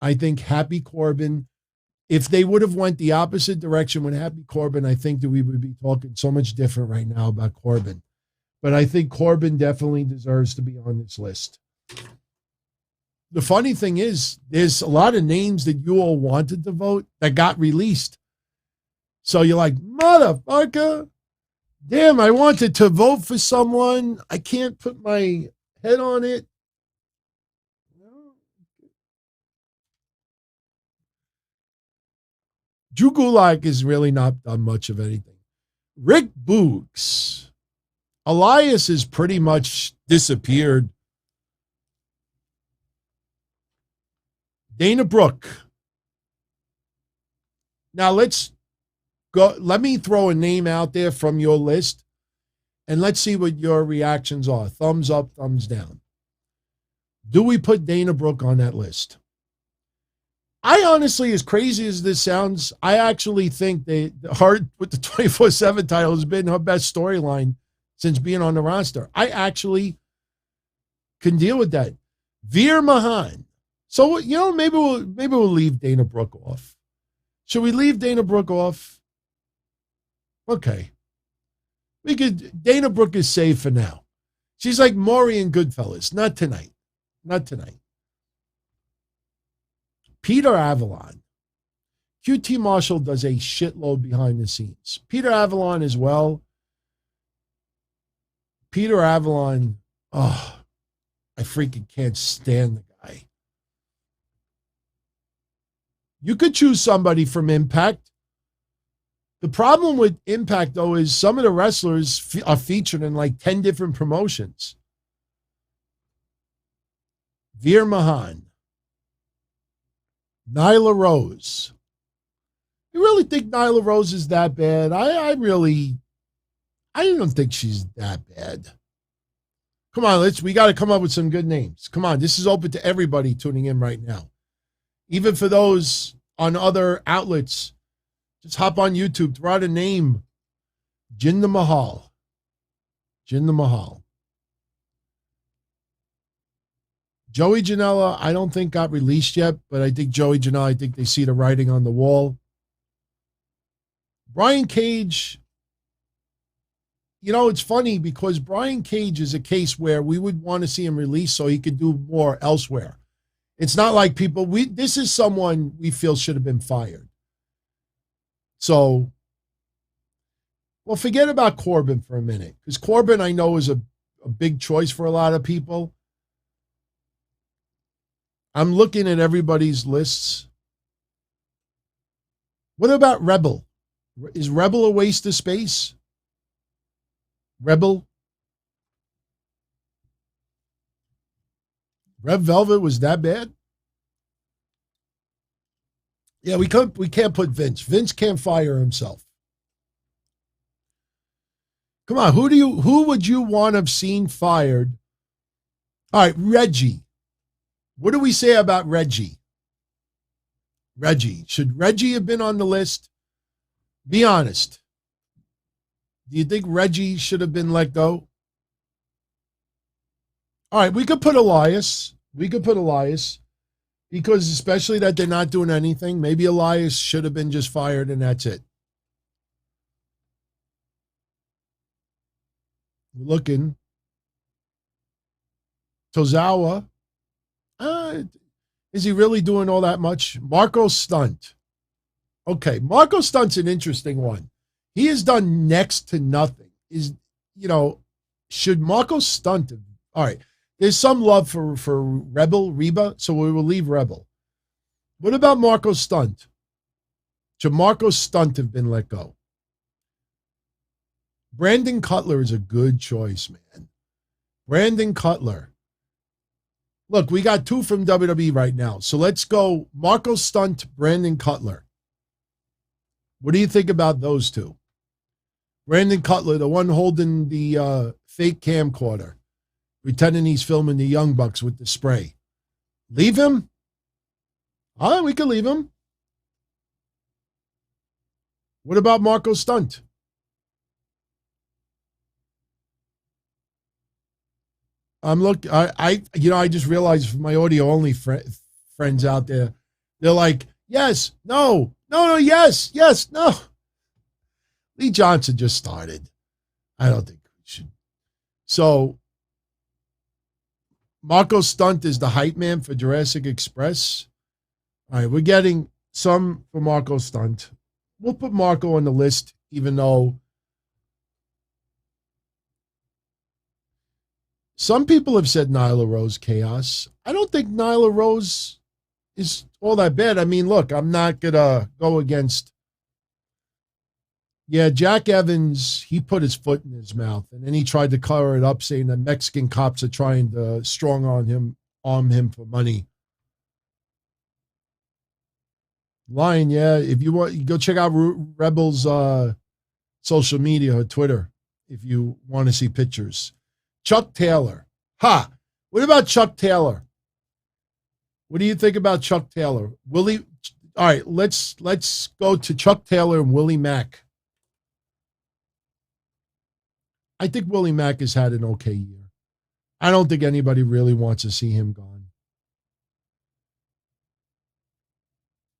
I think Happy Corbin, if they would have went the opposite direction with Happy Corbin, I think that we would be talking so much different right now about Corbin. But I think Corbin definitely deserves to be on this list. The funny thing is, there's a lot of names that you all wanted to vote that got released. So you're like, motherfucker, damn, I wanted to vote for someone. I can't put my head on it. Drew Gulak has really not done much of anything. Rick Boogs. Elias has pretty much disappeared. Dana Brooke. Now let's go. Let me throw a name out there from your list, and let's see what your reactions are. Thumbs up, thumbs down. Do we put Dana Brooke on that list? I honestly, as crazy as this sounds, I actually think that her with the 24/7 title has been her best storyline since being on the roster. I actually can deal with that. Veer Mahan. So, you know, maybe we'll leave Dana Brooke off. Should we leave Dana Brooke off? Okay. Dana Brooke is safe for now. She's like Maury in Goodfellas. Not tonight. Not tonight. Peter Avalon. QT Marshall does a shitload behind the scenes. Peter Avalon as well. Peter Avalon, oh, I freaking can't stand the guy. You could choose somebody from Impact. The problem with Impact, though, is some of the wrestlers are featured in like 10 different promotions. Veer Mahan, Nyla Rose. You really think Nyla Rose is that bad? I don't think she's that bad. Come on, we got to come up with some good names. Come on, this is open to everybody tuning in right now. Even for those on other outlets, just hop on YouTube, throw out a name. Jinder Mahal. Jinder Mahal. Joey Janela, I don't think got released yet, but I think Joey Janela, I think they see the writing on the wall. Brian Cage, you know, it's funny because Brian Cage is a case where we would want to see him released so he could do more elsewhere. It's not like this is someone we feel should have been fired. So, well, forget about Corbin for a minute, because Corbin, I know, is a big choice for a lot of people. I'm looking at everybody's lists. What about Rebel? Is Rebel a waste of space? Rebel? Red Velvet was that bad? Yeah, we can't put Vince. Vince can't fire himself. Come on, who would you want to have seen fired? All right, Reggie. What do we say about Reggie? Reggie. Should Reggie have been on the list? Be honest. Do you think Reggie should have been let go? All right, we could put Elias. Because especially that they're not doing anything. Maybe Elias should have been just fired and that's it. We're looking. Tozawa. Is he really doing all that much? Marco Stunt. Okay, Marco Stunt's an interesting one. He has done next to nothing. Should Marco Stunt have, all right, there's some love for Reba, so we will leave Rebel. What about Marco Stunt? Should Marco Stunt have been let go? Brandon Cutler is a good choice, man. Brandon Cutler. Look, we got two from WWE right now. So let's go Marco Stunt, Brandon Cutler. What do you think about those two? Brandon Cutler, the one holding the fake camcorder, pretending he's filming the Young Bucks with the spray. Leave him? All right, we can leave him. What about Marco Stunt? I'm looking. I just realized for my audio only friends out there, they're like, yes, no, yes, no. Lee Johnson just started. I don't think we should. So, Marco Stunt is the hype man for Jurassic Express. All right, we're getting some for Marco Stunt. We'll put Marco on the list, even though some people have said Nyla Rose chaos. I don't think Nyla Rose is all that bad. I mean, look, I'm not going to go against. Yeah, Jack Evans, he put his foot in his mouth, and then he tried to cover it up, saying that Mexican cops are trying to arm him for money. Lying, yeah. If you want, go check out Rebel's social media or Twitter if you want to see pictures. Chuck Taylor. Ha! What about Chuck Taylor? What do you think about Chuck Taylor? All right, let's go to Chuck Taylor and Willie Mack. I think Willie Mack has had an okay year. I don't think anybody really wants to see him gone.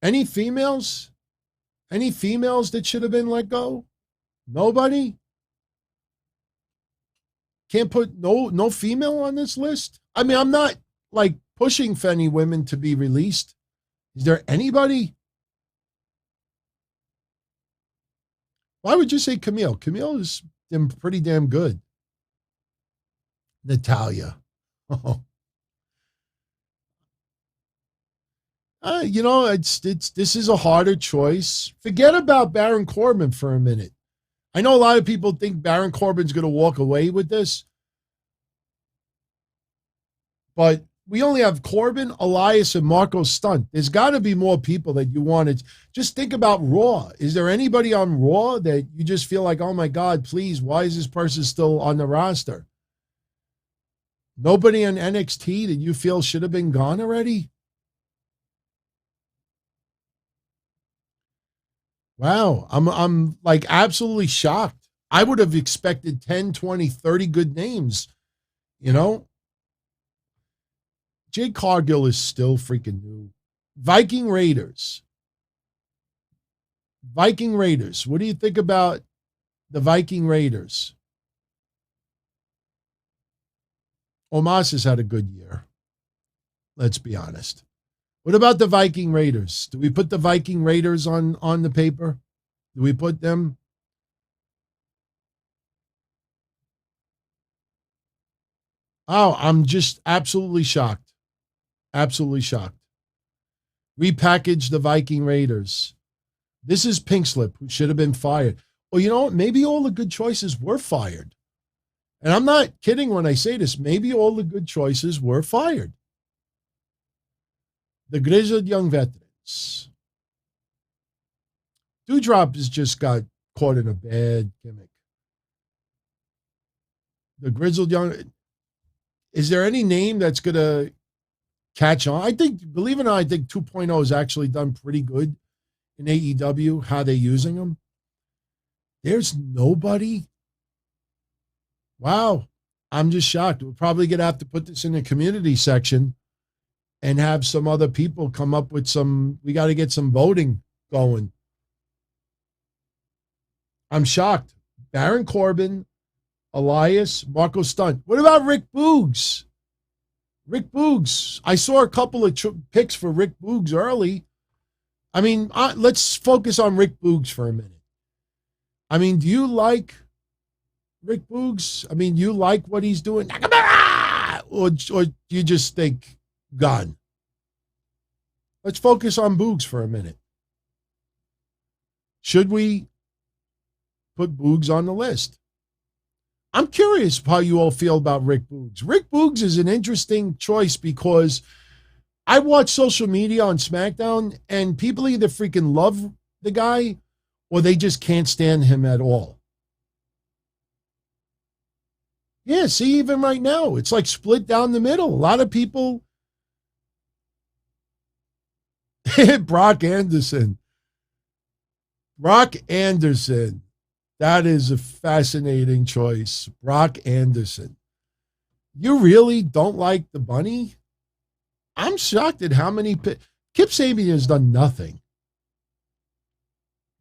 Any females? Any females that should have been let go? Nobody? Can't put no female on this list? I mean, I'm not like pushing for any women to be released. Is there anybody? Why would you say Camille? Camille is pretty damn good. Natalia. This is a harder choice. Forget about Baron Corbin for a minute. I know a lot of people think Baron Corbin's going to walk away with this, but we only have Corbin, Elias, and Marco Stunt. There's got to be more people that you wanted. Just think about Raw. Is there anybody on Raw that you just feel like, oh my God, please, why is this person still on the roster? Nobody on NXT that you feel should have been gone already? Wow, I'm like absolutely shocked. I would have expected 10, 20, 30 good names, you know? Jade Cargill is still freaking new. Viking Raiders. Viking Raiders. What do you think about the Viking Raiders? Omos has had a good year. Let's be honest. What about the Viking Raiders? Do we put the Viking Raiders on the paper? Do we put them? Oh, I'm just absolutely shocked. Absolutely shocked. Repackage the Viking Raiders. This is Pink Slip, who should have been fired. Well, you know what? Maybe all the good choices were fired. And I'm not kidding when I say this. Maybe all the good choices were fired. The Grizzled Young Veterans. Doudrop has just got caught in a bad gimmick. The Grizzled Young... Is there any name that's going to catch on? I think, believe it or not, I think 2.0 has actually done pretty good in AEW, how they're using them. There's nobody. Wow. I'm just shocked. We're probably going to have to put this in the community section and have some other people come up with some, we got to get some voting going. I'm shocked. Baron Corbin, Elias, Marco Stunt. What about Rick Boogs? Rick Boogs. I saw a couple of picks for Rick Boogs early. I mean, let's focus on Rick Boogs for a minute. I mean, do you like Rick Boogs? I mean, you like what he's doing? Or you just think, gone? Let's focus on Boogs for a minute. Should we put Boogs on the list? I'm curious how you all feel about Rick Boogs. Rick Boogs is an interesting choice because I watch social media on SmackDown and people either freaking love the guy or they just can't stand him at all. Yeah, see, even right now, it's like split down the middle. A lot of people. Brock Anderson. Brock Anderson. That is a fascinating choice. Brock Anderson. You really don't like the bunny? I'm shocked at how many... Kip Sabian has done nothing.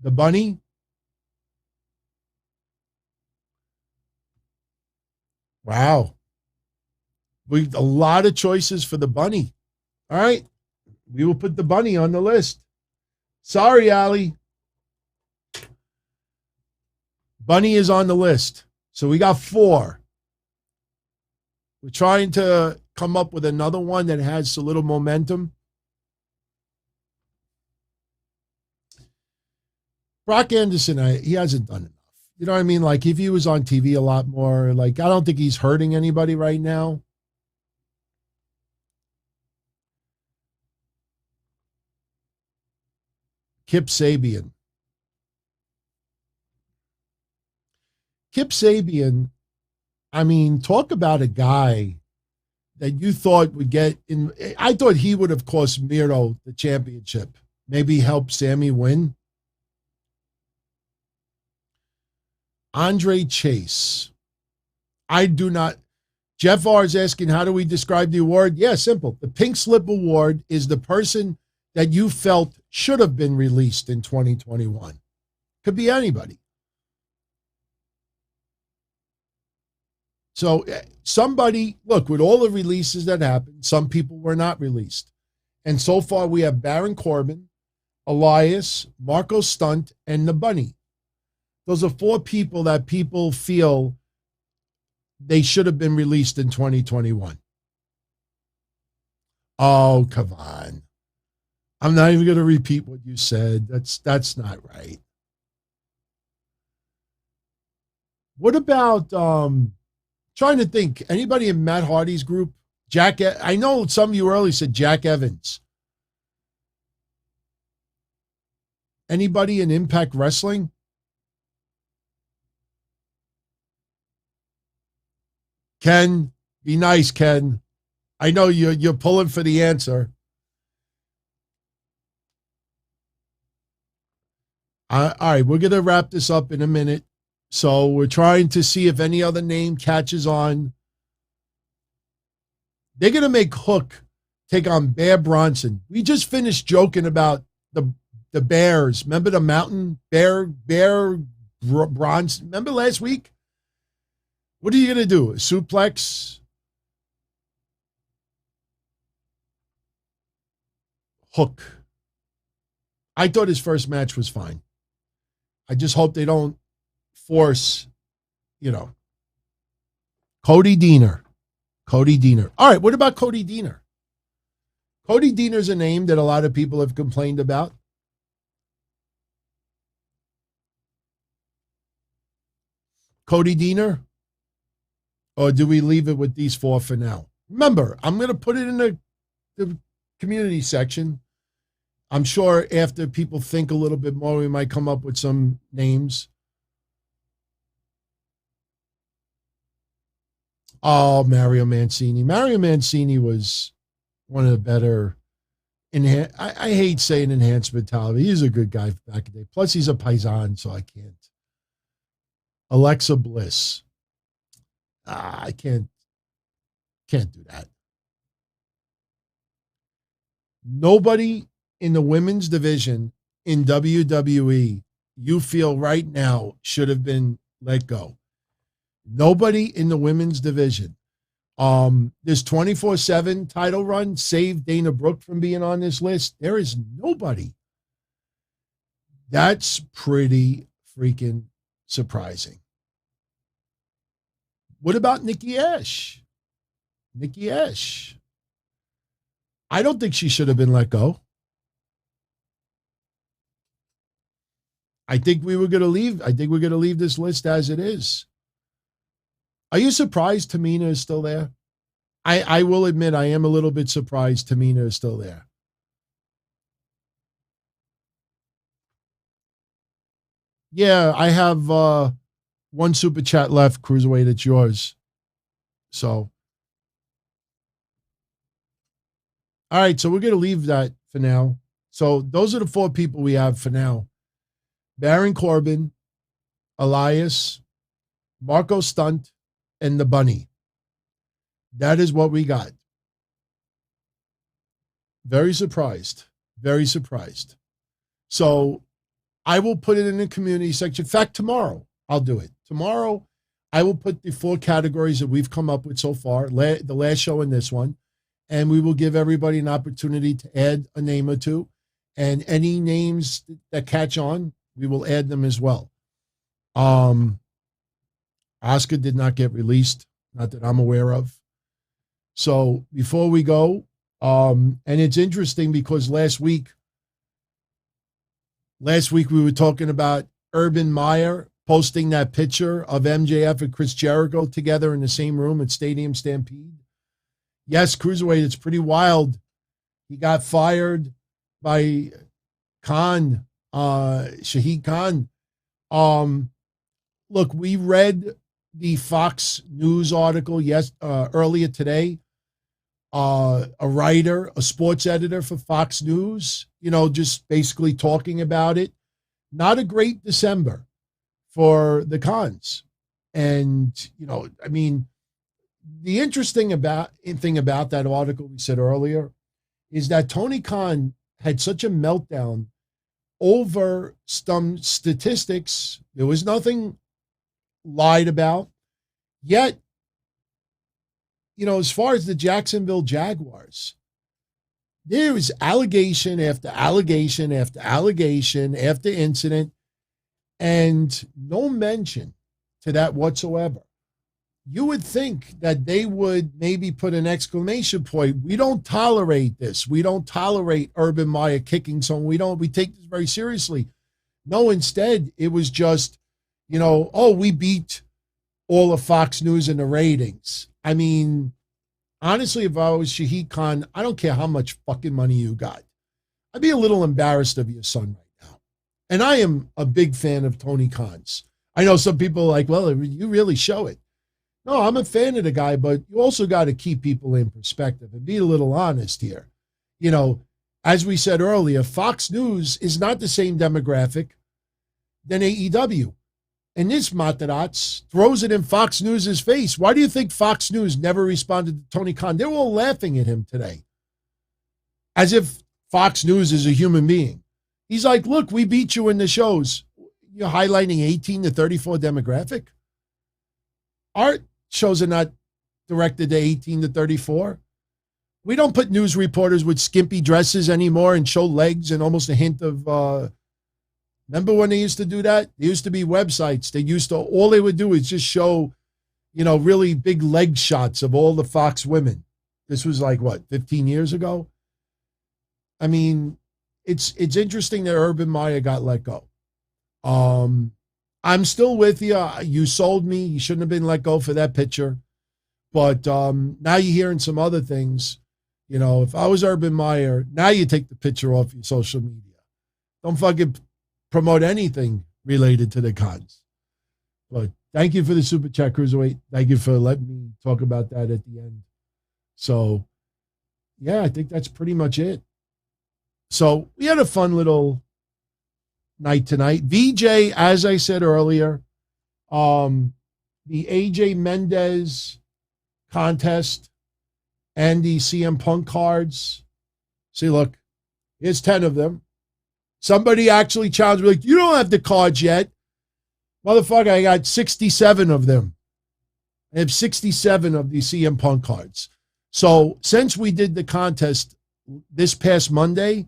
The bunny? Wow. A lot of choices for the bunny. All right. We will put the bunny on the list. Sorry, Allie. Bunny is on the list. So we got 4. We're trying to come up with another one that has a little momentum. Brock Anderson, he hasn't done enough. You know what I mean? Like, if he was on TV a lot more, like, I don't think he's hurting anybody right now. Kip Sabian. Kip Sabian, I mean, talk about a guy that you thought would get in. I thought he would have cost Miro the championship. Maybe help Sammy win. Andre Chase. I do not. Jeff R is asking, how do we describe the award? Yeah, simple. The Pink Slip Award is the person that you felt should have been released in 2021. Could be anybody. So somebody, look, with all the releases that happened, some people were not released. And so far we have Baron Corbin, Elias, Marco Stunt, and the Bunny. Those are 4 people that people feel they should have been released in 2021. Oh, come on. I'm not even going to repeat what you said. That's not right. What about trying to think, anybody in Matt Hardy's group? I know some of you earlier said Jack Evans. Anybody in Impact Wrestling? Ken, be nice, Ken. I know you're pulling for the answer. All right, we're going to wrap this up in a minute. So we're trying to see if any other name catches on. They're going to make Hook take on Bear Bronson. We just finished joking about the Bears. Remember the Mountain Bear Bronson? Remember last week? What are you going to do? A suplex? Hook. I thought his first match was fine. I just hope they don't force, Cody Deaner. All right, what about Cody Deaner? Cody Deaner's a name that a lot of people have complained about. Cody Deaner? Or do we leave it with these four for now? Remember, I'm going to put it in the community section. I'm sure after people think a little bit more, we might come up with some names. Oh, Mario Mancini. Mario Mancini was one of the better. I hate saying enhanced mentality. He's a good guy back in the day. Plus, he's a paisan, so I can't. Alexa Bliss. I can't do that. Nobody in the women's division in WWE you feel right now should have been let go. Nobody in the women's division. This 24/7 title run saved Dana Brooke from being on this list. There is nobody. That's pretty freaking surprising. What about Nikki Ash? Nikki Ash. I don't think she should have been let go. I think we're going to leave this list as it is. Are you surprised Tamina is still there? I will admit I am a little bit surprised Tamina is still there. Yeah, I have one super chat left, Cruiserweight, it's yours. So, all right, so we're going to leave that for now. So those are the four people we have for now. Baron Corbin, Elias, Marco Stunt, and the Bunny. That is what we got. Very surprised. Very surprised. So I will put it in the community section. In fact, tomorrow I'll do it. Tomorrow I will put the four categories that we've come up with so far, the last show and this one, and we will give everybody an opportunity to add a name or two. And any names that catch on, we will add them as well. Oscar did not get released, not that I'm aware of. So before we go, and it's interesting because last week we were talking about Urban Meyer posting that picture of MJF and Chris Jericho together in the same room at Stadium Stampede. Yes, Cruiserweight, it's pretty wild. He got fired by Khan, Shahid Khan. Look, we read the Fox News article earlier today. A writer, a sports editor for Fox News, just basically talking about it. Not a great December for the Khans. And, the interesting thing about that article we said earlier is that Tony Khan had such a meltdown over some statistics. There was nothing lied about. Yet, as far as the Jacksonville Jaguars, there was allegation after allegation after allegation after incident, and no mention to that whatsoever. you would think that they would maybe put an exclamation point. We don't tolerate this. We don't tolerate Urban Meyer kicking someone. We take this very seriously. No, instead, it was just, we beat all of Fox News in the ratings. I mean, honestly, if I was Shahid Khan, I don't care how much fucking money you got. I'd be a little embarrassed of your son right now. And I am a big fan of Tony Khan's. I know some people are like, well, you really show it. No, I'm a fan of the guy, but you also got to keep people in perspective and be a little honest here. As we said earlier, Fox News is not the same demographic than AEW. And this Matarazzo throws it in Fox News' face. Why do you think Fox News never responded to Tony Khan? They were all laughing at him today. As if Fox News is a human being. He's like, look, we beat you in the shows. You're highlighting 18 to 34 demographic. Our shows are not directed to 18 to 34. We don't put news reporters with skimpy dresses anymore and show legs and almost a hint of, remember when they used to do that? There used to be websites. All they would do is just show, really big leg shots of all the Fox women. This was like, 15 years ago? I mean, it's interesting that Urban Meyer got let go. I'm still with you. You sold me. You shouldn't have been let go for that picture. But now you're hearing some other things. If I was Urban Meyer, now you take the picture off your social media. Don't fucking promote anything related to the Khans. But thank you for the Super Chat, Cruiserweight. Thank you for letting me talk about that at the end. So, yeah, I think that's pretty much it. So we had a fun little night tonight. VJ, as I said earlier, the AJ Mendez contest and the CM Punk cards. See, look, here's 10 of them. Somebody actually challenged me, like, you don't have the cards yet. Motherfucker, I got 67 of them. I have 67 of the CM Punk cards. So since we did the contest this past Monday,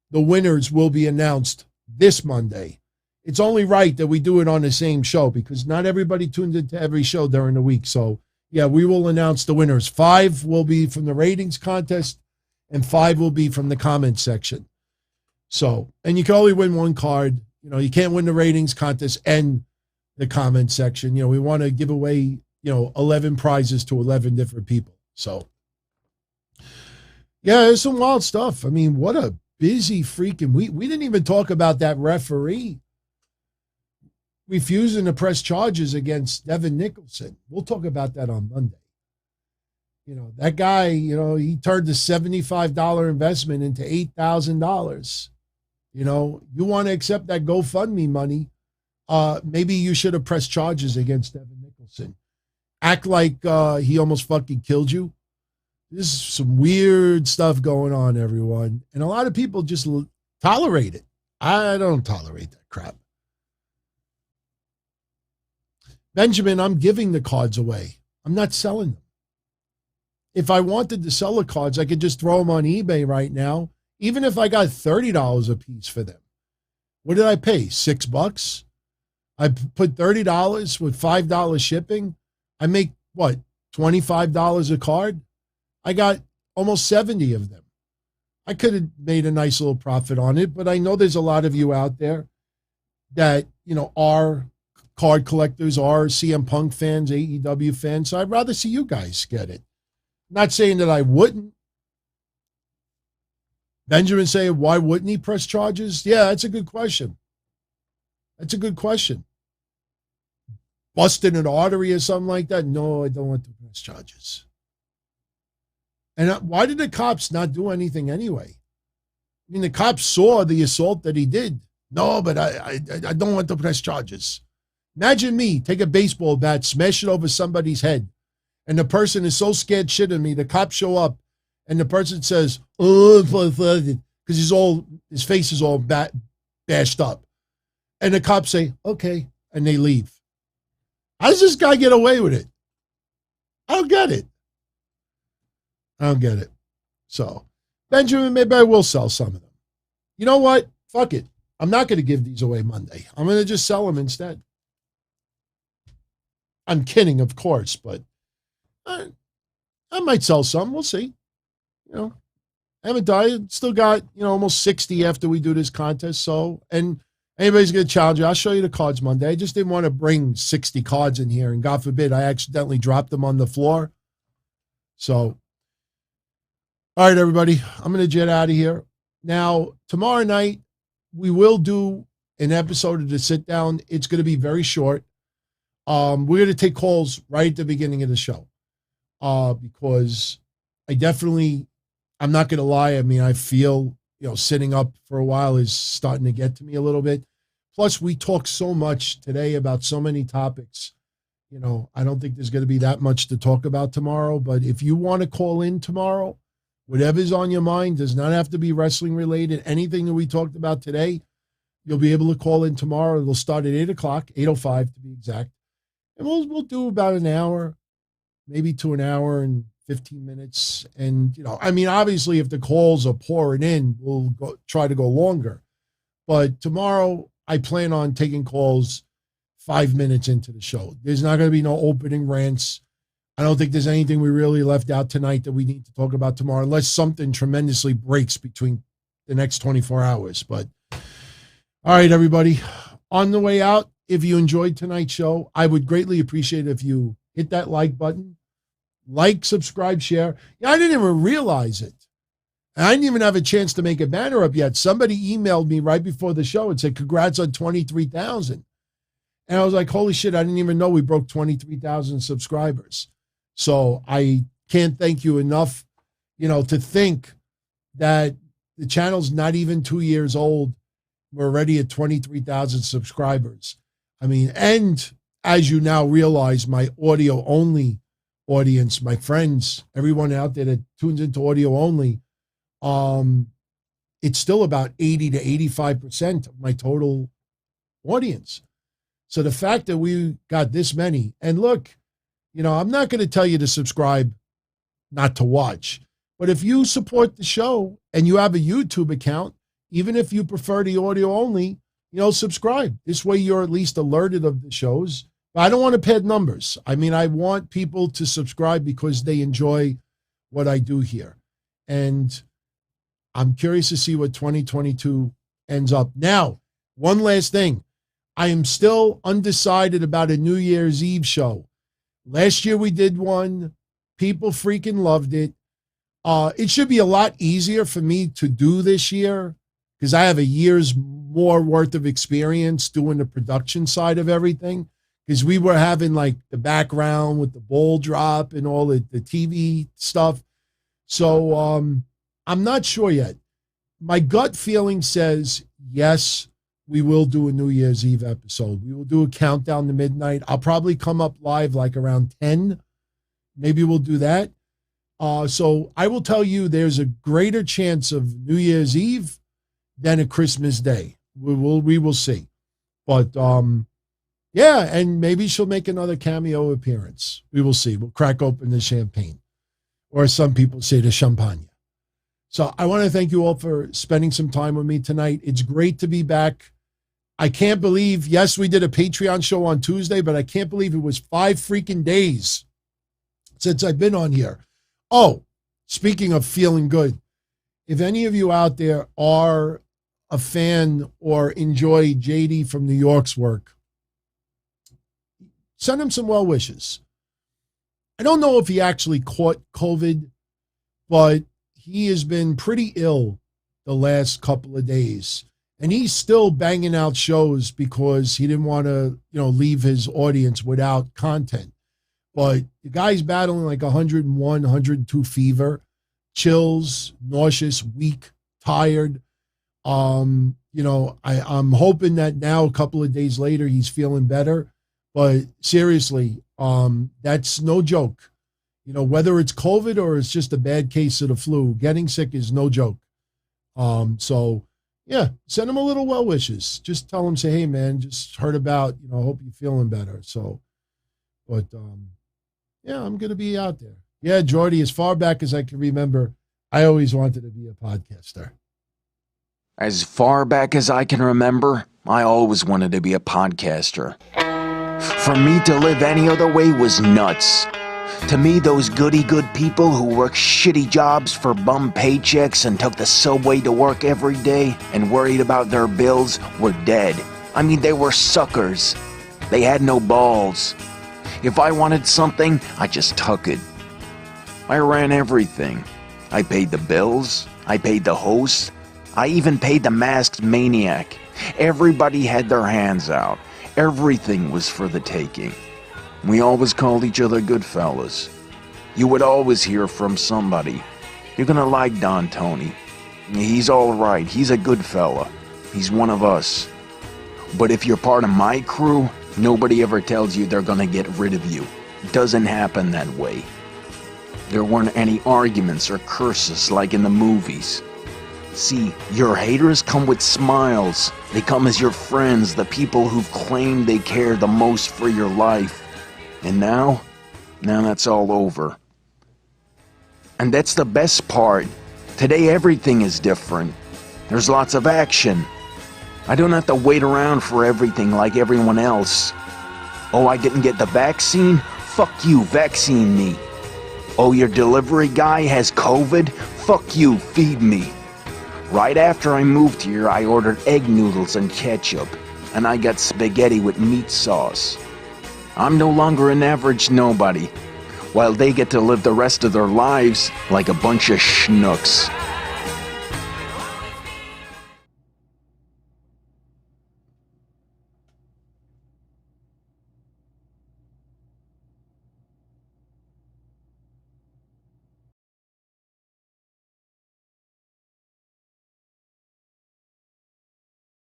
the winners will be announced this Monday. It's only right that we do it on the same show because not everybody tuned into every show during the week. So, yeah, we will announce the winners. 5 will be from the ratings contest and 5 will be from the comment section. So, and you can only win one card. You can't win the ratings contest and the comment section. We want to give away, 11 prizes to 11 different people. So, yeah, there's some wild stuff. I mean, what a busy freaking week. We didn't even talk about that referee refusing to press charges against Devon Nicholson. We'll talk about that on Monday. That guy, he turned the $75 investment into $8,000. You want to accept that GoFundMe money, maybe you should have pressed charges against Devon Nicholson. Act like he almost fucking killed you. This is some weird stuff going on, everyone. And a lot of people just tolerate it. I don't tolerate that crap. Benjamin, I'm giving the cards away. I'm not selling them. If I wanted to sell the cards, I could just throw them on eBay right now, even if I got $30 a piece for them. What did I pay? $6? I put $30 with $5 shipping. I make, what, $25 a card? I got almost 70 of them. I could have made a nice little profit on it, but I know there's a lot of you out there that, are card collectors, are CM Punk fans, AEW fans. So I'd rather see you guys get it. Not saying that I wouldn't. Benjamin saying, why wouldn't he press charges? Yeah, that's a good question. That's a good question. Busting an artery or something like that? No, I don't want to press charges. And why did the cops not do anything anyway? I mean, the cops saw the assault that he did. No, but I don't want to press charges. Imagine me, take a baseball bat, smash it over somebody's head, and the person is so scared shit of me, the cops show up, and the person says, oh, because his face is all bashed up. And the cops say, okay, and they leave. How does this guy get away with it? I don't get it. I don't get it. So, Benjamin, maybe I will sell some of them. You know what? Fuck it. I'm not going to give these away Monday. I'm going to just sell them instead. I'm kidding, of course, but I might sell some. We'll see. You know, I haven't died. Still got, almost 60 after we do this contest. So, and anybody's going to challenge you. I'll show you the cards Monday. I just didn't want to bring 60 cards in here. And God forbid, I accidentally dropped them on the floor. So, all right, everybody. I'm going to jet out of here. Now, tomorrow night, we will do an episode of the sit down. It's going to be very short. We're going to take calls right at the beginning of the show. Because I'm not going to lie. I mean, I feel, sitting up for a while is starting to get to me a little bit. Plus, we talk so much today about so many topics. I don't think there's going to be that much to talk about tomorrow. But if you want to call in tomorrow, whatever's on your mind does not have to be wrestling related. Anything that we talked about today, you'll be able to call in tomorrow. It'll start at 8 o'clock, 8:05 to be exact. And we'll do about an hour, maybe to an hour and 15 minutes. And, obviously if the calls are pouring in, we'll try to go longer. But tomorrow I plan on taking calls 5 minutes into the show. There's not going to be no opening rants. I don't think there's anything we really left out tonight that we need to talk about tomorrow, unless something tremendously breaks between the next 24 hours. But all right, everybody, on the way out, if you enjoyed tonight's show, I would greatly appreciate it if you hit that like button, subscribe, share. Yeah, I didn't even realize it. I didn't even have a chance to make a banner up yet. Somebody emailed me right before the show and said, congrats on 23,000. And I was like, holy shit, I didn't even know we broke 23,000 subscribers. So I can't thank you enough, to think that the channel's not even 2 years old. We're already at 23,000 subscribers. I mean, and as you now realize, my audio only audience, my friends, everyone out there that tunes into audio only, it's still about 80 to 85% of my total audience. So the fact that we got this many, and look, I'm not going to tell you to subscribe, not to watch, but if you support the show and you have a YouTube account, even if you prefer the audio only, subscribe. This way you're at least alerted of the shows. But I don't want to pad numbers. I mean, I want people to subscribe because they enjoy what I do here. And I'm curious to see what 2022 ends up. Now, one last thing. I am still undecided about a New Year's Eve show. Last year we did one. People freaking loved it. It should be a lot easier for me to do this year because I have a year's more worth of experience doing the production side of everything, because we were having like the background with the ball drop and all the TV stuff. So I'm not sure yet. My gut feeling says, yes, we will do a New Year's Eve episode. We will do a countdown to midnight. I'll probably come up live like around 10. Maybe we'll do that. So I will tell you there's a greater chance of New Year's Eve than a Christmas Day. We will see. But yeah, and maybe she'll make another cameo appearance. We will see. We'll crack open the champagne, or some people say the champagne. So I want to thank you all for spending some time with me tonight. It's great to be back. I can't believe, yes, we did a Patreon show on Tuesday, but I can't believe it was 5 freaking days since I've been on here. Oh, speaking of feeling good, if any of you out there are a fan or enjoy JD from New York's work, send him some well wishes. I don't know if he actually caught COVID, but he has been pretty ill the last couple of days. And he's still banging out shows because he didn't want to, leave his audience without content. But the guy's battling like 101, 102 fever, chills, nauseous, weak, tired. I'm hoping that now a couple of days later he's feeling better. But seriously, that's no joke. Whether it's COVID or it's just a bad case of the flu, getting sick is no joke. So yeah, send him a little well wishes. Just tell him, say, hey man, just heard about, hope you're feeling better. So, but yeah, I'm going to be out there. Yeah, Jordy, as far back as I can remember, I always wanted to be a podcaster. As far back as I can remember, I always wanted to be a podcaster. For me to live any other way was nuts. To me, those goody-good people who worked shitty jobs for bum paychecks and took the subway to work every day and worried about their bills were dead. I mean, they were suckers. They had no balls. If I wanted something, I just took it. I ran everything. I paid the bills. I paid the host. I even paid the masked maniac. Everybody had their hands out. Everything was for the taking. We always called each other good fellas. You would always hear from somebody. You're gonna like Don Tony. He's alright. He's a good fella. He's one of us. But if you're part of my crew, nobody ever tells you they're gonna get rid of you. It doesn't happen that way. There weren't any arguments or curses like in the movies. See, your haters come with smiles. They come as your friends, the people who've claimed they care the most for your life. And now that's all over. And that's the best part. Today everything is different. There's lots of action. I don't have to wait around for everything like everyone else. Oh, I didn't get the vaccine? Fuck you, vaccine me. Oh, your delivery guy has COVID? Fuck you, feed me. Right after I moved here, I ordered egg noodles and ketchup, and I got spaghetti with meat sauce. I'm no longer an average nobody, while they get to live the rest of their lives like a bunch of schnooks.